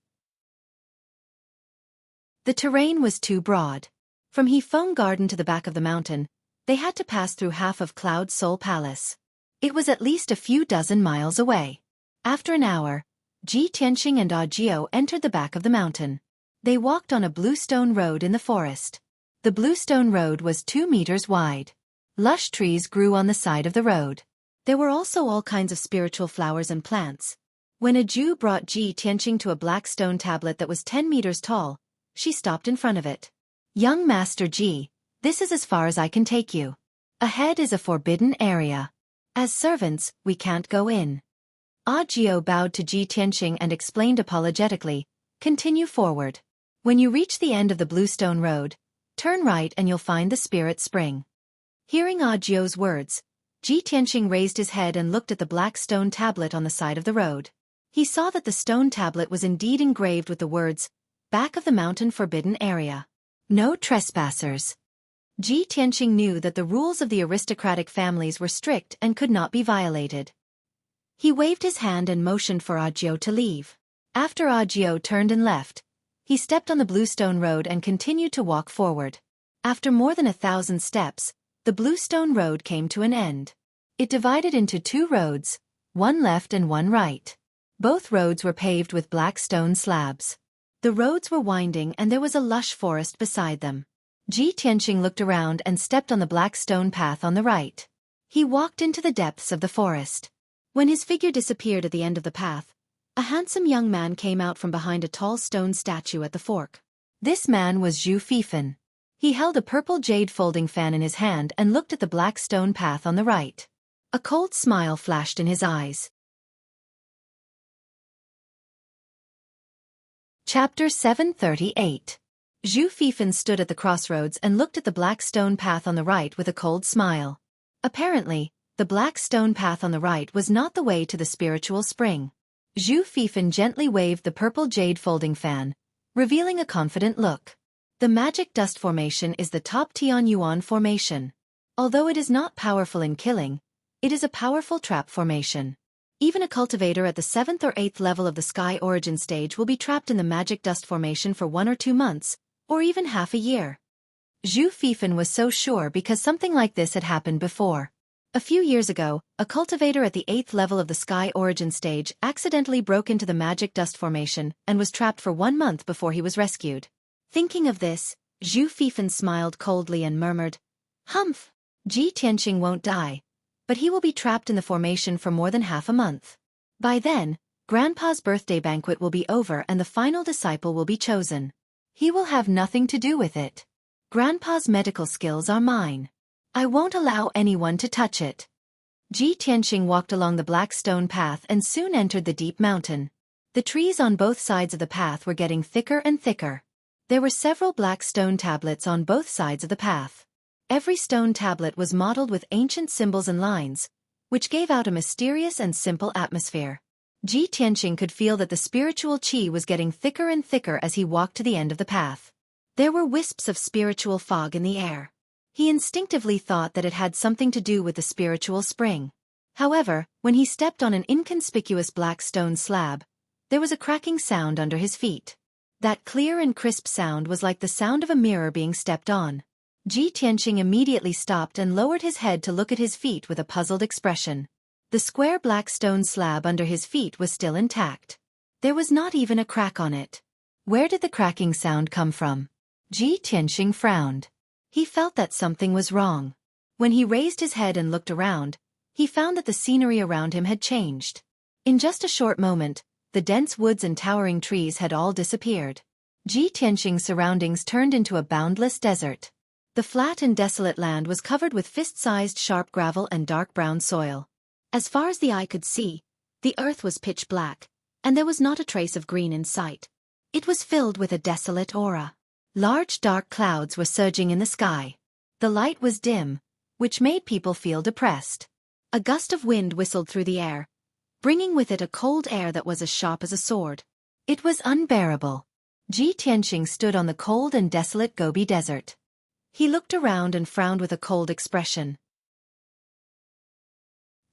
The terrain was too broad. From Hefeng Garden to the back of the mountain, they had to pass through half of Cloud Soul Palace. It was at least a few dozen miles away. After an hour, Ji Tianxing and Jiao entered the back of the mountain. They walked on a bluestone road in the forest. The bluestone road was 2 meters wide. Lush trees grew on the side of the road. There were also all kinds of spiritual flowers and plants. When a Jew brought Ji Tianxing to a black stone tablet that was 10 meters tall, she stopped in front of it. "Young Master Ji, this is as far as I can take you. Ahead is a forbidden area. As servants, we can't go in." Jiao bowed to Ji Tianxing and explained apologetically, "Continue forward. When you reach the end of the bluestone road, turn right and you'll find the spirit spring." Hearing Jiao's words, Ji Tianxing raised his head and looked at the black stone tablet on the side of the road. He saw that the stone tablet was indeed engraved with the words, "Back of the mountain forbidden area. No trespassers." Ji Tianxing knew that the rules of the aristocratic families were strict and could not be violated. He waved his hand and motioned for Jiao to leave. After Jiao turned and left, he stepped on the bluestone road and continued to walk forward. After more than 1,000 steps, the bluestone road came to an end. It divided into 2 roads, one left and one right. Both roads were paved with black stone slabs. The roads were winding and there was a lush forest beside them. Ji Tianxing looked around and stepped on the black stone path on the right. He walked into the depths of the forest. When his figure disappeared at the end of the path, a handsome young man came out from behind a tall stone statue at the fork. This man was Zhu Fifan. He held a purple jade folding fan in his hand and looked at the black stone path on the right. A cold smile flashed in his eyes. Chapter 738. Zhu Fifan stood at the crossroads and looked at the black stone path on the right with a cold smile. Apparently, the black stone path on the right was not the way to the spiritual spring. Zhu Fifan gently waved the purple jade folding fan, revealing a confident look. The magic dust formation is the top Tian Yuan formation. Although it is not powerful in killing, it is a powerful trap formation. Even a cultivator at the 7th or 8th level of the sky origin stage will be trapped in the magic dust formation for 1 or 2 months, or even half a year. Zhu Fifan was so sure because something like this had happened before. A few years ago, a cultivator at the 8th level of the sky origin stage accidentally broke into the magic dust formation and was trapped for 1 month before he was rescued. Thinking of this, Zhu Fifan smiled coldly and murmured, "Humph! Ji Tianxing won't die, but he will be trapped in the formation for more than half a month. By then, Grandpa's birthday banquet will be over and the final disciple will be chosen. He will have nothing to do with it. Grandpa's medical skills are mine. I won't allow anyone to touch it. Ji Tianxing walked along the black stone path and soon entered the deep mountain. The trees on both sides of the path were getting thicker and thicker. There were several black stone tablets on both sides of the path. Every stone tablet was modeled with ancient symbols and lines, which gave out a mysterious and simple atmosphere. Ji Tianxing could feel that the spiritual qi was getting thicker and thicker as he walked to the end of the path. There were wisps of spiritual fog in the air. He instinctively thought that it had something to do with the spiritual spring. However, when he stepped on an inconspicuous black stone slab, there was a cracking sound under his feet. That clear and crisp sound was like the sound of a mirror being stepped on. Ji Tianxing immediately stopped and lowered his head to look at his feet with a puzzled expression. The square black stone slab under his feet was still intact. There was not even a crack on it. Where did the cracking sound come from? Ji Tianxing frowned. He felt that something was wrong. When he raised his head and looked around, he found that the scenery around him had changed. In just a short moment, the dense woods and towering trees had all disappeared. Ji Tianxing's surroundings turned into a boundless desert. The flat and desolate land was covered with fist-sized sharp gravel and dark brown soil. As far as the eye could see, the earth was pitch black, and there was not a trace of green in sight. It was filled with a desolate aura. Large dark clouds were surging in the sky. The light was dim, which made people feel depressed. A gust of wind whistled through the air, bringing with it a cold air that was as sharp as a sword. It was unbearable. Ji Tianxing stood on the cold and desolate Gobi Desert. He looked around and frowned with a cold expression.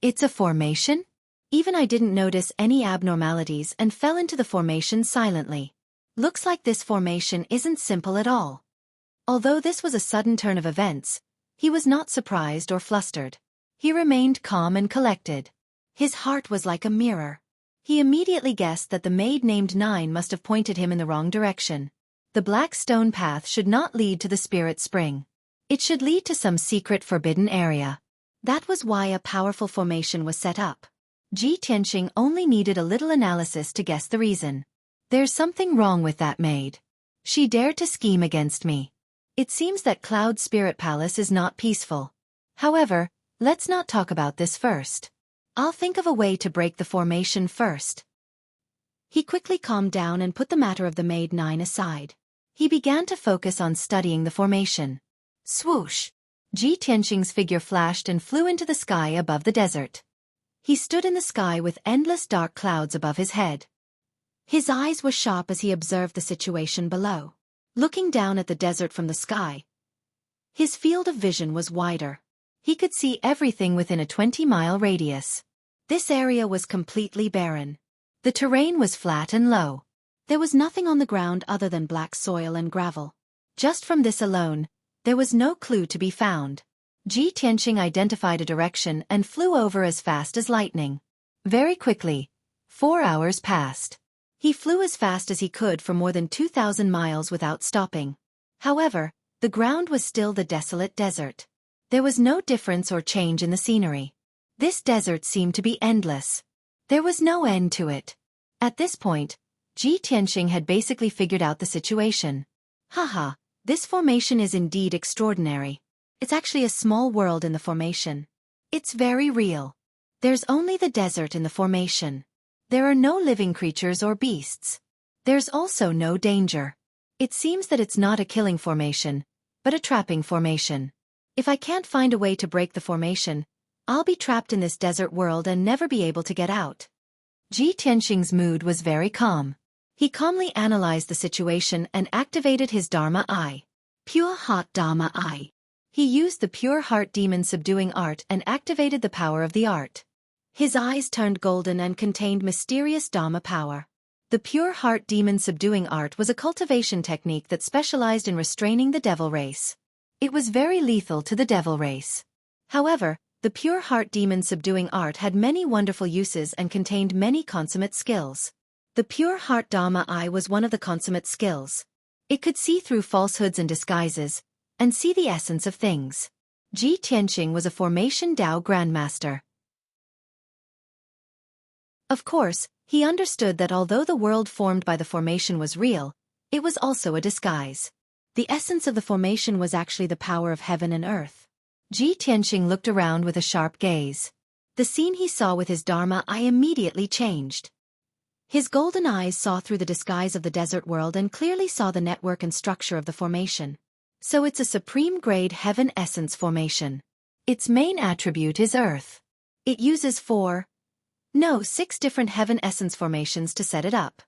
It's a formation? Even I didn't notice any abnormalities and fell into the formation silently. Looks like this formation isn't simple at all. Although this was a sudden turn of events, he was not surprised or flustered. He remained calm and collected. His heart was like a mirror. He immediately guessed that the maid named Nine must have pointed him in the wrong direction. The black stone path should not lead to the spirit spring. It should lead to some secret forbidden area. That was why a powerful formation was set up. Ji Tianxing only needed a little analysis to guess the reason. There's something wrong with that maid. She dared to scheme against me. It seems that Cloud Spirit Palace is not peaceful. However, let's not talk about this first. I'll think of a way to break the formation first. He quickly calmed down and put the matter of the maid Nine aside. He began to focus on studying the formation. Swoosh! Ji Tianxing's figure flashed and flew into the sky above the desert. He stood in the sky with endless dark clouds above his head. His eyes were sharp as he observed the situation below. Looking down at the desert from the sky, his field of vision was wider. He could see everything within a 20-mile radius. This area was completely barren. The terrain was flat and low. There was nothing on the ground other than black soil and gravel. Just from this alone, there was no clue to be found. Ji Tianxing identified a direction and flew over as fast as lightning. Very quickly, 4 hours passed. He flew as fast as he could for more than 2,000 miles without stopping. However, the ground was still the desolate desert. There was no difference or change in the scenery. This desert seemed to be endless. There was no end to it. At this point, Ji Tianxing had basically figured out the situation. Haha, this formation is indeed extraordinary. It's actually a small world in the formation. It's very real. There's only the desert in the formation. There are no living creatures or beasts. There's also no danger. It seems that it's not a killing formation, but a trapping formation. If I can't find a way to break the formation, I'll be trapped in this desert world and never be able to get out. Ji Tianxing's mood was very calm. He calmly analyzed the situation and activated his Dharma Eye. Pure Heart Dharma Eye. He used the Pure Heart Demon Subduing Art and activated the power of the art. His eyes turned golden and contained mysterious Dharma power. The Pure Heart Demon Subduing Art was a cultivation technique that specialized in restraining the devil race. It was very lethal to the devil race. However, the Pure Heart Demon Subduing Art had many wonderful uses and contained many consummate skills. The Pure Heart Dharma Eye was one of the consummate skills. It could see through falsehoods and disguises, and see the essence of things. Ji Tianxing was a Formation Dao Grandmaster. Of course, he understood that although the world formed by the formation was real, it was also a disguise. The essence of the formation was actually the power of heaven and earth. Ji Tianqing looked around with a sharp gaze. The scene he saw with his Dharma eye immediately changed. His golden eyes saw through the disguise of the desert world and clearly saw the network and structure of the formation. So it's a supreme-grade heaven essence formation. Its main attribute is earth. It uses 6 different heaven essence formations to set it up.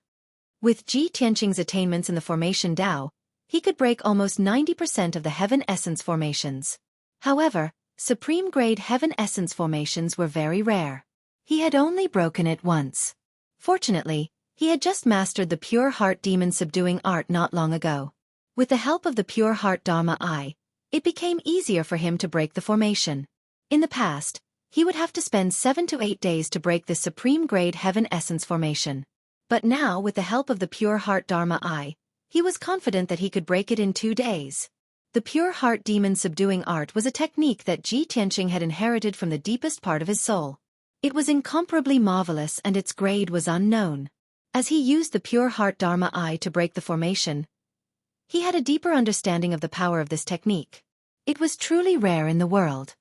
With Ji Tianqing's attainments in the formation Tao, he could break almost 90% of the heaven essence formations. However, supreme-grade heaven essence formations were very rare. He had only broken it once. Fortunately, he had just mastered the pure heart demon subduing art not long ago. With the help of the pure heart Dharma eye, it became easier for him to break the formation. In the past, he would have to spend 7 to 8 days to break the supreme-grade heaven essence formation. But now, with the help of the pure heart Dharma eye, he was confident that he could break it in 2 days. The pure heart demon subduing art was a technique that Ji Tianqing had inherited from the deepest part of his soul. It was incomparably marvelous and its grade was unknown. As he used the pure heart Dharma eye to break the formation, he had a deeper understanding of the power of this technique. It was truly rare in the world.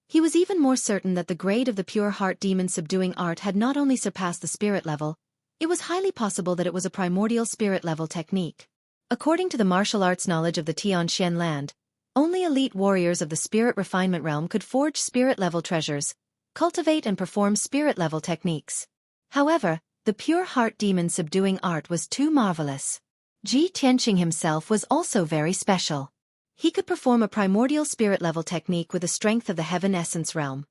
He was even more certain that the grade of the pure heart demon subduing art had not only surpassed the spirit level, it was highly possible that it was a primordial spirit level technique. According to the martial arts knowledge of the Tianxian land, only elite warriors of the spirit refinement realm could forge spirit level treasures, cultivate and perform spirit level techniques. However, the pure heart demon subduing art was too marvelous. Ji Tianqing himself was also very special. He could perform a primordial spirit level technique with the strength of the heaven essence realm.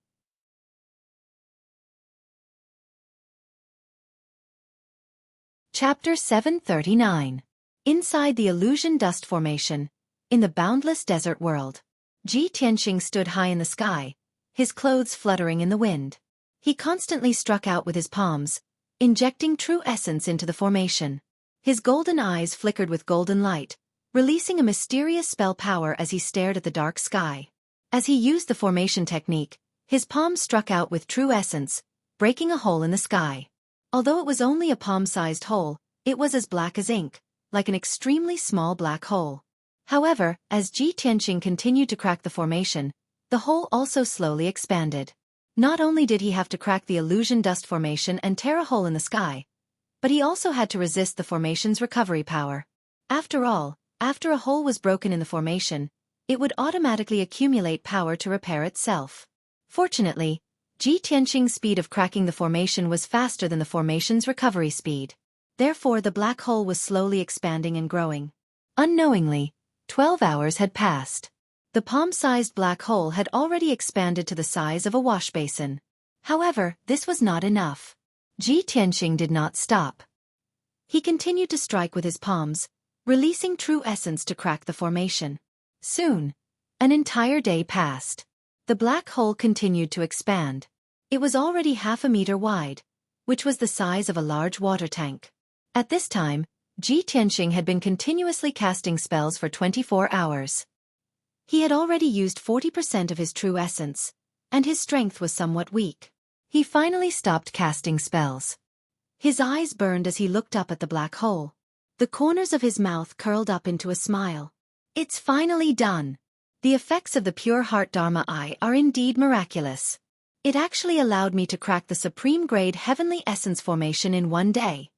Chapter 739. Inside the illusion dust formation, in the boundless desert world. Ji Tianqing stood high in the sky, his clothes fluttering in the wind. He constantly struck out with his palms, injecting true essence into the formation. His golden eyes flickered with golden light, releasing a mysterious spell power as he stared at the dark sky. As he used the formation technique, his palms struck out with true essence, breaking a hole in the sky. Although it was only a palm-sized hole, it was as black as ink, like an extremely small black hole. However, as Ji Tianqing continued to crack the formation, the hole also slowly expanded. Not only did he have to crack the illusion dust formation and tear a hole in the sky, but he also had to resist the formation's recovery power. After all, after a hole was broken in the formation, it would automatically accumulate power to repair itself. Fortunately, Ji Tianqing's speed of cracking the formation was faster than the formation's recovery speed. Therefore the black hole was slowly expanding and growing. Unknowingly, 12 hours had passed. The palm-sized black hole had already expanded to the size of a wash basin. However, this was not enough. Ji Tianqing did not stop. He continued to strike with his palms, releasing true essence to crack the formation. Soon, an entire day passed. The black hole continued to expand. It was already 1/2 meter wide, which was the size of a large water tank. At this time, Ji Tianqing had been continuously casting spells for 24 hours. He had already used 40% of his true essence, and his strength was somewhat weak. He finally stopped casting spells. His eyes burned as he looked up at the black hole. The corners of his mouth curled up into a smile. It's finally done. The effects of the pure heart Dharma eye are indeed miraculous. It actually allowed me to crack the supreme grade heavenly essence formation in 1 day.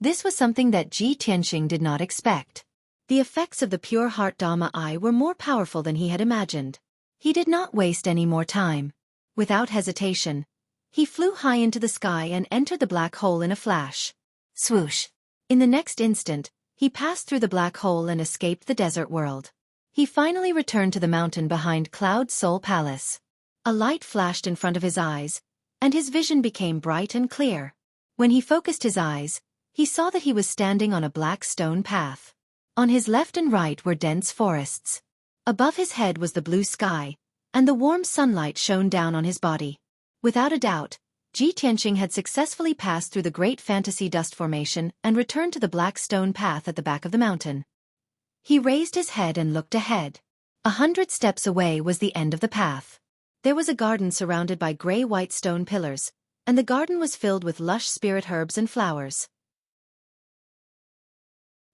This was something that Ji Tianqing did not expect. The effects of the pure heart Dharma eye were more powerful than he had imagined. He did not waste any more time. Without hesitation, he flew high into the sky and entered the black hole in a flash. Swoosh! In the next instant, he passed through the black hole and escaped the desert world. He finally returned to the mountain behind Cloud Soul Palace. A light flashed in front of his eyes, and his vision became bright and clear. When he focused his eyes, he saw that he was standing on a black stone path. On his left and right were dense forests. Above his head was the blue sky, and the warm sunlight shone down on his body. Without a doubt, Ji Tianqing had successfully passed through the great fantasy dust formation and returned to the black stone path at the back of the mountain. He raised his head and looked ahead. 100 steps away was the end of the path. There was a garden surrounded by gray-white stone pillars, and the garden was filled with lush spirit herbs and flowers.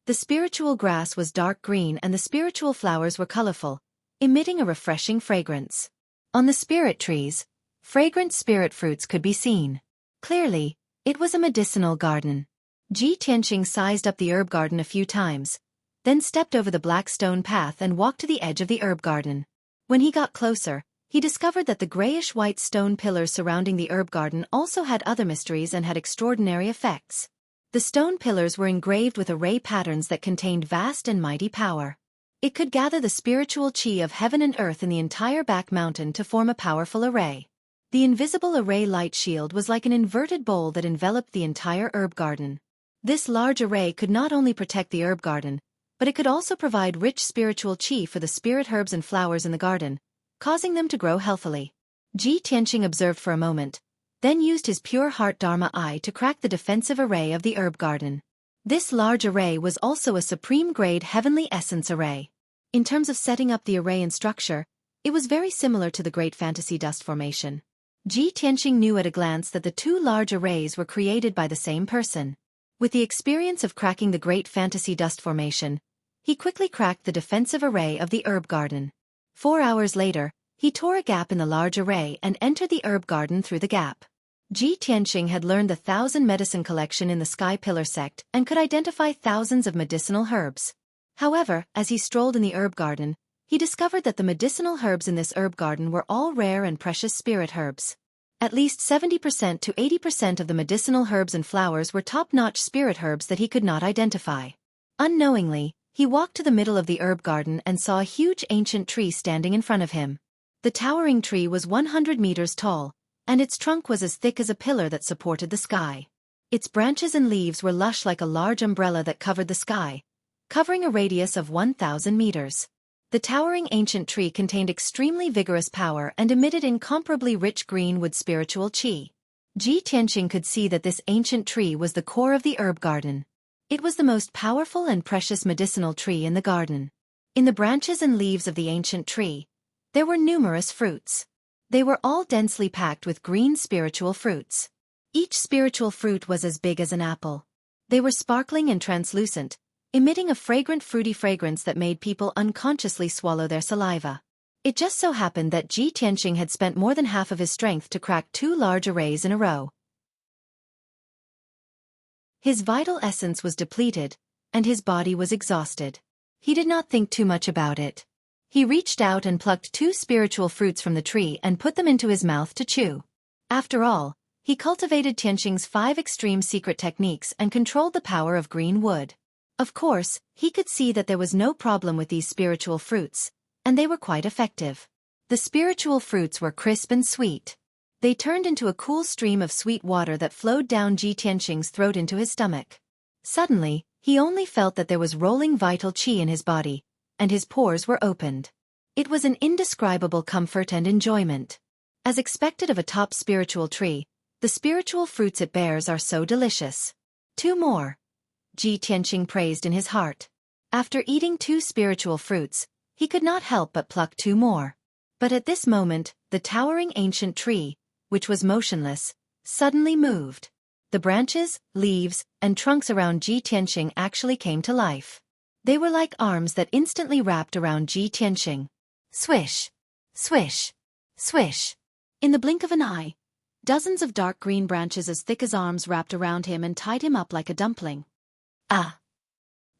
The spiritual grass was dark green and the spiritual flowers were colorful, emitting a refreshing fragrance. On the spirit trees, fragrant spirit fruits could be seen. Clearly, it was a medicinal garden. Ji Tianqing sized up the herb garden a few times, then stepped over the black stone path and walked to the edge of the herb garden. When he got closer, he discovered that the grayish-white stone pillars surrounding the herb garden also had other mysteries and had extraordinary effects. The stone pillars were engraved with array patterns that contained vast and mighty power. It could gather the spiritual chi of heaven and earth in the entire back mountain to form a powerful array. The invisible array light shield was like an inverted bowl that enveloped the entire herb garden. This large array could not only protect the herb garden, but it could also provide rich spiritual chi for the spirit herbs and flowers in the garden, causing them to grow healthily. Ji Tianqing observed for a moment, then used his pure heart Dharma eye to crack the defensive array of the herb garden. This large array was also a supreme-grade heavenly essence array. In terms of setting up the array and structure, it was very similar to the Great Fantasy Dust Formation. Ji Tianqing knew at a glance that the two large arrays were created by the same person. With the experience of cracking the Great Fantasy Dust Formation, he quickly cracked the defensive array of the herb garden. 4 hours later, he tore a gap in the large array and entered the herb garden through the gap. Ji Tianqing had learned the 1,000 medicine collection in the Sky Pillar sect and could identify thousands of medicinal herbs. However, as he strolled in the herb garden, he discovered that the medicinal herbs in this herb garden were all rare and precious spirit herbs. At least 70% to 80% of the medicinal herbs and flowers were top-notch spirit herbs that he could not identify. Unknowingly, he walked to the middle of the herb garden and saw a huge ancient tree standing in front of him. The towering tree was 100 meters tall, and its trunk was as thick as a pillar that supported the sky. Its branches and leaves were lush like a large umbrella that covered the sky, covering a radius of 1,000 meters. The towering ancient tree contained extremely vigorous power and emitted incomparably rich green wood spiritual chi. Ji Tianqing could see that this ancient tree was the core of the herb garden. It was the most powerful and precious medicinal tree in the garden. In the branches and leaves of the ancient tree, there were numerous fruits. They were all densely packed with green spiritual fruits. Each spiritual fruit was as big as an apple. They were sparkling and translucent, emitting a fragrant fruity fragrance that made people unconsciously swallow their saliva. It just so happened that Ji Tianqing had spent more than half of his strength to crack 2 large arrays in a row. His vital essence was depleted, and his body was exhausted. He did not think too much about it. He reached out and plucked 2 spiritual fruits from the tree and put them into his mouth to chew. After all, he cultivated Tianqing's 5 extreme secret techniques and controlled the power of green wood. Of course, he could see that there was no problem with these spiritual fruits, and they were quite effective. The spiritual fruits were crisp and sweet. They turned into a cool stream of sweet water that flowed down Ji Tianqing's throat into his stomach. Suddenly, he only felt that there was rolling vital qi in his body, and his pores were opened. It was an indescribable comfort and enjoyment. As expected of a top spiritual tree, the spiritual fruits it bears are so delicious. 2 more. Ji Tianqing praised in his heart. After eating 2 spiritual fruits, he could not help but pluck 2 more. But at this moment, the towering ancient tree, which was motionless, suddenly moved. The branches, leaves, and trunks around Ji Tianqing actually came to life. They were like arms that instantly wrapped around Ji Tianqing. Swish! Swish! Swish! In the blink of an eye, dozens of dark green branches as thick as arms wrapped around him and tied him up like a dumpling. Ah!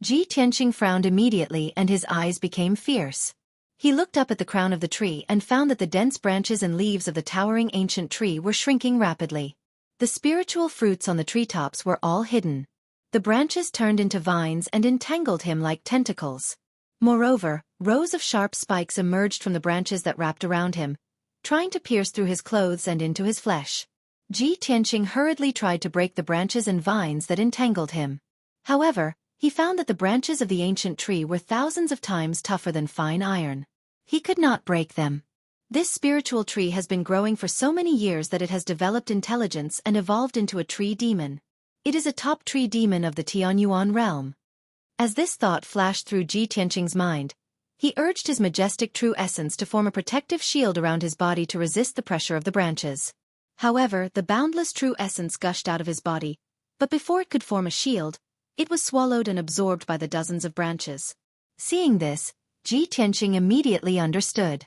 Ji Tianqing frowned immediately and his eyes became fierce. He looked up at the crown of the tree and found that the dense branches and leaves of the towering ancient tree were shrinking rapidly. The spiritual fruits on the treetops were all hidden. The branches turned into vines and entangled him like tentacles. Moreover, rows of sharp spikes emerged from the branches that wrapped around him, trying to pierce through his clothes and into his flesh. Ji Tianqing hurriedly tried to break the branches and vines that entangled him. However, he found that the branches of the ancient tree were thousands of times tougher than fine iron. He could not break them. This spiritual tree has been growing for so many years that it has developed intelligence and evolved into a tree demon. It is a top tree demon of the Tianyuan realm. As this thought flashed through Ji Tianqing's mind, he urged his majestic true essence to form a protective shield around his body to resist the pressure of the branches. However, the boundless true essence gushed out of his body, but before it could form a shield, It was swallowed and absorbed by the dozens of branches. Seeing this, Ji Tianqing immediately understood.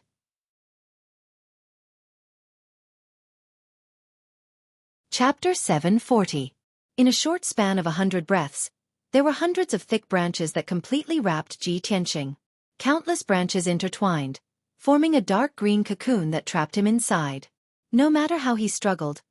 Chapter 740. In a short span of 100 breaths, there were hundreds of thick branches that completely wrapped Ji Tianqing. Countless branches intertwined, forming a dark green cocoon that trapped him inside. No matter how he struggled,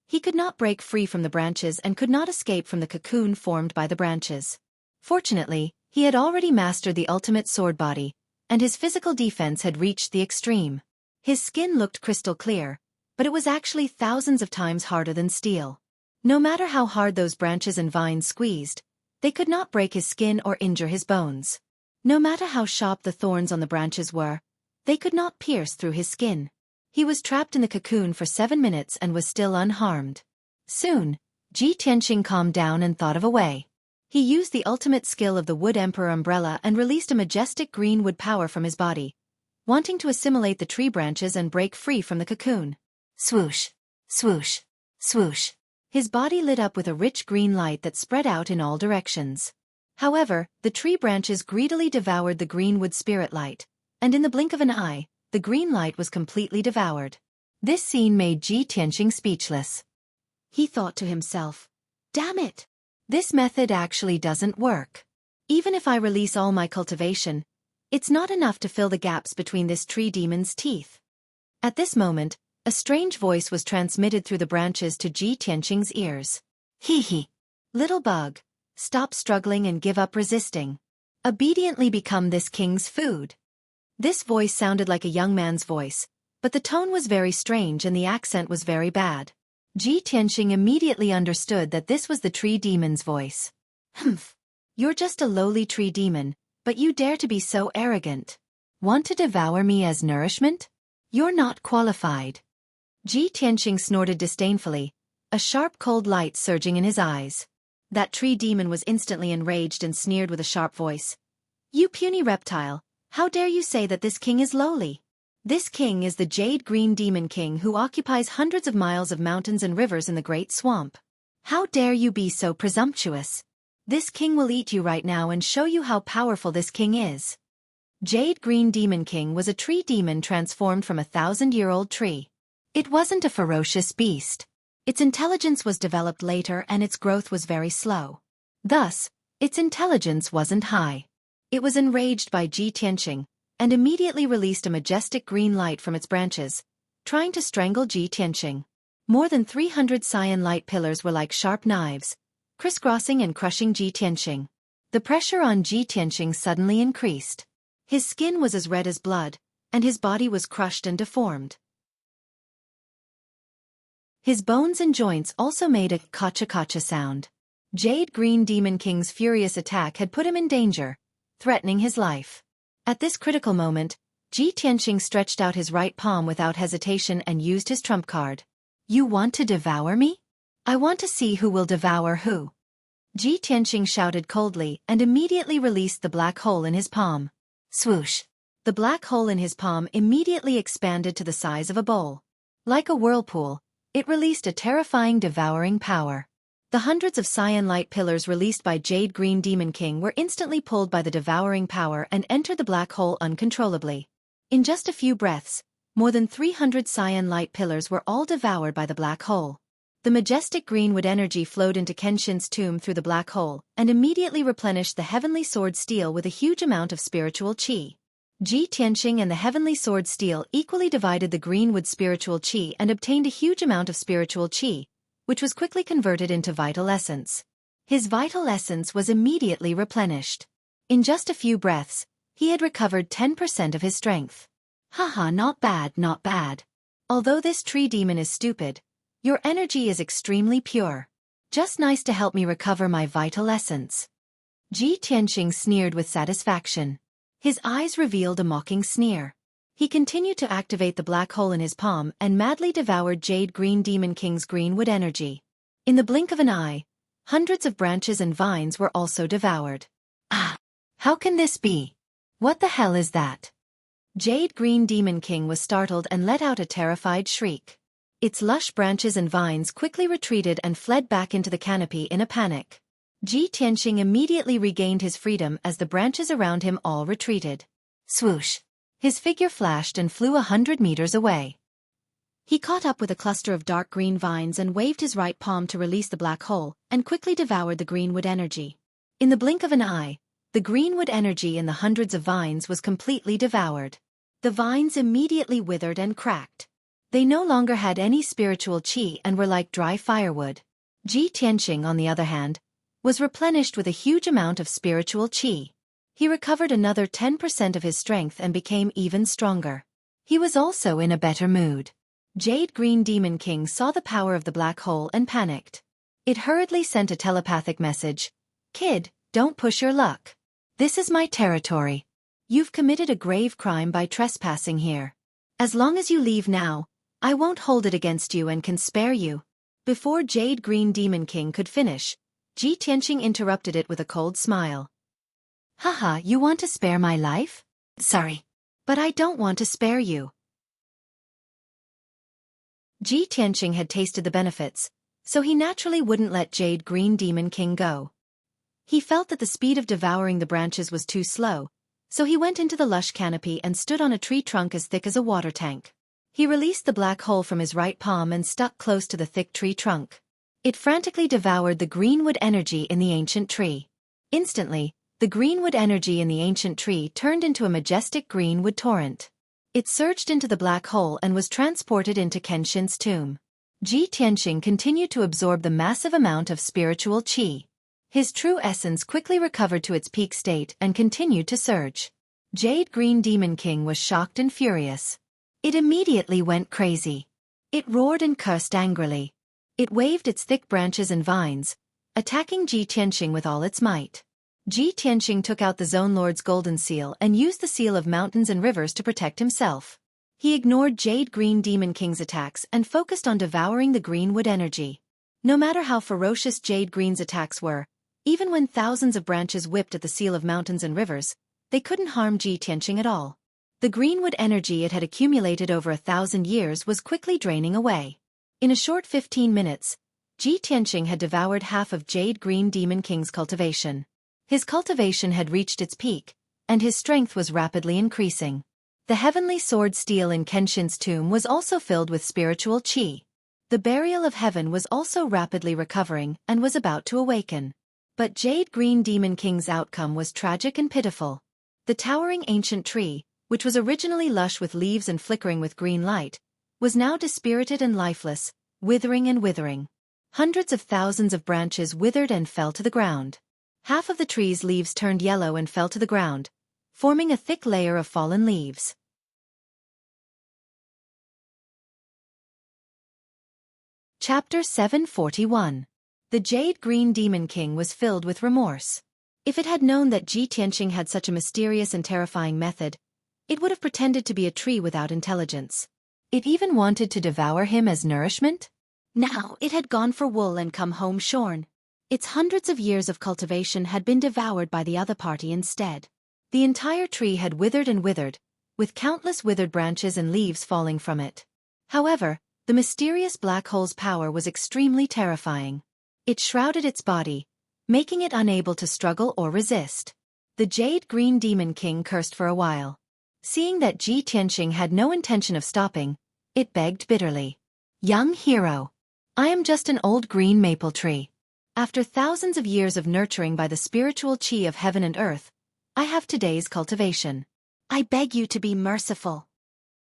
he could not break free from the branches and could not escape from the cocoon formed by the branches. Fortunately, he had already mastered the ultimate sword body, and his physical defense had reached the extreme. His skin looked crystal clear, but it was actually thousands of times harder than steel. No matter how hard those branches and vines squeezed, they could not break his skin or injure his bones. No matter how sharp the thorns on the branches were, they could not pierce through his skin. He was trapped in the cocoon for 7 minutes and was still unharmed. Soon, Ji Tianqing calmed down and thought of a way. He used the ultimate skill of the Wood Emperor umbrella and released a majestic green wood power from his body, wanting to assimilate the tree branches and break free from the cocoon. Swoosh, swoosh, swoosh. His body lit up with a rich green light that spread out in all directions. However, the tree branches greedily devoured the green wood spirit light, and in the blink of an eye, the green light was completely devoured. This scene made Ji Tianqing speechless. He thought to himself, "Damn it! This method actually doesn't work. Even if I release all my cultivation, it's not enough to fill the gaps between this tree demon's teeth." At this moment, a strange voice was transmitted through the branches to Ji Tianqing's ears. "Hee hee. Little bug, stop struggling and give up resisting. Obediently become this king's food." This voice sounded like a young man's voice, but the tone was very strange and the accent was very bad. Ji Tianqing immediately understood that this was the tree demon's voice. "Humph. You're just a lowly tree demon, but you dare to be so arrogant. Want to devour me as nourishment? You're not qualified." Ji Tianqing snorted disdainfully, a sharp cold light surging in his eyes. That tree demon was instantly enraged and sneered with a sharp voice. "You puny reptile, how dare you say that this king is lowly? This king is the Jade Green Demon King who occupies hundreds of miles of mountains and rivers in the Great Swamp. How dare you be so presumptuous? This king will eat you right now and show you how powerful this king is." Jade Green Demon King was a tree demon transformed from a 1,000-year-old tree. It wasn't a ferocious beast. Its intelligence was developed later and its growth was very slow. Thus, its intelligence wasn't high. It was enraged by Ji Tianqing, and immediately released a majestic green light from its branches, trying to strangle Ji Tianqing. More than 300 cyan light pillars were like sharp knives, crisscrossing and crushing Ji Tianqing. The pressure on Ji Tianqing suddenly increased. His skin was as red as blood, and his body was crushed and deformed. His bones and joints also made a kacha-kacha sound. Jade Green Demon King's furious attack had put him in danger, threatening his life. At this critical moment, Ji Tianqing stretched out his right palm without hesitation and used his trump card. "You want to devour me? I want to see who will devour who." Ji Tianqing shouted coldly and immediately released the black hole in his palm. Swoosh! The black hole in his palm immediately expanded to the size of a bowl. Like a whirlpool, it released a terrifying devouring power. The hundreds of cyan light pillars released by Jade Green Demon King were instantly pulled by the devouring power and entered the black hole uncontrollably. In just a few breaths, more than 300 cyan light pillars were all devoured by the black hole. The majestic greenwood energy flowed into Kenshin's tomb through the black hole and immediately replenished the heavenly sword steel with a huge amount of spiritual qi. Ji Tianqing and the heavenly sword steel equally divided the greenwood spiritual qi and obtained a huge amount of spiritual qi, which was quickly converted into vital essence. His vital essence was immediately replenished. In just a few breaths, he had recovered 10% of his strength. Haha, not bad, not bad. Although this tree demon is stupid, your energy is extremely pure. Just nice to help me recover my vital essence. Ji Tianqing sneered with satisfaction. His eyes revealed a mocking sneer. He continued to activate the black hole in his palm and madly devoured Jade Green Demon King's greenwood energy. In the blink of an eye, hundreds of branches and vines were also devoured. Ah! How can this be? What the hell is that? Jade Green Demon King was startled and let out a terrified shriek. Its lush branches and vines quickly retreated and fled back into the canopy in a panic. Ji Tianxing immediately regained his freedom as the branches around him all retreated. Swoosh! His figure flashed and flew 100 meters away. He caught up with a cluster of dark green vines and waved his right palm to release the black hole, and quickly devoured the greenwood energy. In the blink of an eye, the greenwood energy in the hundreds of vines was completely devoured. The vines immediately withered and cracked. They no longer had any spiritual qi and were like dry firewood. Ji Tianxing, on the other hand, was replenished with a huge amount of spiritual qi. He recovered another 10% of his strength and became even stronger. He was also in a better mood. Jade Green Demon King saw the power of the black hole and panicked. It hurriedly sent a telepathic message. "Kid, don't push your luck. This is my territory. You've committed a grave crime by trespassing here. As long as you leave now, I won't hold it against you and can spare you." Before Jade Green Demon King could finish, Ji Tianxing interrupted it with a cold smile. "Haha, you want to spare my life? Sorry. But I don't want to spare you." Ji Tianxing had tasted the benefits, so he naturally wouldn't let Jade Green Demon King go. He felt that the speed of devouring the branches was too slow, so he went into the lush canopy and stood on a tree trunk as thick as a water tank. He released the black hole from his right palm and stuck close to the thick tree trunk. It frantically devoured the greenwood energy in the ancient tree. Instantly, the greenwood energy in the ancient tree turned into a majestic greenwood torrent. It surged into the black hole and was transported into Kenshin's tomb. Ji Tianxing continued to absorb the massive amount of spiritual qi. His true essence quickly recovered to its peak state and continued to surge. Jade Green Demon King was shocked and furious. It immediately went crazy. It roared and cursed angrily. It waved its thick branches and vines, attacking Ji Tianxing with all its might. Ji Tianxing took out the Zone Lord's golden seal and used the seal of mountains and rivers to protect himself. He ignored Jade Green Demon King's attacks and focused on devouring the greenwood energy. No matter how ferocious Jade Green's attacks were, even when thousands of branches whipped at the seal of mountains and rivers, they couldn't harm Ji Tianxing at all. The greenwood energy it had accumulated over 1,000 years was quickly draining away. In a short 15 minutes, Ji Tianxing had devoured half of Jade Green Demon King's cultivation. His cultivation had reached its peak, and his strength was rapidly increasing. The heavenly sword steel in Kenshin's tomb was also filled with spiritual qi. The burial of heaven was also rapidly recovering and was about to awaken. But Jade Green Demon King's outcome was tragic and pitiful. The towering ancient tree, which was originally lush with leaves and flickering with green light, was now dispirited and lifeless, withering and withering. Hundreds of thousands of branches withered and fell to the ground. Half of the tree's leaves turned yellow and fell to the ground, forming a thick layer of fallen leaves. Chapter 741. The Jade Green Demon King was filled with remorse. If it had known that Ji Tianxing had such a mysterious and terrifying method, it would have pretended to be a tree without intelligence. It even wanted to devour him as nourishment. Now it had gone for wool and come home shorn. Its hundreds of years of cultivation had been devoured by the other party instead. The entire tree had withered and withered, with countless withered branches and leaves falling from it. However, the mysterious black hole's power was extremely terrifying. It shrouded its body, making it unable to struggle or resist. The Jade Green Demon King cursed for a while. Seeing that Ji Tianxing had no intention of stopping, it begged bitterly. "Young hero, I am just an old green maple tree. After thousands of years of nurturing by the spiritual qi of heaven and earth, I have today's cultivation. I beg you to be merciful."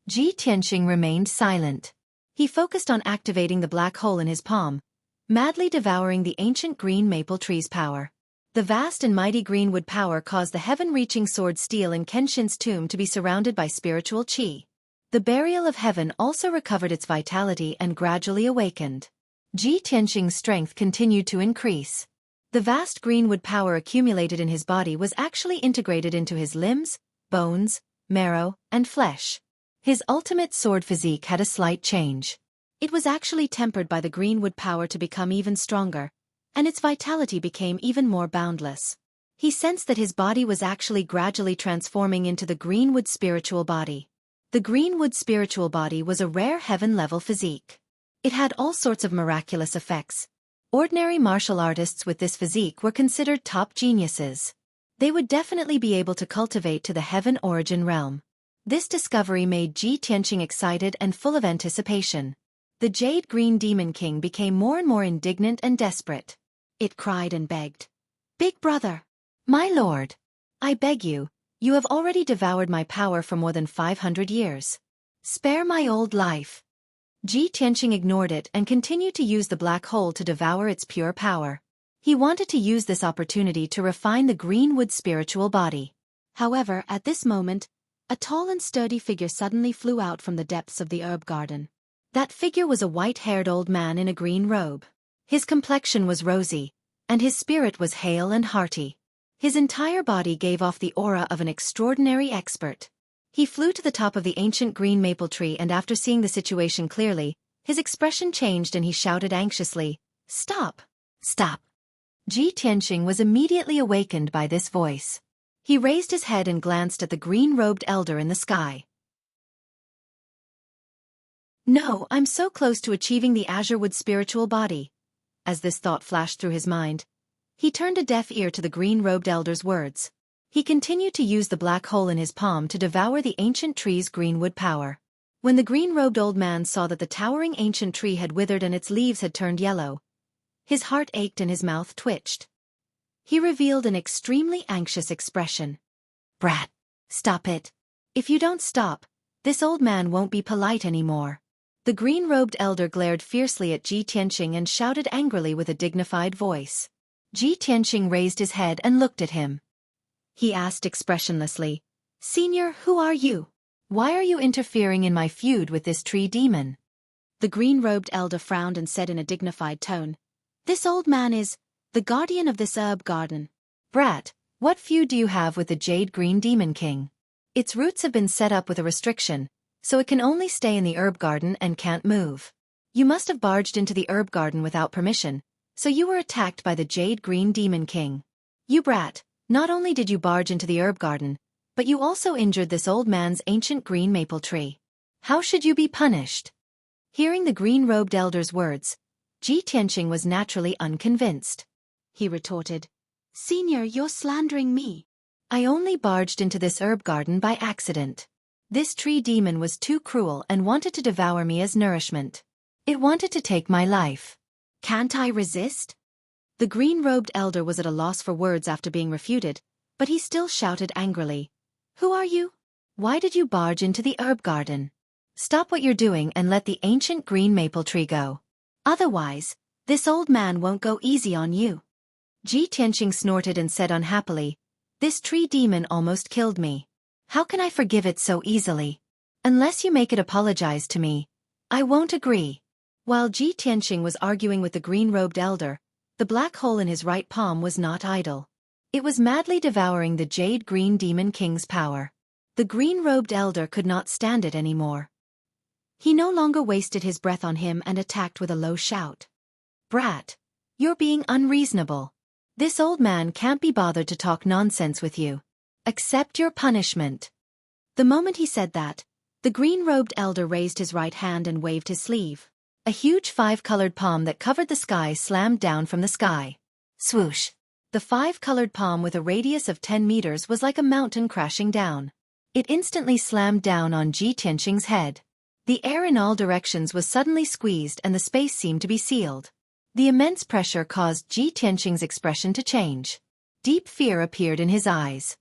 Ji Tianxing remained silent. He focused on activating the black hole in his palm, madly devouring the ancient green maple tree's power. The vast and mighty greenwood power caused the heaven-reaching sword steel in Kenshin's tomb to be surrounded by spiritual qi. The burial of heaven also recovered its vitality and gradually awakened. Ji Tianxing's strength continued to increase. The vast greenwood power accumulated in his body was actually integrated into his limbs, bones, marrow, and flesh. His ultimate sword physique had a slight change. It was actually tempered by the greenwood power to become even stronger, and its vitality became even more boundless. He sensed that his body was actually gradually transforming into the greenwood spiritual body. The greenwood spiritual body was a rare heaven-level physique. It had all sorts of miraculous effects. Ordinary martial artists with this physique were considered top geniuses. They would definitely be able to cultivate to the heaven origin realm. This discovery made Ji Tianqing excited and full of anticipation. The Jade Green Demon King became more and more indignant and desperate. It cried and begged. "Big brother! My lord! I beg you, you have already devoured my power for more than 500 years. Spare my old life." Ji Tianqing ignored it and continued to use the black hole to devour its pure power. He wanted to use this opportunity to refine the greenwood spiritual body. However, at this moment, a tall and sturdy figure suddenly flew out from the depths of the herb garden. That figure was a white-haired old man in a green robe. His complexion was rosy, and his spirit was hale and hearty. His entire body gave off the aura of an extraordinary expert. He flew to the top of the ancient green maple tree, and after seeing the situation clearly, his expression changed and he shouted anxiously, "Stop! Stop!" Ji Tianqing was immediately awakened by this voice. He raised his head and glanced at the green-robed elder in the sky. "No, I'm so close to achieving the azurewood spiritual body." As this thought flashed through his mind, he turned a deaf ear to the green-robed elder's words. He continued to use the black hole in his palm to devour the ancient tree's greenwood power. When the green-robed old man saw that the towering ancient tree had withered and its leaves had turned yellow, his heart ached and his mouth twitched. He revealed an extremely anxious expression. "Brat! Stop it! If you don't stop, this old man won't be polite anymore." The green-robed elder glared fiercely at Ji Tianqing and shouted angrily with a dignified voice. Ji Tianqing raised his head and looked at him. He asked expressionlessly, "Senior, who are you? Why are you interfering in my feud with this tree demon?" The green-robed elder frowned and said in a dignified tone, "This old man is the guardian of this herb garden." "Brat, what feud do you have with the Jade Green Demon King? Its roots have been set up with a restriction, so it can only stay in the herb garden and can't move. You must have barged into the herb garden without permission, so you were attacked by the Jade Green Demon King. You brat, not only did you barge into the herb garden, but you also injured this old man's ancient green maple tree. How should you be punished?" Hearing the green-robed elder's words, Ji Tianqing was naturally unconvinced. He retorted, "Senior, you're slandering me. I only barged into this herb garden by accident. This tree demon was too cruel and wanted to devour me as nourishment. It wanted to take my life. Can't I resist?" The green-robed elder was at a loss for words after being refuted, but he still shouted angrily, "Who are you? Why did you barge into the herb garden? Stop what you're doing and let the ancient green maple tree go. Otherwise, this old man won't go easy on you." Ji Tianqing snorted and said unhappily, "This tree demon almost killed me. How can I forgive it so easily? Unless you make it apologize to me, I won't agree." While Ji Tianqing was arguing with the green-robed elder, the black hole in his right palm was not idle. It was madly devouring the Jade Green Demon King's power. The green-robed elder could not stand it anymore. He no longer wasted his breath on him and attacked with a low shout. "Brat, you're being unreasonable. This old man can't be bothered to talk nonsense with you. Accept your punishment." The moment he said that, the green-robed elder raised his right hand and waved his sleeve. A huge five-colored palm that covered the sky slammed down from the sky. Swoosh! The five-colored palm with a radius of 10 meters was like a mountain crashing down. It instantly slammed down on Ji Tianqing's head. The air in all directions was suddenly squeezed and the space seemed to be sealed. The immense pressure caused Ji Tianqing's expression to change. Deep fear appeared in his eyes.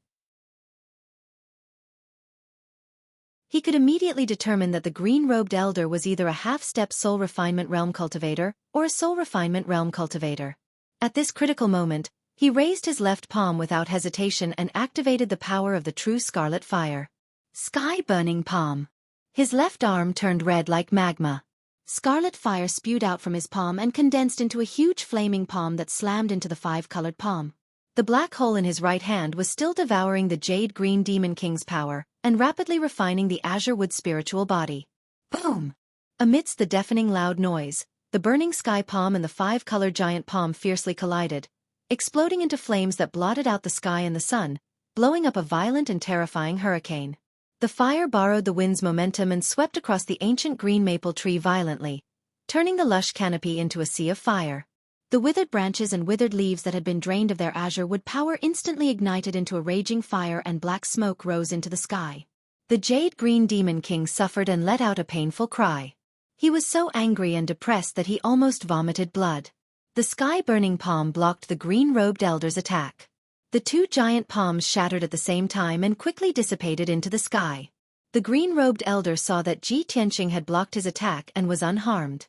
He could immediately determine that the green-robed elder was either a half-step soul refinement realm cultivator or a soul refinement realm cultivator. At this critical moment, he raised his left palm without hesitation and activated the power of the true scarlet fire. Sky-burning palm. His left arm turned red like magma. Scarlet fire spewed out from his palm and condensed into a huge flaming palm that slammed into the five-colored palm. The black hole in his right hand was still devouring the Jade Green Demon King's power and rapidly refining the azurewood spiritual body. Boom! Amidst the deafening loud noise, the burning sky palm and the five-colored giant palm fiercely collided, exploding into flames that blotted out the sky and the sun, blowing up a violent and terrifying hurricane. The fire borrowed the wind's momentum and swept across the ancient green maple tree violently, turning the lush canopy into a sea of fire. The withered branches and withered leaves that had been drained of their azure wood power instantly ignited into a raging fire, and black smoke rose into the sky. The jade-green demon king suffered and let out a painful cry. He was so angry and depressed that he almost vomited blood. The sky-burning palm blocked the green-robed elder's attack. The two giant palms shattered at the same time and quickly dissipated into the sky. The green-robed elder saw that Ji Tianqing had blocked his attack and was unharmed.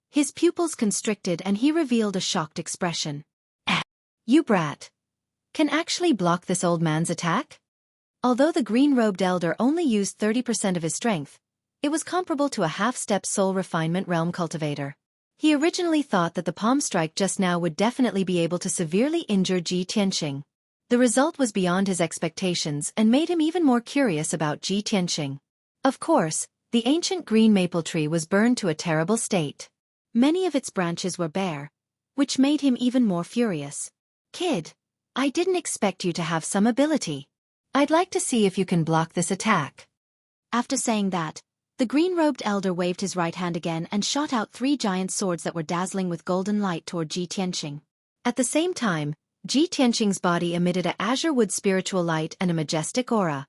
His pupils constricted and he revealed a shocked expression. You brat! Can actually block this old man's attack? Although the green-robed elder only used 30% of his strength, it was comparable to a half-step soul refinement realm cultivator. He originally thought that the palm strike just now would definitely be able to severely injure Ji Tianqing. The result was beyond his expectations and made him even more curious about Ji Tianqing. Of course, the ancient green maple tree was burned to a terrible state. Many of its branches were bare, which made him even more furious. Kid, I didn't expect you to have some ability. I'd like to see if you can block this attack. After saying that, the green-robed elder waved his right hand again and shot out 3 giant swords that were dazzling with golden light toward Ji Tianqing. At the same time, Ji Tianqing's body emitted a azure wood spiritual light and a majestic aura.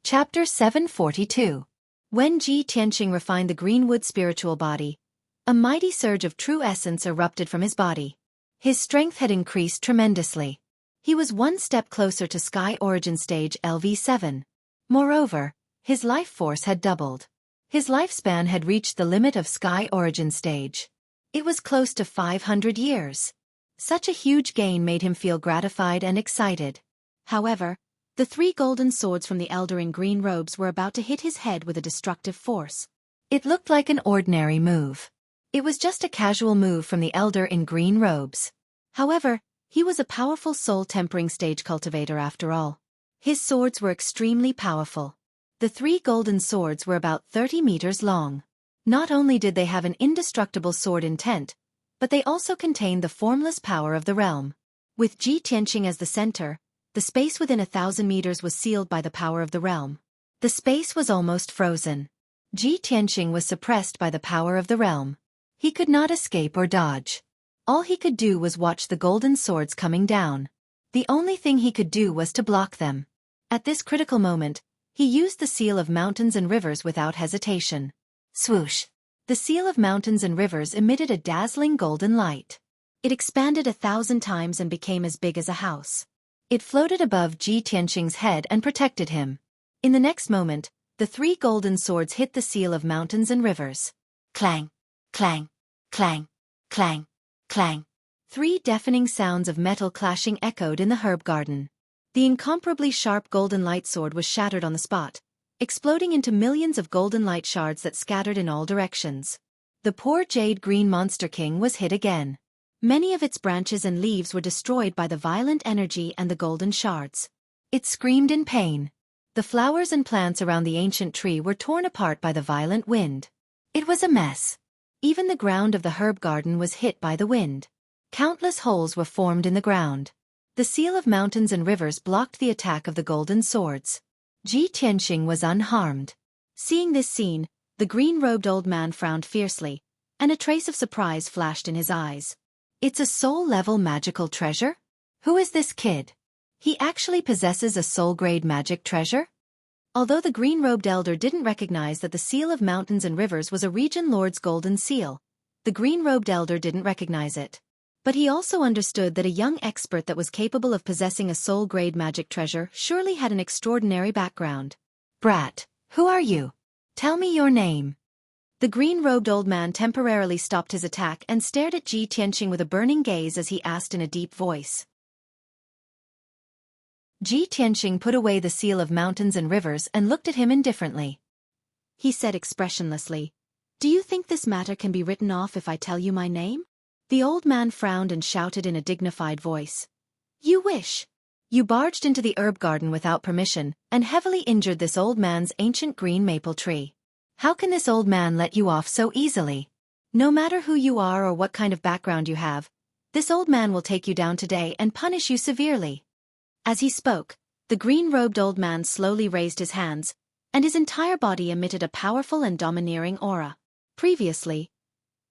Chapter 742. When Ji Tianqing refined the greenwood spiritual body, a mighty surge of true essence erupted from his body. His strength had increased tremendously. He was one step closer to Sky Origin Stage LV7. Moreover, his life force had doubled. His lifespan had reached the limit of Sky Origin Stage. It was close to 500 years. Such a huge gain made him feel gratified and excited. However, the 3 golden swords from the elder in green robes were about to hit his head with a destructive force. It looked like an ordinary move. It was just a casual move from the elder in green robes. However, he was a powerful soul-tempering stage cultivator after all. His swords were extremely powerful. The 3 golden swords were about 30 meters long. Not only did they have an indestructible sword intent, but they also contained the formless power of the realm. With Ji Tianqing as the center, the space within 1,000 meters was sealed by the power of the realm. The space was almost frozen. Ji Tianqing was suppressed by the power of the realm. He could not escape or dodge. All he could do was watch the golden swords coming down. The only thing he could do was to block them. At this critical moment, he used the seal of mountains and rivers without hesitation. Swoosh! The seal of mountains and rivers emitted a dazzling golden light. It expanded 1,000 times and became as big as a house. It floated above Ji Tianqing's head and protected him. In the next moment, the 3 golden swords hit the seal of mountains and rivers. Clang! Clang! Clang! Clang! Clang! 3 deafening sounds of metal clashing echoed in the herb garden. The incomparably sharp golden light sword was shattered on the spot, exploding into millions of golden light shards that scattered in all directions. The poor jade-green monster king was hit again. Many of its branches and leaves were destroyed by the violent energy and the golden shards. It screamed in pain. The flowers and plants around the ancient tree were torn apart by the violent wind. It was a mess. Even the ground of the herb garden was hit by the wind. Countless holes were formed in the ground. The seal of mountains and rivers blocked the attack of the golden swords. Ji Tianqing was unharmed. Seeing this scene, the green-robed old man frowned fiercely, and a trace of surprise flashed in his eyes. It's a soul-level magical treasure? Who is this kid? He actually possesses a soul-grade magic treasure? Although the green-robed elder didn't recognize that the seal of mountains and rivers was a region lord's golden seal, the green-robed elder didn't recognize it. But he also understood that a young expert that was capable of possessing a soul-grade magic treasure surely had an extraordinary background. Brat, who are you? Tell me your name. The green-robed old man temporarily stopped his attack and stared at Ji Tianqing with a burning gaze as he asked in a deep voice. Ji Tianqing put away the seal of mountains and rivers and looked at him indifferently. He said expressionlessly, "Do you think this matter can be written off if I tell you my name?" The old man frowned and shouted in a dignified voice. "You wish. You barged into the herb garden without permission and heavily injured this old man's ancient green maple tree. How can this old man let you off so easily? No matter who you are or what kind of background you have, this old man will take you down today and punish you severely." As he spoke, the green-robed old man slowly raised his hands, and his entire body emitted a powerful and domineering aura. Previously,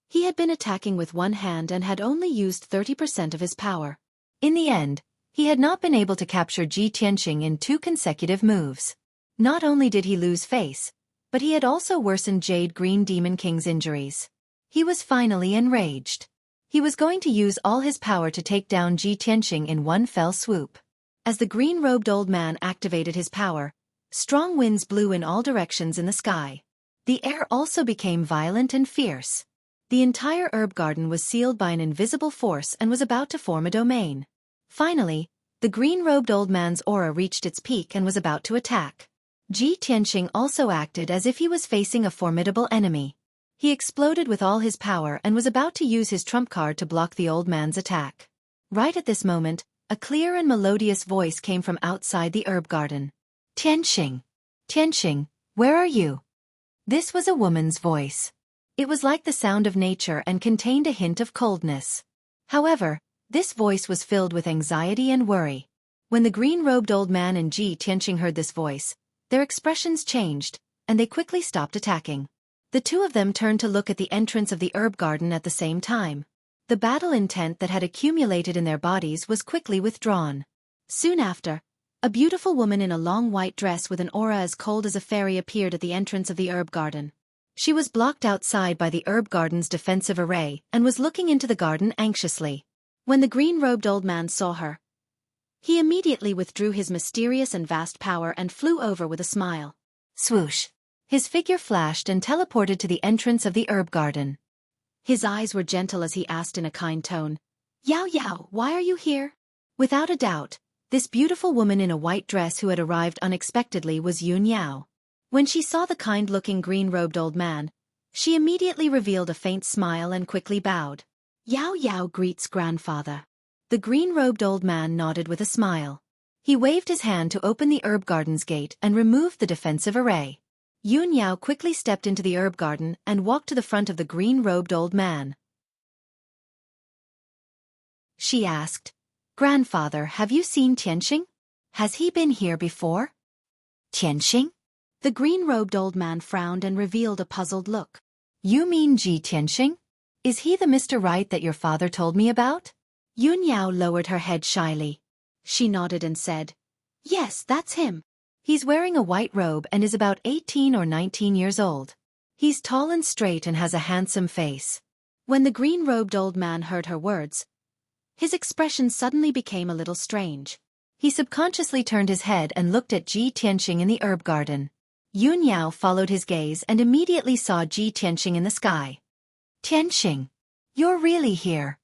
he had been attacking with one hand and had only used 30% of his power. In the end, he had not been able to capture Ji Tianqing in 2 consecutive moves. Not only did he lose face, but he had also worsened Jade Green Demon King's injuries. He was finally enraged. He was going to use all his power to take down Ji Tianqing in one fell swoop. As the green-robed old man activated his power, strong winds blew in all directions in the sky. The air also became violent and fierce. The entire herb garden was sealed by an invisible force and was about to form a domain. Finally, the green-robed old man's aura reached its peak and was about to attack. Ji Tianqing also acted as if he was facing a formidable enemy. He exploded with all his power and was about to use his trump card to block the old man's attack. Right at this moment, a clear and melodious voice came from outside the herb garden. Tianqing! Tianqing, where are you? This was a woman's voice. It was like the sound of nature and contained a hint of coldness. However, this voice was filled with anxiety and worry. When the green-robed old man and Ji Tianqing heard this voice, their expressions changed, and they quickly stopped attacking. The two of them turned to look at the entrance of the herb garden at the same time. The battle intent that had accumulated in their bodies was quickly withdrawn. Soon after, a beautiful woman in a long white dress with an aura as cold as a fairy appeared at the entrance of the herb garden. She was blocked outside by the herb garden's defensive array and was looking into the garden anxiously. When the green-robed old man saw her, he immediately withdrew his mysterious and vast power and flew over with a smile. Swoosh! His figure flashed and teleported to the entrance of the herb garden. His eyes were gentle as he asked in a kind tone, "Yao Yao, why are you here?" Without a doubt, this beautiful woman in a white dress who had arrived unexpectedly was Yun Yao. When she saw the kind-looking green-robed old man, she immediately revealed a faint smile and quickly bowed. Yao Yao greets grandfather. The green-robed old man nodded with a smile. He waved his hand to open the herb garden's gate and removed the defensive array. Yun Yao quickly stepped into the herb garden and walked to the front of the green-robed old man. She asked, "Grandfather, have you seen Tianqing? Has he been here before?" Tianqing? The green-robed old man frowned and revealed a puzzled look. "You mean Ji Tianqing? Is he the Mr. Right that your father told me about?" Yun Yao lowered her head shyly. She nodded and said, "Yes, that's him. He's wearing a white robe and is about 18 or 19 years old. He's tall and straight and has a handsome face." When the green-robed old man heard her words, his expression suddenly became a little strange. He subconsciously turned his head and looked at Ji Tianqing in the herb garden. Yun Yao followed his gaze and immediately saw Ji Tianqing in the sky. "Tianqing, you're really here."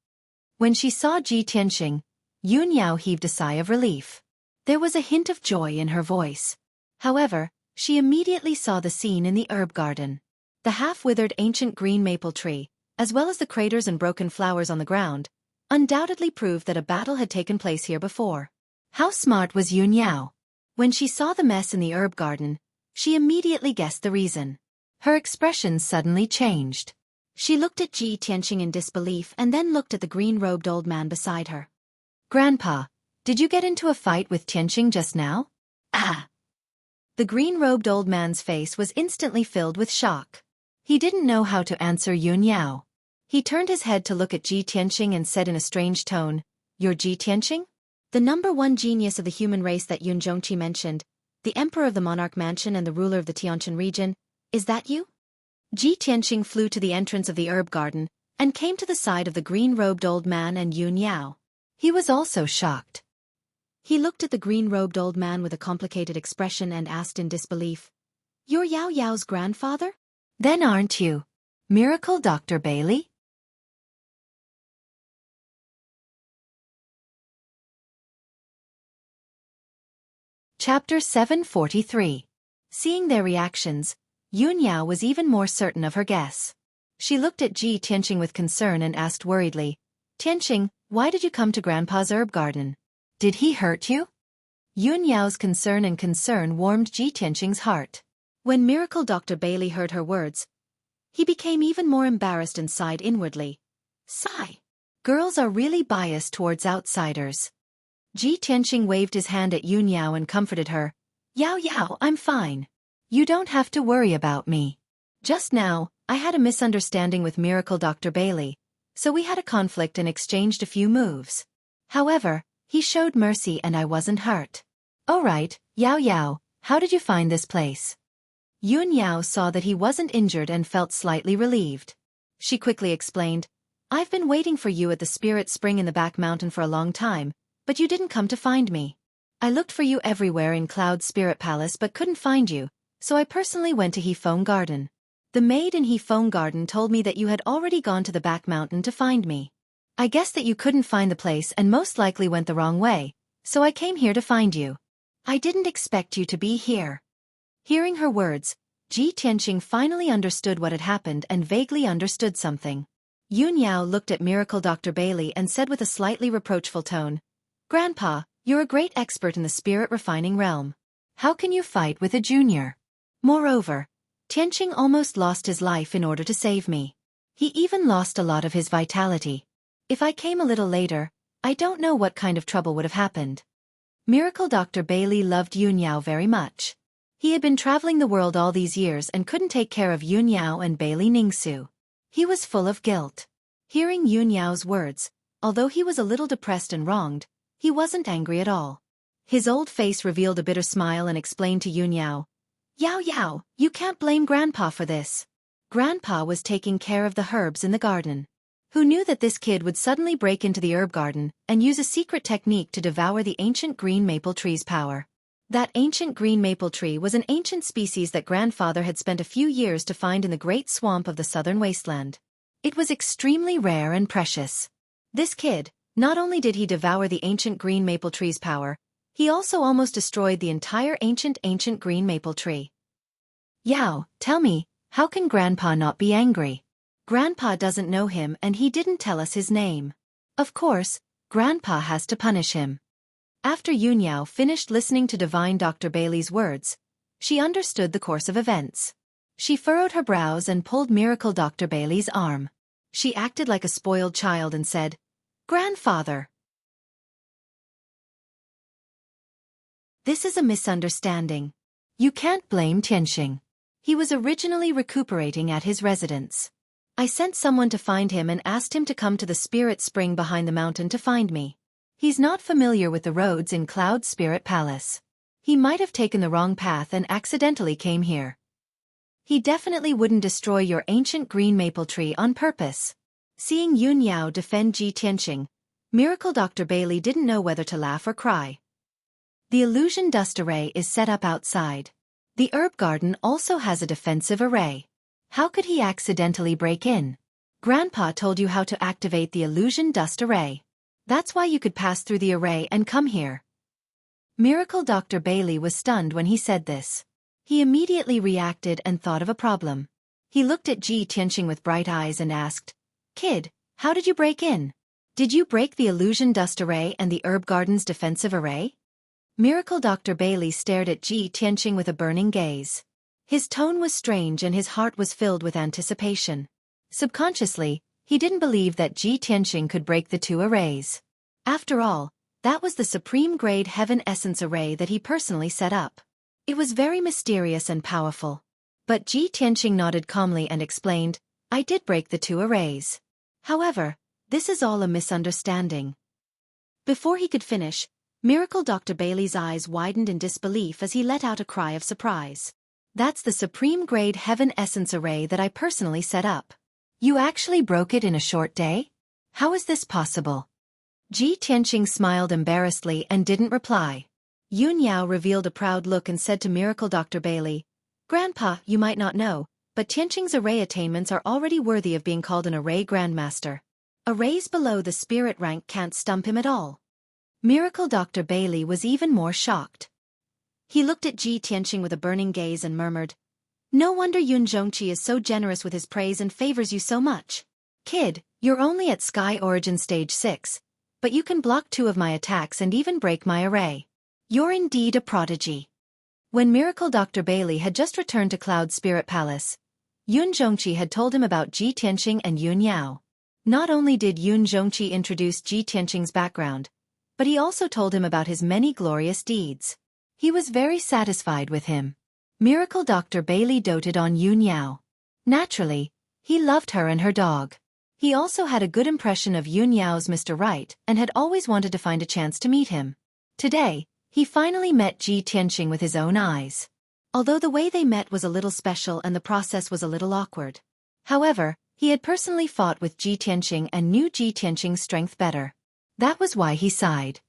When she saw Ji Tianqing, Yun Yao heaved a sigh of relief. There was a hint of joy in her voice. However, she immediately saw the scene in the herb garden. The half-withered ancient green maple tree, as well as the craters and broken flowers on the ground, undoubtedly proved that a battle had taken place here before. How smart was Yun Yao? When she saw the mess in the herb garden, she immediately guessed the reason. Her expression suddenly changed. She looked at Ji Tianqing in disbelief and then looked at the green-robed old man beside her. "Grandpa, did you get into a fight with Tianqing just now?" "Ah!" The green-robed old man's face was instantly filled with shock. He didn't know how to answer Yun Yao. He turned his head to look at Ji Tianqing and said in a strange tone, "You're Ji Tianqing? The #1 genius of the human race that Yun Zhongqi mentioned, the emperor of the monarch mansion and the ruler of the Tianqian region, is that you?" Ji Tianqing flew to the entrance of the herb garden and came to the side of the green-robed old man and Yun Yao. He was also shocked. He looked at the green-robed old man with a complicated expression and asked in disbelief, "You're Yao Yao's grandfather? Then aren't you Miracle Dr. Bailey?" Chapter 743. Seeing their reactions, Yun Yao was even more certain of her guess. She looked at Ji Tianqing with concern and asked worriedly, "Tianqing, why did you come to Grandpa's herb garden? Did he hurt you?" Yun Yao's concern warmed Ji Tianqing's heart. When Miracle Dr. Bailey heard her words, he became even more embarrassed and sighed inwardly. Sigh. Girls are really biased towards outsiders. Ji Tianqing waved his hand at Yun Yao and comforted her. "Yao Yao, I'm fine. You don't have to worry about me. Just now, I had a misunderstanding with Miracle Dr. Bailey, so we had a conflict and exchanged a few moves. However, he showed mercy and I wasn't hurt. Alright, Yao Yao, how did you find this place? Yun Yao saw that he wasn't injured and felt slightly relieved. She quickly explained, I've been waiting for you at the Spirit Spring in the back mountain for a long time, but you didn't come to find me. I looked for you everywhere in Cloud Spirit Palace but couldn't find you, so I personally went to Hefeng Garden. The maid in Hefeng Garden told me that you had already gone to the back mountain to find me. I guess that you couldn't find the place and most likely went the wrong way, so I came here to find you. I didn't expect you to be here. Hearing her words, Ji Tianqing finally understood what had happened and vaguely understood something. Yun Yao looked at Miracle Dr. Bailey and said with a slightly reproachful tone, Grandpa, you're a great expert in the spirit refining realm. How can you fight with a junior? Moreover, Tianqing almost lost his life in order to save me. He even lost a lot of his vitality. If I came a little later, I don't know what kind of trouble would have happened. Miracle Dr. Bailey loved Yun Yao very much. He had been traveling the world all these years and couldn't take care of Yun Yao and Bailey Ningsu. He was full of guilt. Hearing Yun Yao's words, although he was a little depressed and wronged, he wasn't angry at all. His old face revealed a bitter smile and explained to Yun Yao, Yao Yao, you can't blame Grandpa for this. Grandpa was taking care of the herbs in the garden. Who knew that this kid would suddenly break into the herb garden and use a secret technique to devour the ancient green maple tree's power? That ancient green maple tree was an ancient species that Grandfather had spent a few years to find in the great swamp of the southern wasteland. It was extremely rare and precious. This kid, not only did he devour the ancient green maple tree's power, he also almost destroyed the entire ancient green maple tree. Yao, tell me, how can Grandpa not be angry? Grandpa doesn't know him and he didn't tell us his name. Of course, Grandpa has to punish him. After Yun Yao finished listening to Divine Dr. Bailey's words, she understood the course of events. She furrowed her brows and pulled Miracle Dr. Bailey's arm. She acted like a spoiled child and said, Grandfather. This is a misunderstanding. You can't blame Tianqing. He was originally recuperating at his residence. I sent someone to find him and asked him to come to the Spirit Spring behind the mountain to find me. He's not familiar with the roads in Cloud Spirit Palace. He might have taken the wrong path and accidentally came here. He definitely wouldn't destroy your ancient green maple tree on purpose. Seeing Yun Yao defend Ji Tianqing, Miracle Dr. Bailey didn't know whether to laugh or cry. The illusion dust array is set up outside. The herb garden also has a defensive array. How could he accidentally break in? Grandpa told you how to activate the illusion dust array. That's why you could pass through the array and come here. Miracle Dr. Bailey was stunned when he said this. He immediately reacted and thought of a problem. He looked at Ji Tianqing with bright eyes and asked, Kid, how did you break in? Did you break the illusion dust array and the herb garden's defensive array? Miracle Dr. Bailey stared at Ji Tianqing with a burning gaze. His tone was strange and his heart was filled with anticipation. Subconsciously, he didn't believe that Ji Tianqing could break the two arrays. After all, that was the supreme grade heaven essence array that he personally set up. It was very mysterious and powerful. But Ji Tianqing nodded calmly and explained, I did break the two arrays. However, this is all a misunderstanding. Before he could finish, Miracle Dr. Bailey's eyes widened in disbelief as he let out a cry of surprise. That's the supreme grade heaven essence array that I personally set up. You actually broke it in a short day? How is this possible? Ji Tianqing smiled embarrassedly and didn't reply. Yun Yao revealed a proud look and said to Miracle Dr. Bailey, Grandpa, you might not know, but Tianqing's array attainments are already worthy of being called an array grandmaster. Arrays below the spirit rank can't stump him at all. Miracle Dr. Bailey was even more shocked. He looked at Ji Tianqing with a burning gaze and murmured, No wonder Yun Zhongqi is so generous with his praise and favors you so much. Kid, you're only at Sky Origin Stage 6, but you can block 2 of my attacks and even break my array. You're indeed a prodigy. When Miracle Dr. Bailey had just returned to Cloud Spirit Palace, Yun Zhongqi had told him about Ji Tianqing and Yun Yao. Not only did Yun Zhongqi introduce Ji Tianqing's background, but he also told him about his many glorious deeds. He was very satisfied with him. Miracle Dr. Bailey doted on Yun Yao. Naturally, he loved her and her dog. He also had a good impression of Yun Yao's Mr. Right and had always wanted to find a chance to meet him. Today, he finally met Ji Tianqing with his own eyes. Although the way they met was a little special and the process was a little awkward. However, he had personally fought with Ji Tianqing and knew Ji Tianqing's strength better. That was why he sighed.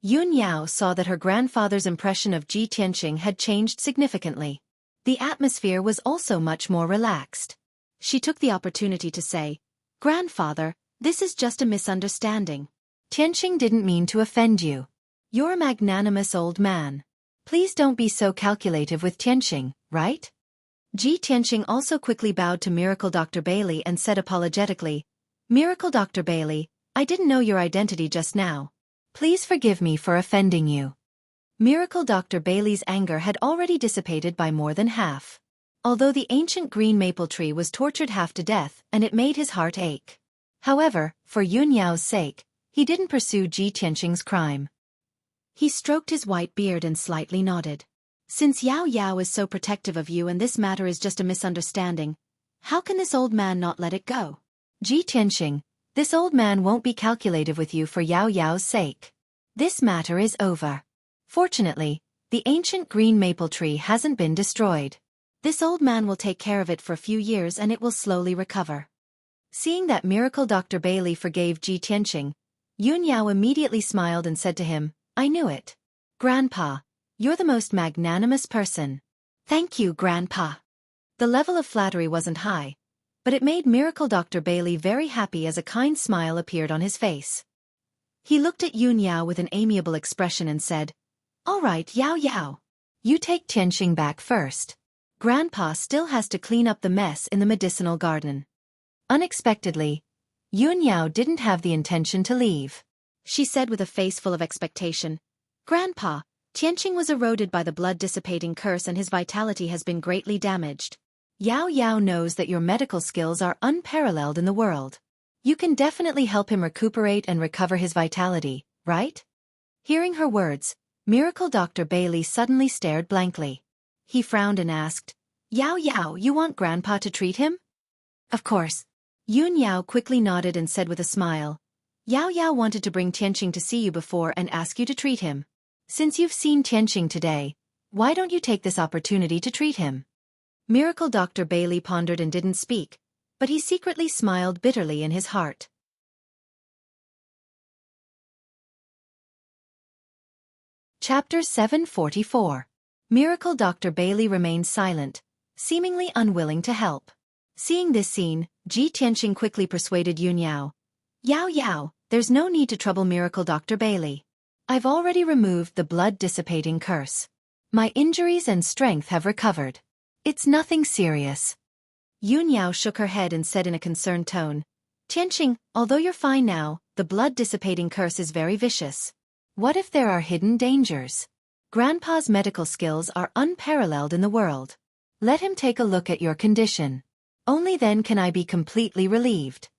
Yun Yao saw that her grandfather's impression of Ji Tianqing had changed significantly. The atmosphere was also much more relaxed. She took the opportunity to say, "Grandfather, this is just a misunderstanding. Tianqing didn't mean to offend you. You're a magnanimous old man. Please don't be so calculative with Tianqing, right?" Ji Tianqing also quickly bowed to Miracle Dr. Bailey and said apologetically, "Miracle Dr. Bailey, I didn't know your identity just now. Please forgive me for offending you." Miracle Dr. Bailey's anger had already dissipated by more than half. Although the ancient green maple tree was tortured half to death and it made his heart ache. However, for Yun Yao's sake, he didn't pursue Ji Tianqing's crime. He stroked his white beard and slightly nodded. "Since Yao Yao is so protective of you and this matter is just a misunderstanding, how can this old man not let it go? Ji Tianqing, this old man won't be calculative with you for Yao Yao's sake. This matter is over. Fortunately, the ancient green maple tree hasn't been destroyed. This old man will take care of it for a few years and it will slowly recover." Seeing that Miracle Dr. Bailey forgave Ji Tianqing, Yun Yao immediately smiled and said to him, "I knew it. Grandpa, you're the most magnanimous person." "Thank you, Grandpa." The level of flattery wasn't high, but it made Miracle Dr. Bailey very happy as a kind smile appeared on his face. He looked at Yun Yao with an amiable expression and said, "All right, Yao Yao. You take Tianqing back first. Grandpa still has to clean up the mess in the medicinal garden." Unexpectedly, Yun Yao didn't have the intention to leave. She said with a face full of expectation, "Grandpa, Tianqing was eroded by the blood-dissipating curse and his vitality has been greatly damaged. Yao Yao knows that your medical skills are unparalleled in the world. You can definitely help him recuperate and recover his vitality, right?" Hearing her words, Miracle Dr. Bailey suddenly stared blankly. He frowned and asked, "Yao Yao, you want Grandpa to treat him?" "Of course." Yun Yao quickly nodded and said with a smile, "Yao Yao wanted to bring Tianqing to see you before and ask you to treat him. Since you've seen Tianqing today, why don't you take this opportunity to treat him?" Miracle Dr. Bailey pondered and didn't speak, but he secretly smiled bitterly in his heart. Chapter 744. Miracle Dr. Bailey remained silent, seemingly unwilling to help. Seeing this scene, Ji Tianqing quickly persuaded Yun Yao, "Yao Yao, there's no need to trouble Miracle Dr. Bailey. I've already removed the blood-dissipating curse. My injuries and strength have recovered. It's nothing serious." Yun Yao shook her head and said in a concerned tone, "Tianqing, although you're fine now, the blood-dissipating curse is very vicious. What if there are hidden dangers? Grandpa's medical skills are unparalleled in the world. Let him take a look at your condition. Only then can I be completely relieved."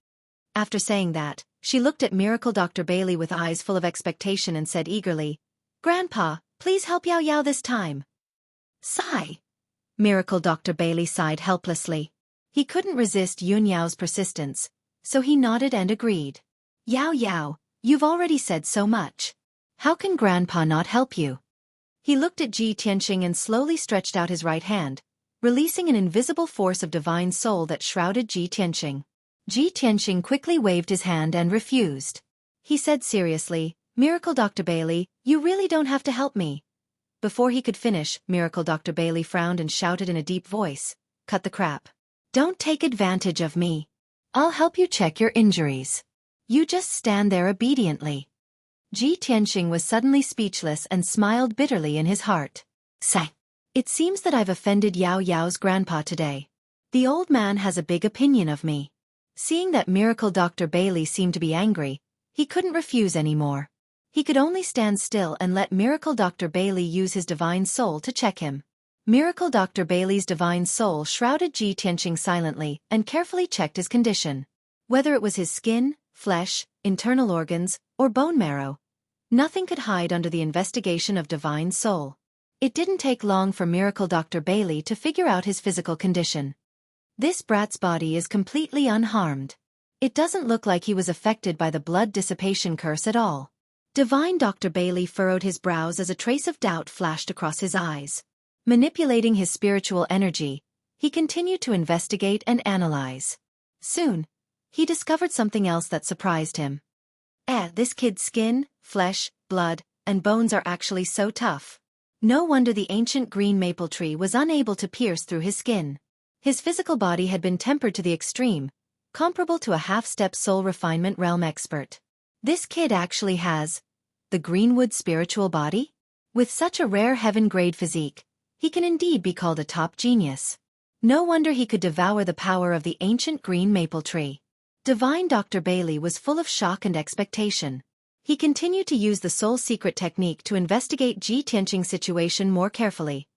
After saying that, she looked at Miracle Dr. Bailey with eyes full of expectation and said eagerly, "Grandpa, please help Yao Yao this time." "Sigh." Miracle Dr. Bailey sighed helplessly. He couldn't resist Yun Yao's persistence, so he nodded and agreed. "Yao Yao, you've already said so much. How can Grandpa not help you?" He looked at Ji Tianqing and slowly stretched out his right hand, releasing an invisible force of divine soul that shrouded Ji Tianqing. Ji Tianqing quickly waved his hand and refused. He said seriously, "Miracle Dr. Bailey, you really don't have to help me." Before he could finish, Miracle Dr. Bailey frowned and shouted in a deep voice, "Cut the crap. Don't take advantage of me. I'll help you check your injuries. You just stand there obediently." Ji Tianqing was suddenly speechless and smiled bitterly in his heart. "Sigh. It seems that I've offended Yao Yao's grandpa today. The old man has a big opinion of me." Seeing that Miracle Dr. Bailey seemed to be angry, he couldn't refuse anymore. He could only stand still and let Miracle Dr. Bailey use his divine soul to check him. Miracle Dr. Bailey's divine soul shrouded Ji Tianqing silently and carefully checked his condition. Whether it was his skin, flesh, internal organs, or bone marrow, nothing could hide under the investigation of divine soul. It didn't take long for Miracle Dr. Bailey to figure out his physical condition. This brat's body is completely unharmed. It doesn't look like he was affected by the blood dissipation curse at all. Divine Dr. Bailey furrowed his brows as a trace of doubt flashed across his eyes. Manipulating his spiritual energy, he continued to investigate and analyze. Soon, he discovered something else that surprised him. This kid's skin, flesh, blood, and bones are actually so tough. No wonder the ancient green maple tree was unable to pierce through his skin. His physical body had been tempered to the extreme, comparable to a half-step soul refinement realm expert. This kid actually has the Greenwood spiritual body? With such a rare heaven-grade physique, he can indeed be called a top genius. No wonder he could devour the power of the ancient green maple tree. Divine Dr. Bailey was full of shock and expectation. He continued to use the soul secret technique to investigate Ji Tianqing's situation more carefully.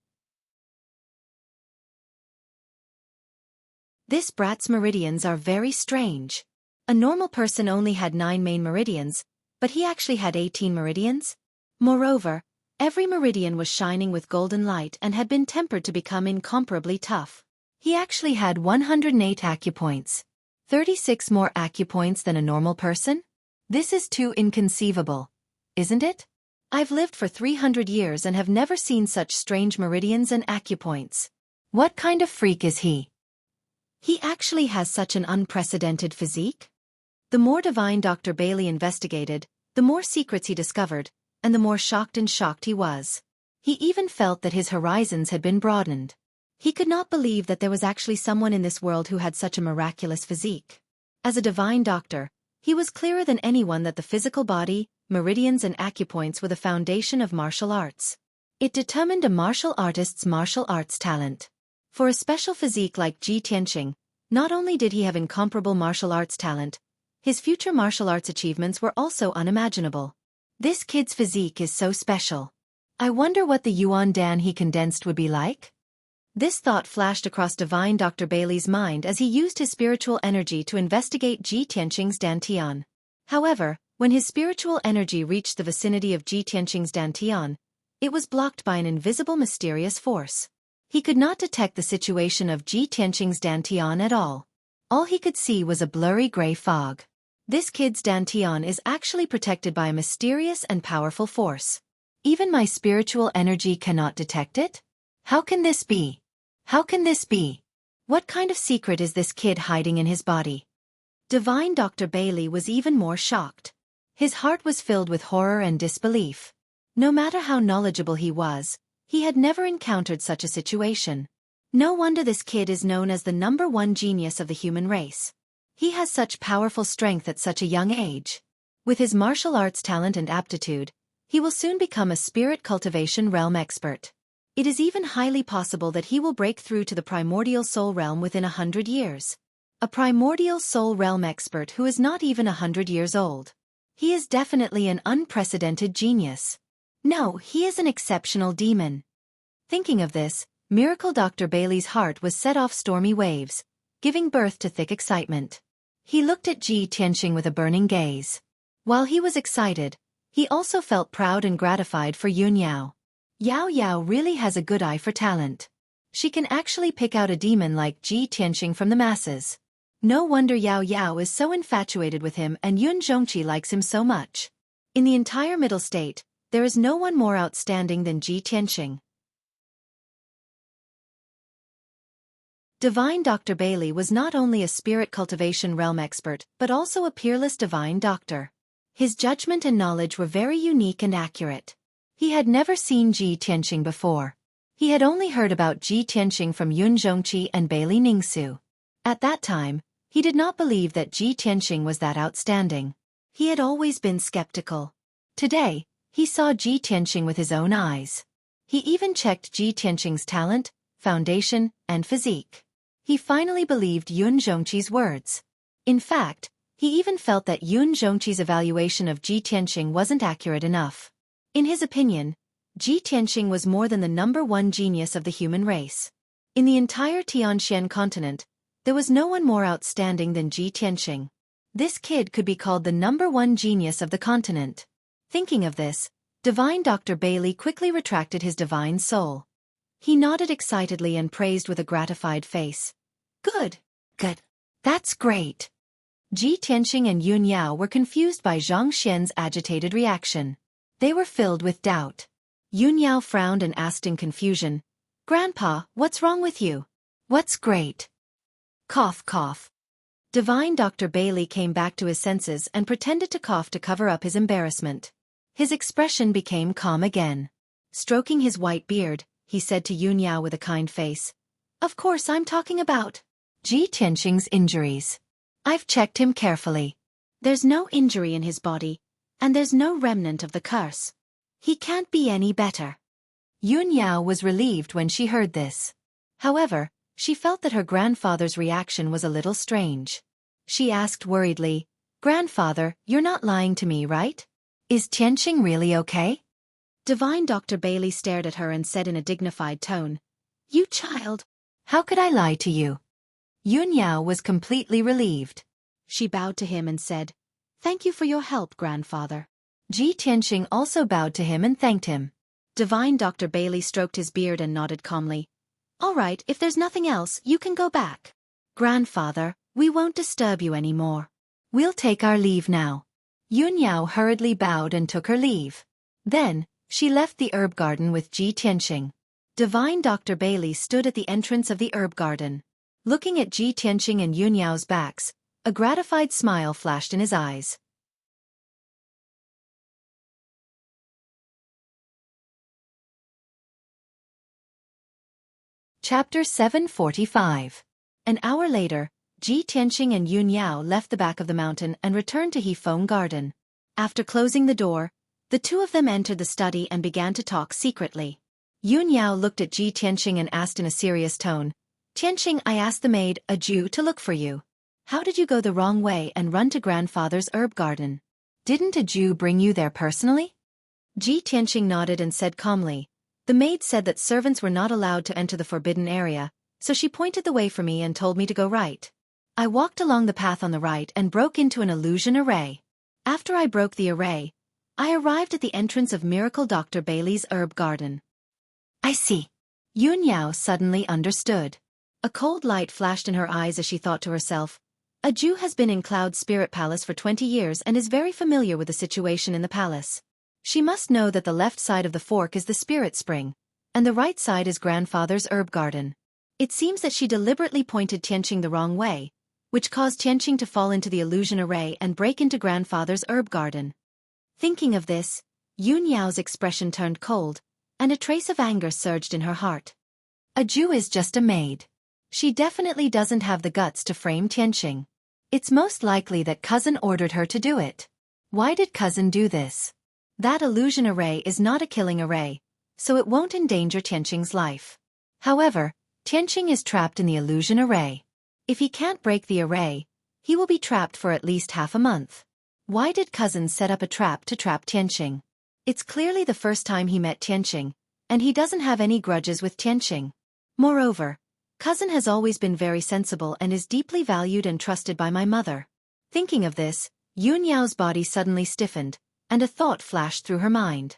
This brat's meridians are very strange. A normal person only had 9 main meridians, but he actually had 18 meridians. Moreover, every meridian was shining with golden light and had been tempered to become incomparably tough. He actually had 108 acupoints. 36 more acupoints than a normal person? This is too inconceivable, isn't it? I've lived for 300 years and have never seen such strange meridians and acupoints. What kind of freak is he? He actually has such an unprecedented physique? The more Divine Dr. Bailey investigated, the more secrets he discovered, and the more shocked he was. He even felt that his horizons had been broadened. He could not believe that there was actually someone in this world who had such a miraculous physique. As a divine doctor, he was clearer than anyone that the physical body, meridians and acupoints were the foundation of martial arts. It determined a martial artist's martial arts talent. For a special physique like Ji Tianqing, not only did he have incomparable martial arts talent, his future martial arts achievements were also unimaginable. This kid's physique is so special. I wonder what the Yuan Dan he condensed would be like? This thought flashed across Divine Dr. Bailey's mind as he used his spiritual energy to investigate Ji Tianqing's dantian. However, when his spiritual energy reached the vicinity of Ji Tianqing's dantian, it was blocked by an invisible mysterious force. He could not detect the situation of Ji Tianqing's dantian at all. All he could see was a blurry gray fog. This kid's dantian is actually protected by a mysterious and powerful force. Even my spiritual energy cannot detect it? How can this be? How can this be? What kind of secret is this kid hiding in his body? Divine Dr. Bailey was even more shocked. His heart was filled with horror and disbelief. No matter how knowledgeable he was, he had never encountered such a situation. No wonder this kid is known as the #1 genius of the human race. He has such powerful strength at such a young age. With his martial arts talent and aptitude, he will soon become a spirit cultivation realm expert. It is even highly possible that he will break through to the primordial soul realm within 100 years. A primordial soul realm expert who is not even 100 years old. He is definitely an unprecedented genius. No, he is an exceptional demon. Thinking of this, Miracle Dr. Bailey's heart was set off stormy waves, giving birth to thick excitement. He looked at Ji Tianqing with a burning gaze. While he was excited, he also felt proud and gratified for Yun Yao. Yao Yao really has a good eye for talent. She can actually pick out a demon like Ji Tianqing from the masses. No wonder Yao Yao is so infatuated with him and Yun Zhongqi likes him so much. In the entire Middle State, there is no one more outstanding than Ji Tianqing. Divine Dr. Bailey was not only a spirit cultivation realm expert but also a peerless divine doctor. His judgment and knowledge were very unique and accurate. He had never seen Ji Tianqing before. He had only heard about Ji Tianqing from Yun Zhongqi and Bailey Ningsu. At that time, he did not believe that Ji Tianqing was that outstanding. He had always been skeptical. Today, he saw Ji Tianqing with his own eyes. He even checked Ji Tianqing's talent, foundation, and physique. He finally believed Yun Zhongqi's words. In fact, he even felt that Yun Zhongqi's evaluation of Ji Tianqing wasn't accurate enough. In his opinion, Ji Tianqing was more than the #1 genius of the human race. In the entire Tianxian continent, there was no one more outstanding than Ji Tianqing. This kid could be called the #1 genius of the continent. Thinking of this, Divine Dr. Bailey quickly retracted his divine soul. He nodded excitedly and praised with a gratified face. Good. Good. That's great. Ji Tianqing and Yun Yao were confused by Zhang Xian's agitated reaction. They were filled with doubt. Yun Yao frowned and asked in confusion, Grandpa, what's wrong with you? What's great? Cough, cough. Divine Dr. Bailey came back to his senses and pretended to cough to cover up his embarrassment. His expression became calm again. Stroking his white beard, he said to Yun Yao with a kind face, Of course I'm talking about Ji Tianqing's injuries. I've checked him carefully. There's no injury in his body, and there's no remnant of the curse. He can't be any better. Yun Yao was relieved when she heard this. However, she felt that her grandfather's reaction was a little strange. She asked worriedly, Grandfather, you're not lying to me, right? Is Tianqing really okay? Divine Dr. Bailey stared at her and said in a dignified tone, You child! How could I lie to you? Yun Yao was completely relieved. She bowed to him and said, Thank you for your help, Grandfather. Ji Tianqing also bowed to him and thanked him. Divine Dr. Bailey stroked his beard and nodded calmly. All right, if there's nothing else, you can go back. Grandfather, we won't disturb you anymore. We'll take our leave now. Yun Yao hurriedly bowed and took her leave. Then, she left the herb garden with Ji Tianqing. Divine Dr. Bailey stood at the entrance of the herb garden. Looking at Ji Tianqing and Yun Yao's backs, a gratified smile flashed in his eyes. Chapter 745. An hour later, Ji Tianqing and Yun Yao left the back of the mountain and returned to Hefeng Garden. After closing the door, the two of them entered the study and began to talk secretly. Yun Yao looked at Ji Tianqing and asked in a serious tone, Tianqing, I asked the maid, a Jew, to look for you. How did you go the wrong way and run to grandfather's herb garden? Didn't a Jew bring you there personally? Ji Tianqing nodded and said calmly, The maid said that servants were not allowed to enter the forbidden area, so she pointed the way for me and told me to go right. I walked along the path on the right and broke into an illusion array. After I broke the array, I arrived at the entrance of Miracle Dr. Bailey's herb garden. I see. Yun Yao suddenly understood. A cold light flashed in her eyes as she thought to herself, A Jew has been in Cloud Spirit Palace for 20 years and is very familiar with the situation in the palace. She must know that the left side of the fork is the spirit spring, and the right side is grandfather's herb garden. It seems that she deliberately pointed Tianqing the wrong way, which caused Tianqing to fall into the illusion array and break into grandfather's herb garden. Thinking of this, Yun Yao's expression turned cold, and a trace of anger surged in her heart. A Jew is just a maid. She definitely doesn't have the guts to frame Tianqing. It's most likely that cousin ordered her to do it. Why did cousin do this? That illusion array is not a killing array, so it won't endanger Tianqing's life. However, Tianqing is trapped in the illusion array. If he can't break the array, he will be trapped for at least half a month. Why did cousin set up a trap to trap Tianqing? It's clearly the first time he met Tianqing, and he doesn't have any grudges with Tianqing. Moreover, cousin has always been very sensible and is deeply valued and trusted by my mother. Thinking of this, Yun Yao's body suddenly stiffened, and a thought flashed through her mind.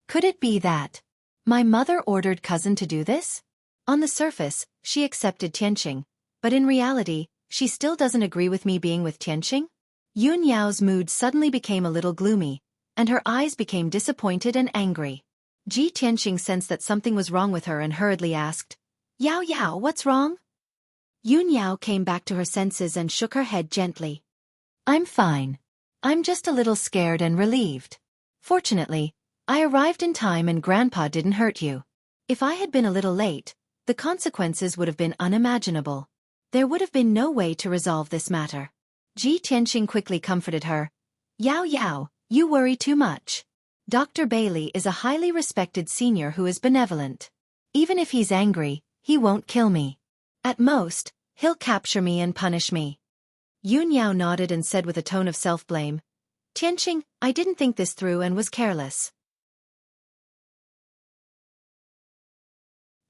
Could it be that my mother ordered cousin to do this? On the surface, she accepted Tianqing, but in reality, she still doesn't agree with me being with Tianqing? Yun Yao's mood suddenly became a little gloomy, and her eyes became disappointed and angry. Ji Tianqing sensed that something was wrong with her and hurriedly asked, Yao Yao, what's wrong? Yun Yao came back to her senses and shook her head gently. I'm fine. I'm just a little scared and relieved. Fortunately, I arrived in time and Grandpa didn't hurt you. If I had been a little late, the consequences would have been unimaginable. There would have been no way to resolve this matter. Ji Tianqing quickly comforted her. Yao Yao, you worry too much. Dr. Bailey is a highly respected senior who is benevolent. Even if he's angry, he won't kill me. At most, he'll capture me and punish me. Yun Yao nodded and said with a tone of self-blame, Tianqing, I didn't think this through and was careless.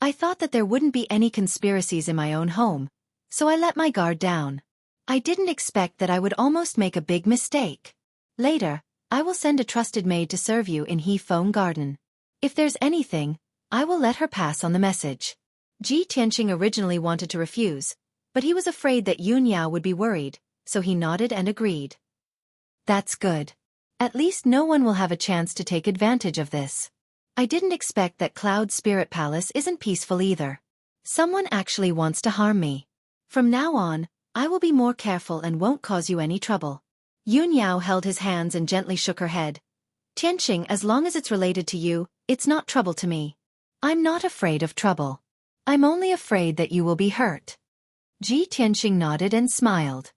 I thought that there wouldn't be any conspiracies in my own home, so I let my guard down. I didn't expect that I would almost make a big mistake. Later, I will send a trusted maid to serve you in He Feng Garden. If there's anything, I will let her pass on the message. Ji Tianqing originally wanted to refuse, but he was afraid that Yun Yao would be worried, so he nodded and agreed. That's good. At least no one will have a chance to take advantage of this. I didn't expect that Cloud Spirit Palace isn't peaceful either. Someone actually wants to harm me. From now on, I will be more careful and won't cause you any trouble. Yun Yao held his hands and gently shook her head. Tianqing, as long as it's related to you, it's not trouble to me. I'm not afraid of trouble. I'm only afraid that you will be hurt. Ji Tianqing nodded and smiled.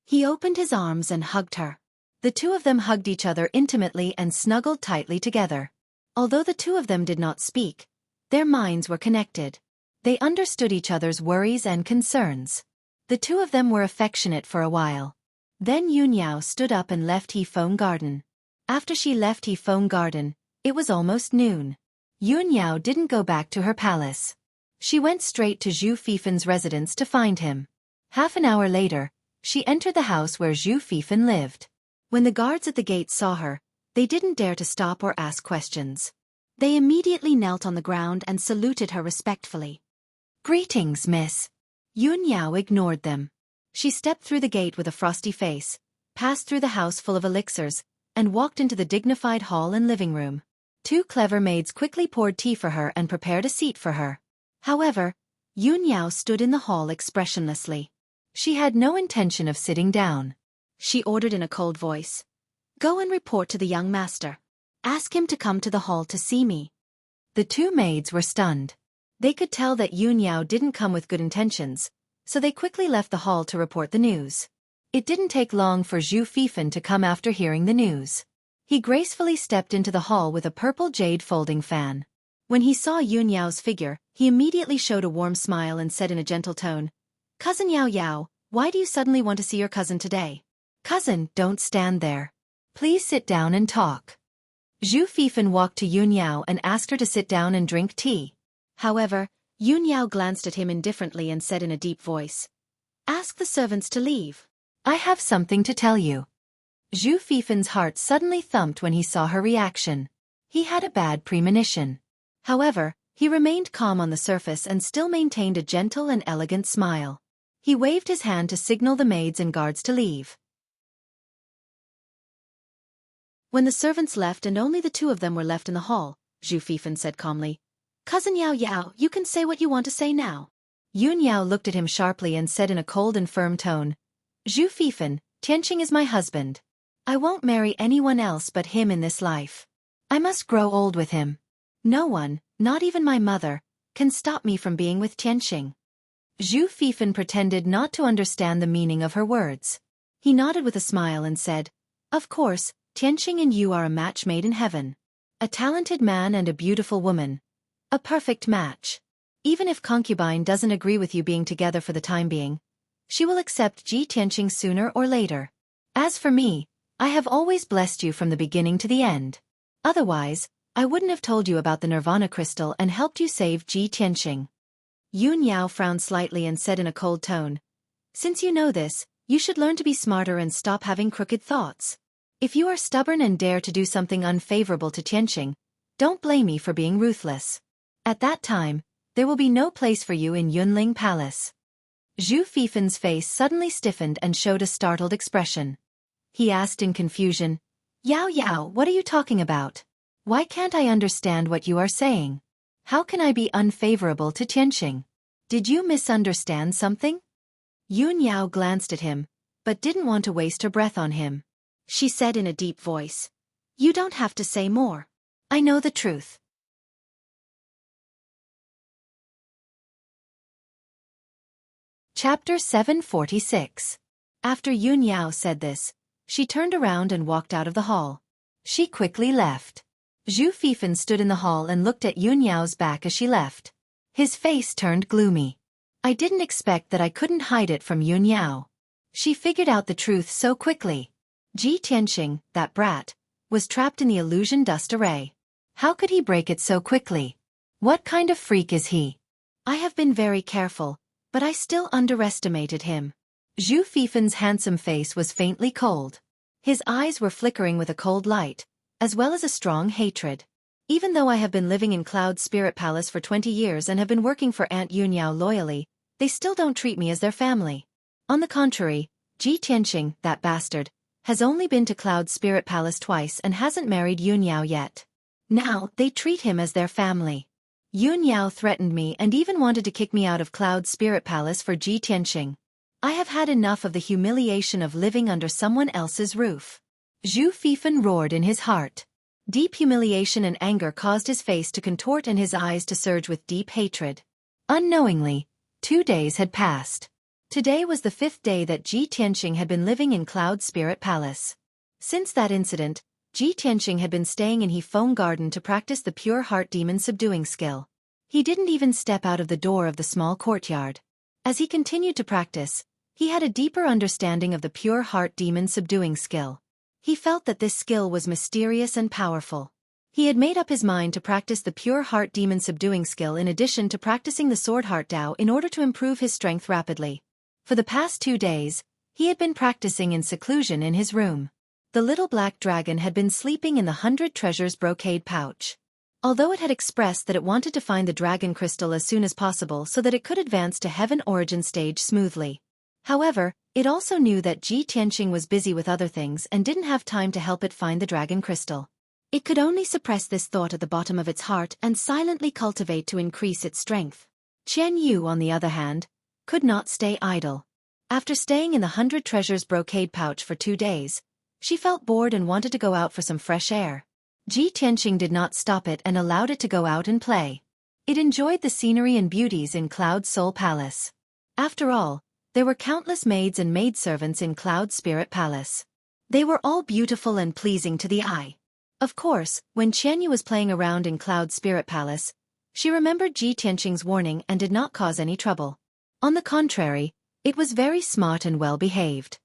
He opened his arms and hugged her. The two of them hugged each other intimately and snuggled tightly together. Although the two of them did not speak, their minds were connected. They understood each other's worries and concerns. The two of them were affectionate for a while. Then Yun Yao stood up and left He Feng Garden. After she left He Feng Garden, it was almost noon. Yun Yao didn't go back to her palace. She went straight to Zhu Fifen's residence to find him. Half an hour later, she entered the house where Zhu Fifen lived. When the guards at the gate saw her, they didn't dare to stop or ask questions. They immediately knelt on the ground and saluted her respectfully. Greetings, miss. Yun Yao ignored them. She stepped through the gate with a frosty face, passed through the house full of elixirs, and walked into the dignified hall and living room. Two clever maids quickly poured tea for her and prepared a seat for her. However, Yun Yao stood in the hall expressionlessly. She had no intention of sitting down. She ordered in a cold voice. Go and report to the young master. Ask him to come to the hall to see me. The two maids were stunned. They could tell that Yun Yao didn't come with good intentions, so they quickly left the hall to report the news. It didn't take long for Zhu Fifen to come after hearing the news. He gracefully stepped into the hall with a purple jade folding fan. When he saw Yun Yao's figure, he immediately showed a warm smile and said in a gentle tone, Cousin Yao Yao, why do you suddenly want to see your cousin today? Cousin, don't stand there. Please sit down and talk. Zhu Fifen walked to Yun Yao and asked her to sit down and drink tea. However, Yun Yao glanced at him indifferently and said in a deep voice, Ask the servants to leave. I have something to tell you. Zhu Fifen's heart suddenly thumped when he saw her reaction. He had a bad premonition. However, he remained calm on the surface and still maintained a gentle and elegant smile. He waved his hand to signal the maids and guards to leave. When the servants left and only the two of them were left in the hall, Zhu Fifen said calmly, Cousin Yao Yao, you can say what you want to say now. Yun Yao looked at him sharply and said in a cold and firm tone, Zhu Fifen, Tianqing is my husband. I won't marry anyone else but him in this life. I must grow old with him. No one, not even my mother, can stop me from being with Tianqing. Zhu Fifen pretended not to understand the meaning of her words. He nodded with a smile and said, Of course, Tianqing and you are a match made in heaven. A talented man and a beautiful woman. A perfect match. Even if concubine doesn't agree with you being together for the time being, she will accept Ji Tianqing sooner or later. As for me, I have always blessed you from the beginning to the end. Otherwise, I wouldn't have told you about the Nirvana crystal and helped you save Ji Tianqing. Yun Yao frowned slightly and said in a cold tone, Since you know this, you should learn to be smarter and stop having crooked thoughts. If you are stubborn and dare to do something unfavorable to Tianqing, don't blame me for being ruthless. At that time, there will be no place for you in Yunling Palace. Zhu Fifen's face suddenly stiffened and showed a startled expression. He asked in confusion, Yao Yao, what are you talking about? Why can't I understand what you are saying? How can I be unfavorable to Tianqing? Did you misunderstand something? Yun Yao glanced at him, but didn't want to waste her breath on him. She said in a deep voice, You don't have to say more. I know the truth. Chapter 746. After Yun Yao said this, she turned around and walked out of the hall. She quickly left. Zhu Fifen stood in the hall and looked at Yun Yao's back as she left. His face turned gloomy. I didn't expect that I couldn't hide it from Yun Yao. She figured out the truth so quickly. Ji Tianqing, that brat, was trapped in the illusion dust array. How could he break it so quickly? What kind of freak is he? I have been very careful, but I still underestimated him. Zhu Fifen's handsome face was faintly cold. His eyes were flickering with a cold light, as well as a strong hatred. Even though I have been living in Cloud Spirit Palace for 20 years and have been working for Aunt Yunyao loyally, they still don't treat me as their family. On the contrary, Ji Tianqing, that bastard, has only been to Cloud Spirit Palace twice and hasn't married Yunyao yet. Now, they treat him as their family. Yunyao threatened me and even wanted to kick me out of Cloud Spirit Palace for Ji Tianqing. I have had enough of the humiliation of living under someone else's roof. Zhu Fifan roared in his heart. Deep humiliation and anger caused his face to contort and his eyes to surge with deep hatred. Unknowingly, 2 days had passed. Today was the 5th day that Ji Tianqing had been living in Cloud Spirit Palace. Since that incident, Ji Tianqing had been staying in Hefeng Garden to practice the pure heart demon subduing skill. He didn't even step out of the door of the small courtyard. As he continued to practice, he had a deeper understanding of the pure heart demon subduing skill. He felt that this skill was mysterious and powerful. He had made up his mind to practice the pure heart demon subduing skill in addition to practicing the sword heart Dao in order to improve his strength rapidly. For the past 2 days, he had been practicing in seclusion in his room. The little black dragon had been sleeping in the 100 treasures brocade pouch. Although it had expressed that it wanted to find the dragon crystal as soon as possible so that it could advance to heaven origin stage smoothly. However, it also knew that Ji Tianqing was busy with other things and didn't have time to help it find the dragon crystal. It could only suppress this thought at the bottom of its heart and silently cultivate to increase its strength. Qian Yu, on the other hand, could not stay idle. After staying in the 100 treasures brocade pouch for 2 days, she felt bored and wanted to go out for some fresh air. Ji Tianqing did not stop it and allowed it to go out and play. It enjoyed the scenery and beauties in Cloud Soul Palace. After all, there were countless maids and maidservants in Cloud Spirit Palace. They were all beautiful and pleasing to the eye. Of course, when Qianyu was playing around in Cloud Spirit Palace, she remembered Ji Tianqing's warning and did not cause any trouble. On the contrary, it was very smart and well-behaved.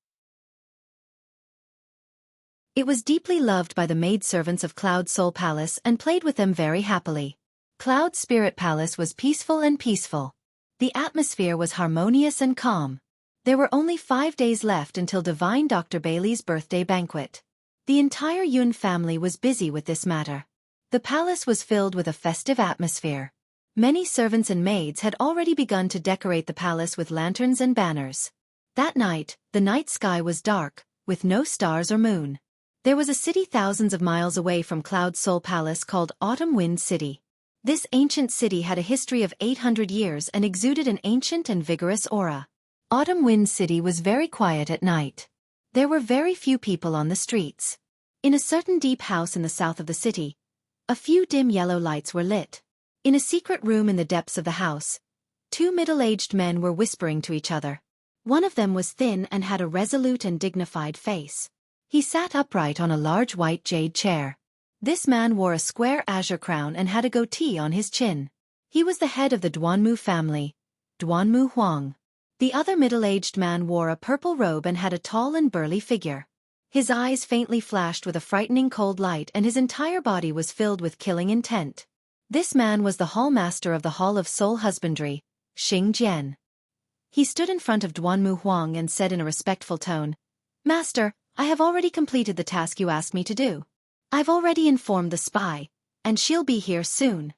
It was deeply loved by the maidservants of Cloud Soul Palace and played with them very happily. Cloud Spirit Palace was peaceful and peaceful. The atmosphere was harmonious and calm. There were only 5 days left until Divine Dr. Bailey's birthday banquet. The entire Yun family was busy with this matter. The palace was filled with a festive atmosphere. Many servants and maids had already begun to decorate the palace with lanterns and banners. That night, the night sky was dark, with no stars or moon. There was a city thousands of miles away from Cloud Soul Palace called Autumn Wind City. This ancient city had a history of 800 years and exuded an ancient and vigorous aura. Autumn Wind City was very quiet at night. There were very few people on the streets. In a certain deep house in the south of the city, a few dim yellow lights were lit. In a secret room in the depths of the house, 2 middle-aged men were whispering to each other. One of them was thin and had a resolute and dignified face. He sat upright on a large white jade chair. This man wore a square azure crown and had a goatee on his chin. He was the head of the Duanmu family, Duanmu Huang. The other middle-aged man wore a purple robe and had a tall and burly figure. His eyes faintly flashed with a frightening cold light and his entire body was filled with killing intent. This man was the hall master of the Hall of Soul Husbandry, Xing Jian. He stood in front of Duanmu Huang and said in a respectful tone, "Master, I have already completed the task you asked me to do. I've already informed the spy, and she'll be here soon."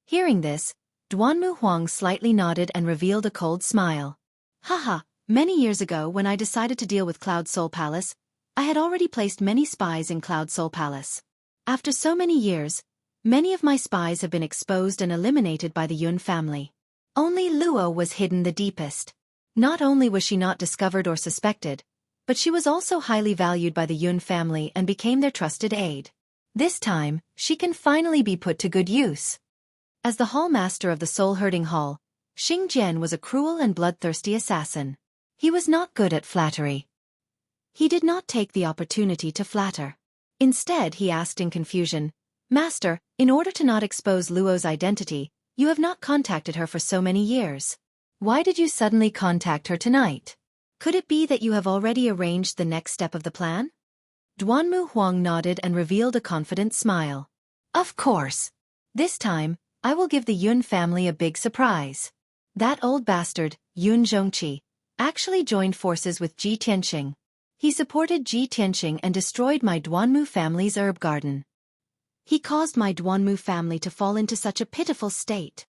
Hearing this, Duanmu Huang slightly nodded and revealed a cold smile. Haha, many years ago when I decided to deal with Cloud Soul Palace, I had already placed many spies in Cloud Soul Palace. After so many years, many of my spies have been exposed and eliminated by the Yun family. Only Luo was hidden the deepest. Not only was she not discovered or suspected, but she was also highly valued by the Yun family and became their trusted aide. This time, she can finally be put to good use. As the hall master of the soul-herding hall, Xing Jian was a cruel and bloodthirsty assassin. He was not good at flattery. He did not take the opportunity to flatter. Instead, he asked in confusion, "Master, in order to not expose Luo's identity, you have not contacted her for so many years. Why did you suddenly contact her tonight? Could it be that you have already arranged the next step of the plan?" Duanmu Huang nodded and revealed a confident smile. "Of course. This time, I will give the Yun family a big surprise." That old bastard, Yun Zhongqi, actually joined forces with Ji Tianqing. He supported Ji Tianqing and destroyed my Duanmu family's herb garden. He caused my Duanmu family to fall into such a pitiful state.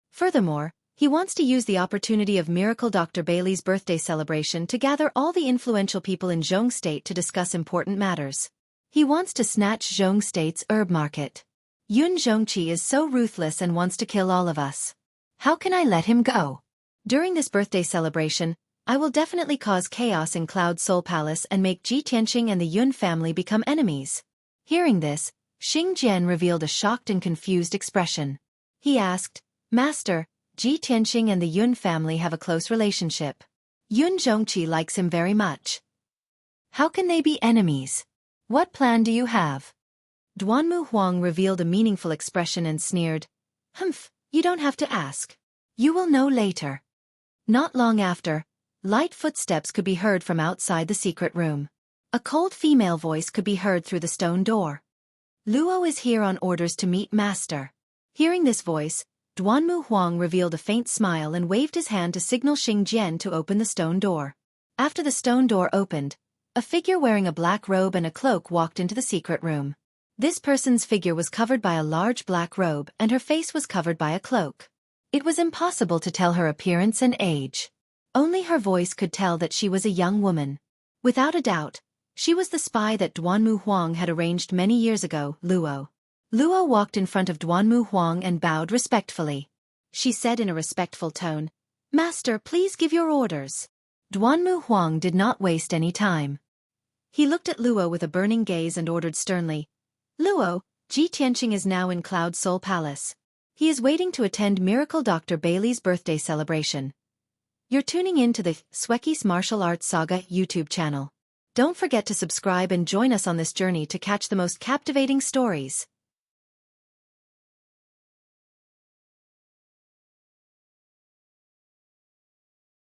Furthermore, he wants to use the opportunity of Miracle Dr. Bailey's birthday celebration to gather all the influential people in Zhong State to discuss important matters. He wants to snatch Zhong State's herb market. Yun Zhongqi is so ruthless and wants to kill all of us. How can I let him go? During this birthday celebration, I will definitely cause chaos in Cloud Soul Palace and make Ji Tianqing and the Yun family become enemies. Hearing this, Xing Jian revealed a shocked and confused expression. He asked, Master, Ji Tianqing and the Yun family have a close relationship. Yun Zhongqi likes him very much. How can they be enemies? What plan do you have? Duanmu Huang revealed a meaningful expression and sneered, Humph, you don't have to ask. You will know later. Not long after, light footsteps could be heard from outside the secret room. A cold female voice could be heard through the stone door. Luo is here on orders to meet Master. Hearing this voice, Duanmu Huang revealed a faint smile and waved his hand to signal Xing Jian to open the stone door. After the stone door opened, a figure wearing a black robe and a cloak walked into the secret room. This person's figure was covered by a large black robe and her face was covered by a cloak. It was impossible to tell her appearance and age. Only her voice could tell that she was a young woman. Without a doubt, she was the spy that Duanmu Huang had arranged many years ago, Luo. Luo walked in front of Duanmu Huang and bowed respectfully. She said in a respectful tone, Master, please give your orders. Duanmu Huang did not waste any time. He looked at Luo with a burning gaze and ordered sternly, Luo, Ji Tianqing is now in Cloud Soul Palace. He is waiting to attend Miracle Dr. Bailey's birthday celebration. You're tuning in to the Xueqi's Martial Arts Saga YouTube channel. Don't forget to subscribe and join us on this journey to catch the most captivating stories.